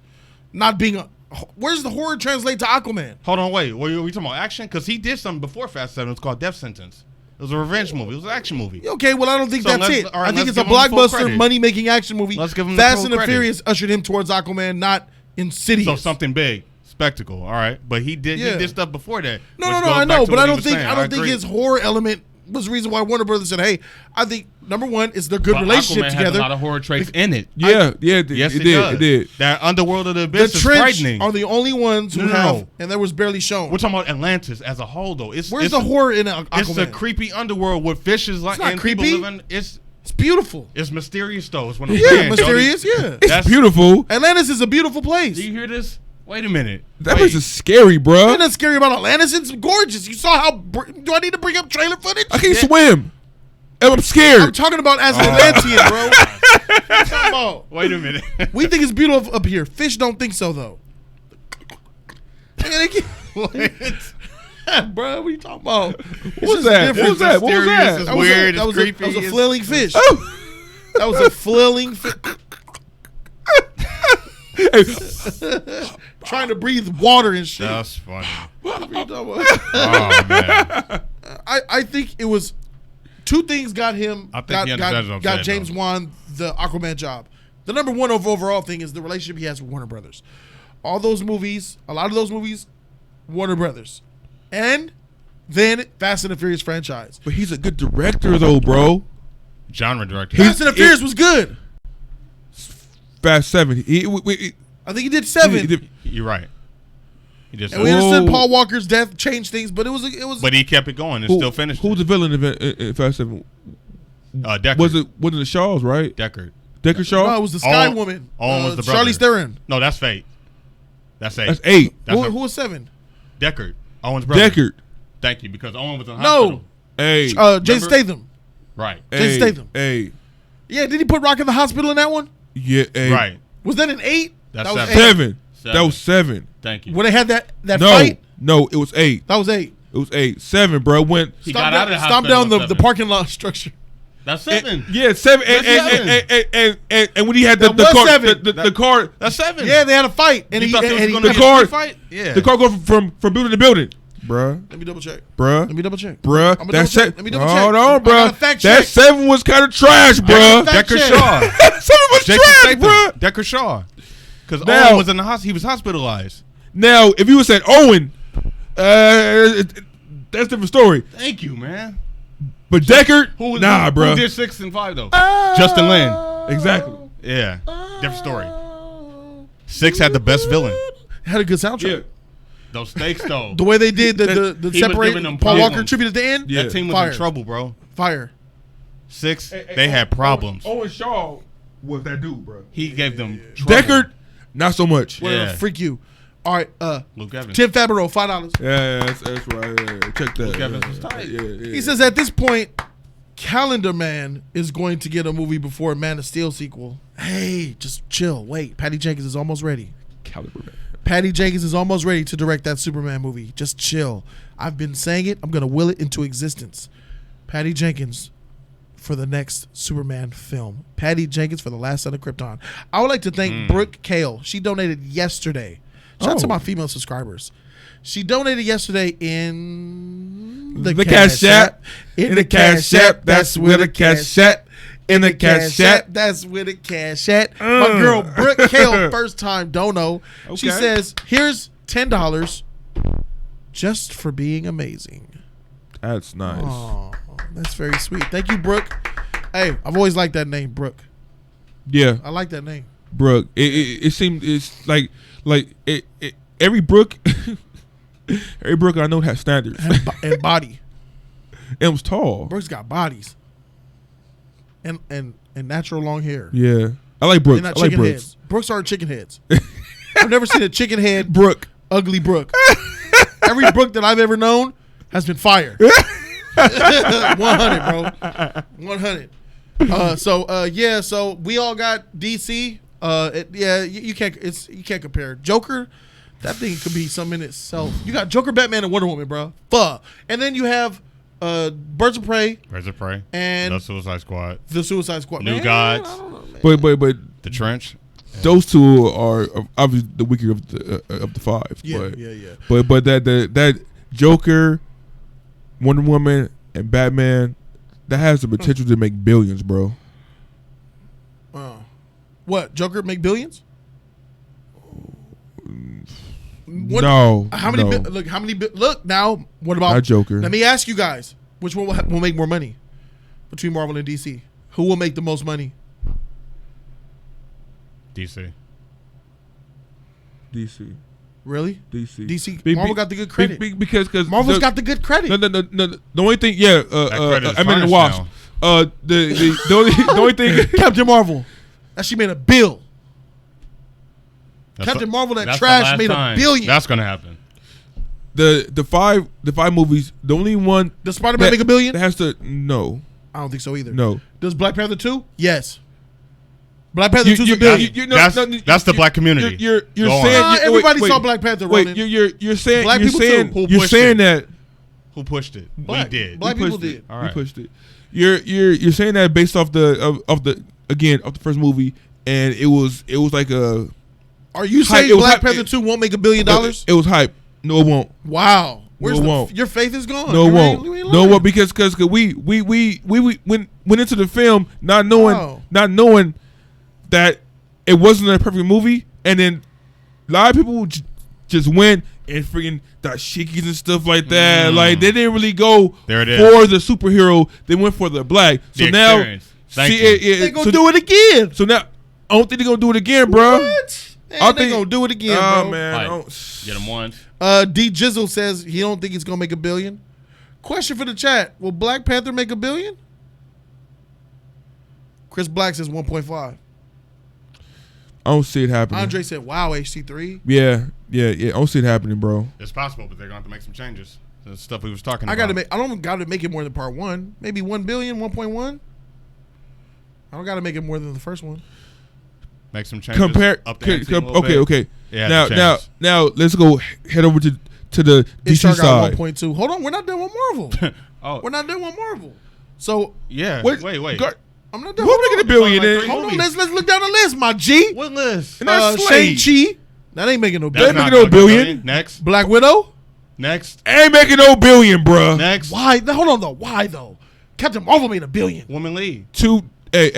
not being a. Where's the horror translate to Aquaman? Hold on, wait. Were we talking about action? Because he did something before Fast 7. It's called Death Sentence. It was a revenge movie. It was an action movie. Okay, well I don't think that's it. Right, I think it's a blockbuster, money-making action movie. Let's give him Fast the and the Furious ushered him towards Aquaman, not Insidious. So something big, spectacle. All right, but he did stuff before that. No, I know, but I don't think his horror element was the reason why Warner Brothers said, "Hey, I think number one, it's their good relationship Aquaman together." Has a lot of horror traits in it. Yes, it did. That underworld of the abyss is Trench frightening. are the only ones who have, and that was barely shown. We're talking about Atlantis as a whole, though. Where's the horror in Aquaman? It's a creepy underworld with fishes like not and creepy. people living. It's beautiful. It's mysterious, though. It's one of the mysterious. Jody. Yeah, it's beautiful. Atlantis is a beautiful place. Do you hear this? Wait a minute. That place is scary, bro. Ain't nothing scary about Atlantis. It's gorgeous. You saw how? Do I need to bring up trailer footage? I can't swim. I'm scared. I'm talking about as an Atlantean, bro. What you talking about? Wait a minute. We think it's beautiful up here. Fish don't think so, though. What? Bro, what are you talking about? What was that? What was that? It's weird. It's creepy. That was a flailing fish. That was a flailing fish. Trying to breathe water and shit. That's funny. Oh, man. I think it was two things got him. Got James Wan the Aquaman job. The number one overall thing is the relationship he has with Warner Brothers. All those movies, a lot of those movies, Warner Brothers, and then Fast and the Furious franchise. But he's a good director, though, bro. Genre director. Fast and the Furious was good. Fast 7. I think he did 7. You're right. He did. And we understood Paul Walker's death changed things, but it was. But he kept it going and still finished. Who's the villain in Fast 7? Deckard. Wasn't the Shaws, right? Deckard No, Shaw. it was the Sky Woman. Owen was the brother. Charlize Theron. No, That's Fate. That's 8. That's 8. Who was 7? Deckard. Owen's brother. Deckard. Thank you, because Owen was in the hospital. Hey. Jason Statham. Right. Jason Statham. Hey. Yeah, did he put Rock in the hospital in that one? Yeah. Hey. Right. Was that an 8? That's was 7. That was 7. Thank you. When they had that fight? No, it was 8. That was 8. It was 8. 7, bro. When he got out of the hospital. Stomp down the parking lot structure. That's 7. Yeah, 7. And when he had the car. That's 7. Yeah, they had a fight. And the car go from building to building. Bruh. Let me double check. Bruh. That's it. Let me double check. Hold on, bruh. That 7 was kind of trash, bruh. Deckard Shaw. 7 was trash, bruh. Deckard Shaw. Because Owen was in the hospital. He was hospitalized. Now, if you would said Owen, that's a different story. Thank you, man. But Deckard, nah, bro. Who did 6 and 5 though? Justin Lin. Exactly. Yeah, different story. 6 had the best villain. Had a good soundtrack. Yeah. Those stakes though. The way they did the He was separate giving them Paul Walker problems. tribute at the end. Yeah. That team was Fire. in trouble, bro. Fire. 6, they had problems. Owen Shaw was that dude, bro. He gave them trouble. Deckard, not so much. Yeah. Whatever, freak you. All right, Luke Evans. Tim Fabro, $5. Yeah, that's right. Yeah, check that. Luke Evans was tight. Yeah. He says at this point, Calendar Man is going to get a movie before Man of Steel sequel. Hey, just chill. Wait, Patty Jenkins is almost ready. Caliber Man. Patty Jenkins is almost ready to direct that Superman movie. Just chill. I've been saying it. I'm going to will it into existence. Patty Jenkins for the next Superman film. Patty Jenkins for The Last Son of Krypton. I would like to thank Brooke Kale. She donated yesterday. Shout out to my female subscribers. She donated yesterday in the Cash App. In the Cash App. That's where the Cash App. In the Cash App. That's where the Cash App. My girl Brooke Kale, first time dono. She Okay. says, here's $10 just for being amazing. That's nice. Oh, that's very sweet. Thank you, Brooke. Hey, I've always liked that name, Brooke. Yeah, I like that name. Brooke. It seemed it's like every Brooke, every Brooke I know has standards. And body. It was tall. Brooke's got bodies. And natural long hair. Yeah, I like Brooke. They're not I like chicken Brooks. heads. Brooks aren't chicken heads. I've never seen a chicken head Brooke. ugly Brooke. Every Brooke that I've ever known has been fire. 100, bro. 100. So we all got DC. You can't compare. Joker, that thing could be something in itself. You got Joker, Batman, and Wonder Woman, bro. Fuck. And then you have Birds of Prey Birds of Prey. and The Suicide Squad. the Suicide Squad. New Man, Gods. I don't know, man. But The Trench. those two are obviously the weaker of the five. Yeah. But that Joker, Wonder Woman, and Batman, that has the potential to make billions, bro. What? Joker make billions? What, No. How many? no. Look, how many? Look now. What about Not Joker. Let me ask you guys: which one will make more money between Marvel and DC? Who will make the most money? DC. DC. Really? DC. DC. Marvel got the good credit. Because Marvel's got the good credit. No. The only thing, yeah. credit is I mean the tarnished Wasp. now. The only thing. Captain Marvel. That she made a bill. That's Captain Marvel, that that's the trash last made time. $1 billion. That's gonna happen. The five movies. The only one. Does Spider-Man make $1 billion? That has to no. I don't think so either. No. Does Black Panther 2? Yes. Black Panther 2's $1 billion. That's the black community. You're Go on. saying Everybody wait, saw Black Panther. Wait, Ronan. you're saying Black you're people saying too. you're saying that Who pushed it? Black- We did. black we people pushed it. did. All We right. pushed it. You're saying that based off of the first movie, and it was like a. Are you Hype. saying It was Black hype. Panther 2 won't make $1 billion? It was hype. No, it won't. Wow. Where's No, it won't. your faith is gone. No, it You won't. ain't No, lying. what? Because we went into the film not knowing Wow. that it wasn't a perfect movie, and then a lot of people just went and freaking dashikis and stuff like that. Like they didn't really go There it is. for the superhero. They went for the black. So The now, experience. Thank you. They gonna do it again. So now, I don't think they're gonna do it again, bro. What? I Man, they think- gonna do it again, Oh bro. man, I Hype. don't- Get them once. D Jizzle says he don't think it's gonna make $1 billion. Question for the chat: will Black Panther make $1 billion? Chris Black says 1.5. I don't see it happening. Andre said, "Wow, HC3." Yeah. I don't see it happening, bro. It's possible, but they're going to have to make some changes. The stuff we was talking I about. don't gotta make it more than part 1. Maybe 1 billion, 1.1. I don't gotta make it more than the first one. Make some changes. Compare. Up the ante a little Okay. bit. Yeah, Now let's go head over to the It DC got side. 1.2. Hold on, we're not done with Marvel. Oh, We're not done with Marvel. So yeah. Wait. Wait. Gar- I'm not done. Who's Hold making on. $1 billion? Like Then? three Hold on, movies. let's look down the list, my G. What list? And that's Slate. Shang-Chi. That ain't making no That's They billion. making not no gonna go billion. Next. Black Widow. Next. Ain't making no $1 billion, bruh. Next. Why? Hold on though. Why though? Captain Marvel made $1 billion. Woman lead. Hey,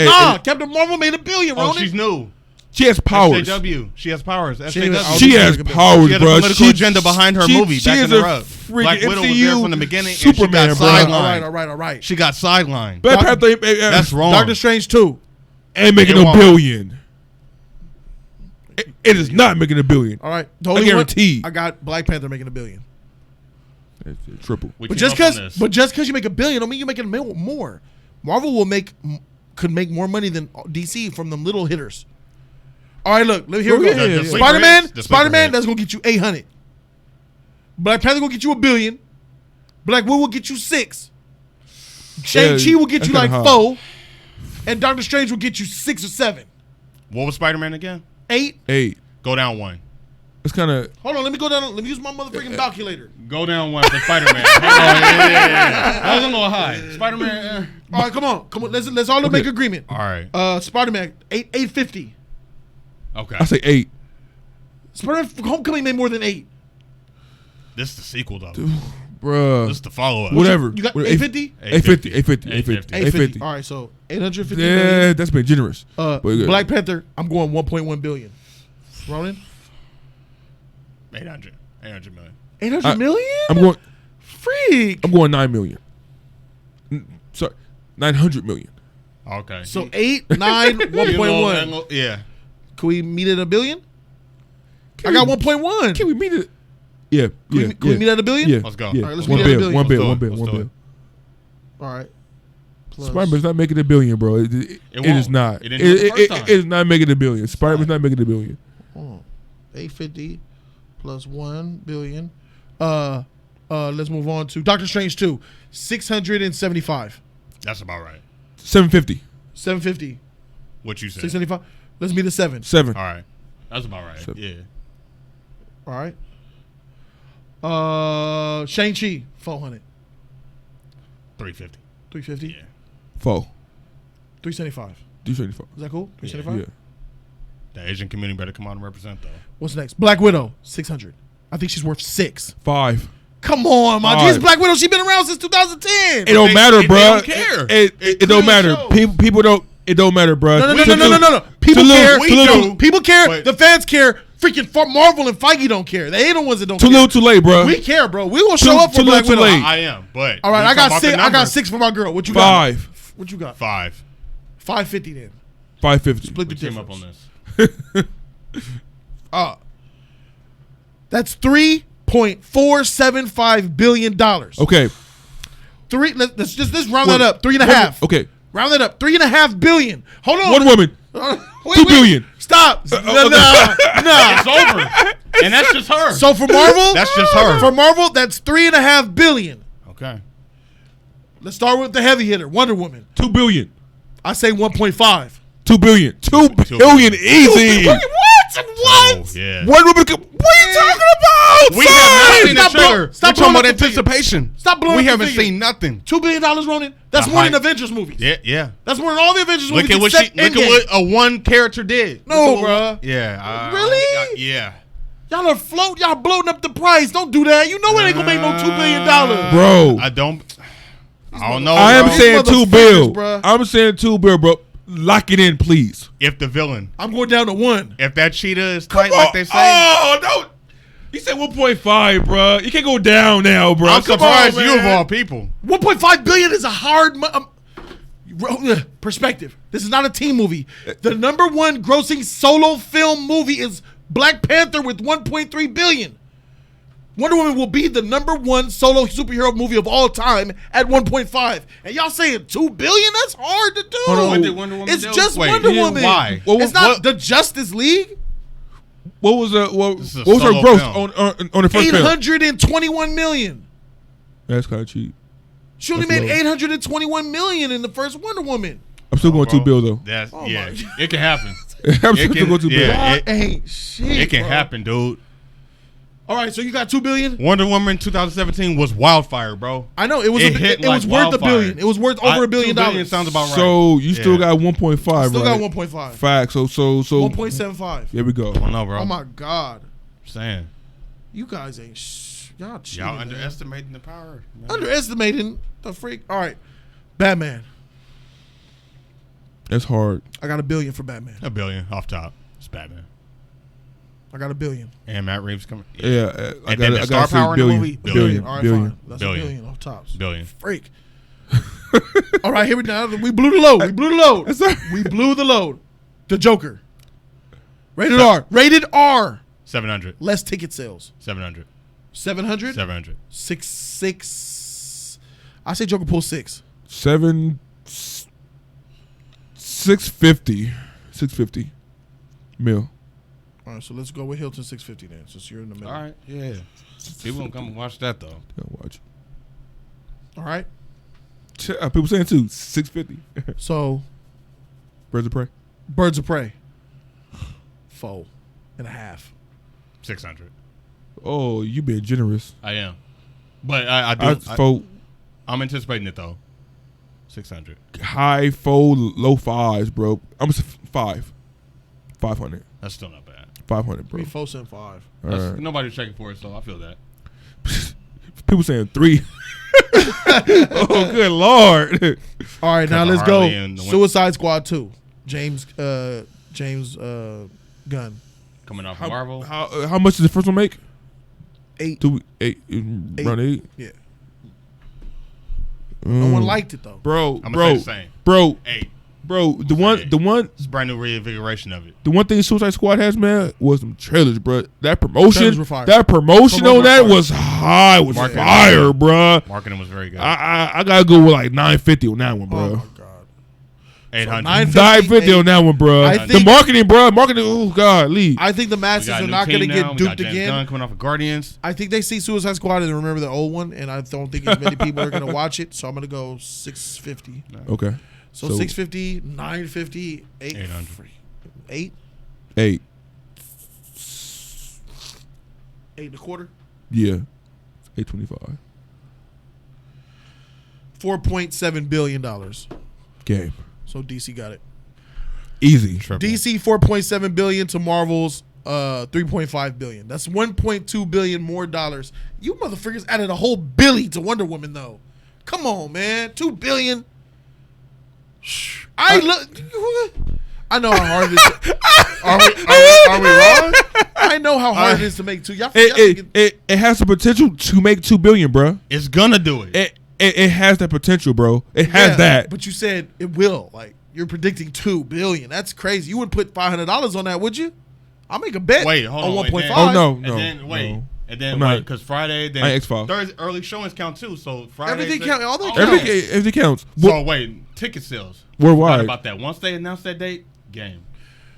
Captain Marvel made $1 billion. Oh, Ronan. she's new. she has powers. SJW. She has powers. SJW. She has powers, She had a bruh. political agenda behind her movie, She backing is her a up. freaking Black Widow was MCU there from the beginning, Superman, and she bro. got all sidelined. right. She got sidelined. Black Panther That's wrong. Doctor Strange 2. ain't making It no won't. $1 billion. It is not making $1 billion. All right. I guarantee. I got Black Panther making $1 billion. It's triple. But just because you make $1 billion don't mean you're making more. Marvel could make more money than DC from them little hitters. All right, look. Here we go. Spider-Man, that's going to get you 800. Black Panther going to get you $1 billion. Black Widow will get you 6. Shang-Chi will get you like 4. And Doctor Strange will get you 6 or 7. What was Spider-Man again? 8. Go down 1. It's kind of. Hold on, let me go down. Let me use my motherfucking calculator. Go down 1 for Spider-Man. I was a little high. Spider-Man. All right, come on. Let's all make agreement. All right. Spider-Man 850. Okay. I say 8. Spider-Man Homecoming made more than 8. This is the sequel though. Bruh. This is the follow-up. Whatever. You got 850? 850. All right, so 850 million. million. That's been generous. Black Panther, I'm going 1.1 billion. Ronan? 800 million. 800 million? I'm going. Freak. I'm going 9 million. Sorry, 900 million. Okay. So 8, 9, 1.1. Yeah. Can we meet at $1 billion? I got 1.1. Can we meet it? Yeah. Can we meet at $1 billion? Yeah. Let's go. Yeah. All right, let's $1 meet at $1 billion. $1 billion. All right. Plus. Spider-Man's not making $1 billion, bro. It is not. It is not making $1 billion. Spider-Man's not making $1 billion. 850 plus 1 billion. Let's move on to Doctor Strange 2. 675. That's about right. 750. 750. What you said? 675. Let's meet at 7. 7. All right. That's about right. 7. Yeah. All right. Shang-Chi 400. 350. 350. Yeah. 4. 375. 375. Is that cool? 375. Yeah. The Asian community better come out and represent though. What's next? Black Widow 600. I think she's worth 6. 5. Come on, my G's. Black Widow. She's been around since 2010. It don't matter, bro. They don't care. It don't matter. People don't. It don't matter, bro. No. People care. People care. But the fans care. Freaking Marvel and Feige don't care. They ain't the ones that don't care. Too little, too late, bro. We care, bro. We will show up for Black Widow. I am, but all right. I got 6. I got 6 for my girl. What you got? 5. What you got? 5. 550 then. 550. Split the we came difference. up on this. That's $3.475 billion. Okay. Let's round that up. 3.5. Okay. Round that up. $3.5 billion. Hold on. One woman. $2 billion. Stop. Nah. It's over. And that's just her. So for Marvel, that's just her. For Marvel, that's $3.5 billion. Okay. Let's start with the heavy hitter, Wonder Woman. $2 billion. I say 1.5. $2 billion. $2 billion easy. What? Oh, yeah. What are you talking about? We have not seen the trailer. Stop talking about the anticipation. Stop blowing We up haven't the figure. seen nothing. $2 billion, Ronan. That's more than Avengers movies. Yeah. That's more than all the Avengers movies. Look at what a one character did. No, bro. Yeah. Really? Yeah. Y'all are y'all bloating up the price. Don't do that. You know it ain't gonna make no $2 billion. Bro. I don't know. I am saying $2 billion. Bro. I'm saying $2 billion, bro. Lock it in, please. If the villain. I'm going down to 1. If that cheetah is tight like they say. Oh, no. You said 1.5, bro. You can't go down now, bro. I'm surprised you of all people. 1.5 billion is a hard perspective. This is not a team movie. The number 1 grossing solo film movie is Black Panther with 1.3 billion. Wonder Woman will be the number 1 solo superhero movie of all time at 1.5. And y'all saying $2 billion? That's hard to do. What did Wonder Woman it's do? just Wonder Woman. Why? It's not the Justice League. What was her gross on the first film? 821 million. That's kind of cheap. She only made 821 million in the first Wonder Woman. I'm still going $2 billion though. It can happen. I'm still going $2 billion. It ain't shit. It can happen, dude. All right, so you got $2 billion. Wonder Woman 2017 was wildfire, bro. I know it was. It was worth $1 billion. It was worth over $1 billion. $2 billion sounds about right. So you still got 1.5. Still right? got 1.5. Facts. So 1.75. Here we go. I know, bro. Oh my God. I'm saying. You guys ain't y'all cheating. Y'all underestimating the power. Man. Underestimating the freak. All right, Batman. That's hard. I got $1 billion for Batman. $1 billion off top. It's Batman. I got $1 billion. And Matt Reeves coming. Yeah. I got the star power in the movie. Billion. All right, billion. fine. That's $1 billion off tops. Billion. Freak. All right, here we go. We blew the load. We blew the load. We blew the load. The Joker. Rated R. Rated R. 700. Less ticket sales. 700. 700. 700. 6. I say Joker pull 6. 650. 650 mil. All right, so let's go with Hilton 650 then, since you're in the middle. All right. Yeah. People gonna come and watch that though. Don't watch. All right. People saying too 650. So Birds of Prey. Birds of Prey. 4.5. 600. Oh, you being generous. I am, but I do. I'm anticipating it though. 600. High 4, low 5s, bro. I'm 5. 500. That's still not bad. 500, bro. 4 cent 5. Right. Nobody's checking for it, so I feel that. People saying 3. Oh, good Lord. All right, now let's Harley go. Suicide Squad 2. James Gunn. Coming off Marvel. How much does the first one make? 8. Around 8? Yeah. No one liked it though. Bro, I'm gonna say the same. Bro, 8. Bro, the one It's a brand new reinvigoration of it. The one thing Suicide Squad has, man, was them trailers, bro. That promotion on that was high, was fire, bro. Marketing was very good. I gotta go with like 950 on that one, bro. Oh my god. 800. 950 on that one, bro. The marketing, bro. Marketing, oh god, leave. I think the masses are not gonna get duped again. Gunn coming off of Guardians. I think they see Suicide Squad and they remember the old one, and I don't think as many people are gonna watch it. So I'm gonna go 650. Okay. So 650, 950, 800. 8? 8. 8.25? Yeah. 825. $4.7 billion. Game. So DC got it. Easy. Triple. DC $4.7 billion to Marvel's $3.5 billion. That's $1.2 billion more dollars. You motherfuckers added a whole billy to Wonder Woman though. Come on, man. $2 billion. I know how hard it is. Are we wrong? I know how hard it is to make two. It has the potential to make $2 billion, bro. It's gonna do it. It has that potential, bro. It has that. But you said it will. Like you're predicting $2 billion. That's crazy. You wouldn't put $500 on that, would you? I'll make a bet. Wait, hold on. 1.5. Oh no. And then wait, because Friday, then X-Files. Thursday early showings count too. So Friday, Everything counts. All that counts. Everything counts. So wait, ticket sales worldwide. What about that? Once they announce that date, game.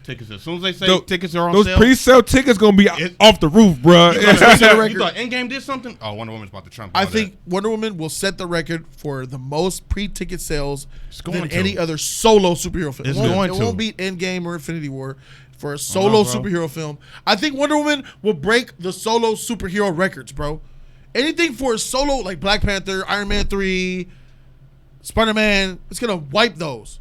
Tickets. As soon as they say tickets are on those sale, pre-sale tickets gonna be off the roof, bro. You thought Endgame did something? Oh, Wonder Woman's about to trump. I think Wonder Woman will set the record for the most pre-ticket sales than any other solo superhero film. It won't beat Endgame or Infinity War for a solo superhero film. I think Wonder Woman will break the solo superhero records, bro. Anything for a solo like Black Panther, Iron Man 3, Spider-Man, it's gonna wipe those.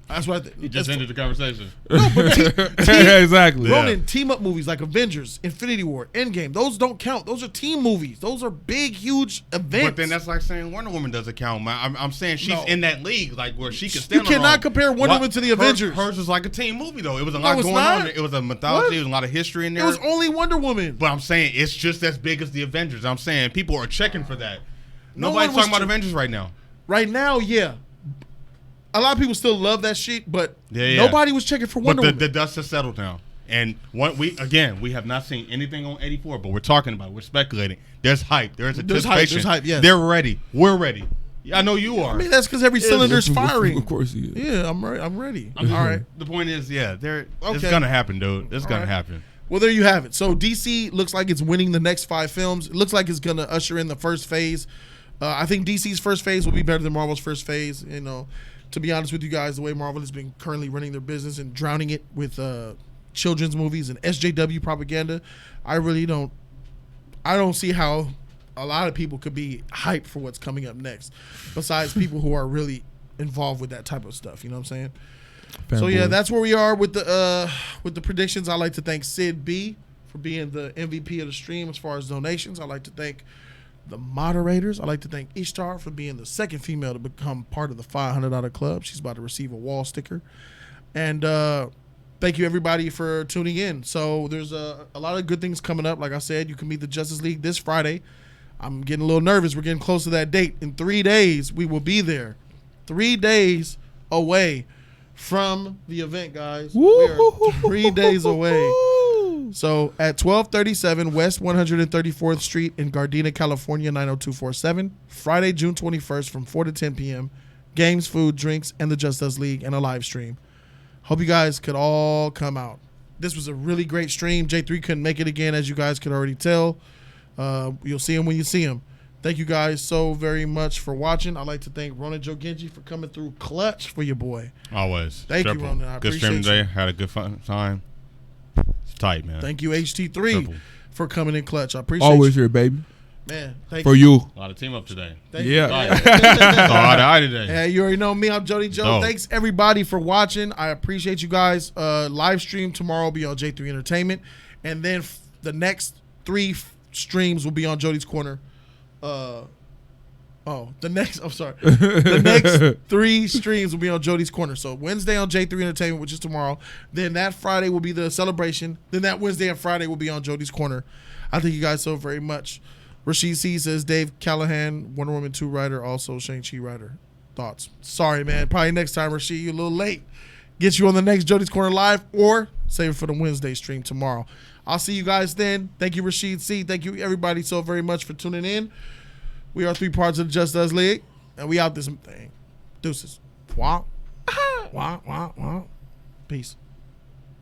That's what I think. He just ended the conversation. No, but exactly. Ronan, team up movies like Avengers, Infinity War, Endgame, those don't count. Those are team movies. Those are big, huge events. But then that's like saying Wonder Woman doesn't count, man. I'm saying she's in that league, like where she can stand on her own. You cannot compare Wonder Woman to the Avengers. Hers was like a team movie, though. It was a lot going on. It was a mythology. There was a lot of history in there. It was only Wonder Woman. But I'm saying it's just as big as the Avengers. I'm saying people are checking for that. Nobody's talking about Avengers right now. Right now, yeah. A lot of people still love that shit, but nobody was checking for Wonder Woman. The dust has settled down. And we have not seen anything on 84, but we're talking about it. We're speculating. There's hype. There's anticipation. There's hype, yes. They're ready. We're ready. I know you are. I mean, that's because every cylinder's firing. Of course he is. Yeah, I'm ready. All right. The point is, it's going to happen, dude. It's going to happen. Well, there you have it. So DC looks like it's winning the next 5 films. It looks like it's going to usher in the first phase. I think DC's first phase will be better than Marvel's first phase. You know, to be honest with you guys, the way Marvel has been currently running their business and drowning it with children's movies and SJW propaganda, I don't see how a lot of people could be hyped for what's coming up next, besides people who are really involved with that type of stuff. You know what I'm saying? So yeah, that's where we are with the predictions. I'd like to thank Sid B for being the MVP of the stream as far as donations. I'd like to thank the moderators. I'd like to thank Ishtar for being the second female to become part of the $500 club. She's about to receive a wall sticker. And thank you everybody for tuning in. So there's a lot of good things coming up. Like I said, you can meet the Justice League this Friday. I'm getting a little nervous. We're getting close to that date. In 3 days, we will be there. 3 days away from the event, guys. We are 3 days away. So at 1237 West 134th Street in Gardena, California, 90247. Friday, June 21st from 4 to 10 p.m. Games, food, drinks, and the Just Us League and a live stream. Hope you guys could all come out. This was a really great stream. J3 couldn't make it again, as you guys could already tell. You'll see him when you see him. Thank you guys so very much for watching. I'd like to thank Ronan Joe Genji for coming through clutch for your boy. Always. Thank you, Ronan. I good appreciate stream today. you. Had a good fun time. It's tight, man. Thank you, HT3, Triple. for coming in clutch. I appreciate Always you. here, baby. Man, thank For you. you. A lot of team up today. Thank Yeah. you. Eye today. Yeah, you already know me. I'm Jody Joe. Dope. Thanks, everybody, for watching. I appreciate you guys. Live stream tomorrow will be on J3 Entertainment. And then the next 3 streams will be on Jody's Corner. The next 3 streams will be on Jody's Corner. So Wednesday on J3 Entertainment, which is tomorrow. Then that Friday will be the celebration. Then that Wednesday and Friday will be on Jody's Corner. I thank you guys so very much. Rashid C says Dave Callahan, Wonder Woman 2 writer, also Shang-Chi writer. Thoughts? Sorry, man. Probably next time, Rashid. You're a little late. Get you on the next Jody's Corner Live or save it for the Wednesday stream tomorrow. I'll see you guys then. Thank you, Rashid C. Thank you, everybody, so very much for tuning in. We are 3 parts of the Just Us League, and we out this thing. Deuces. Wah. Wah, wah, wah. Peace.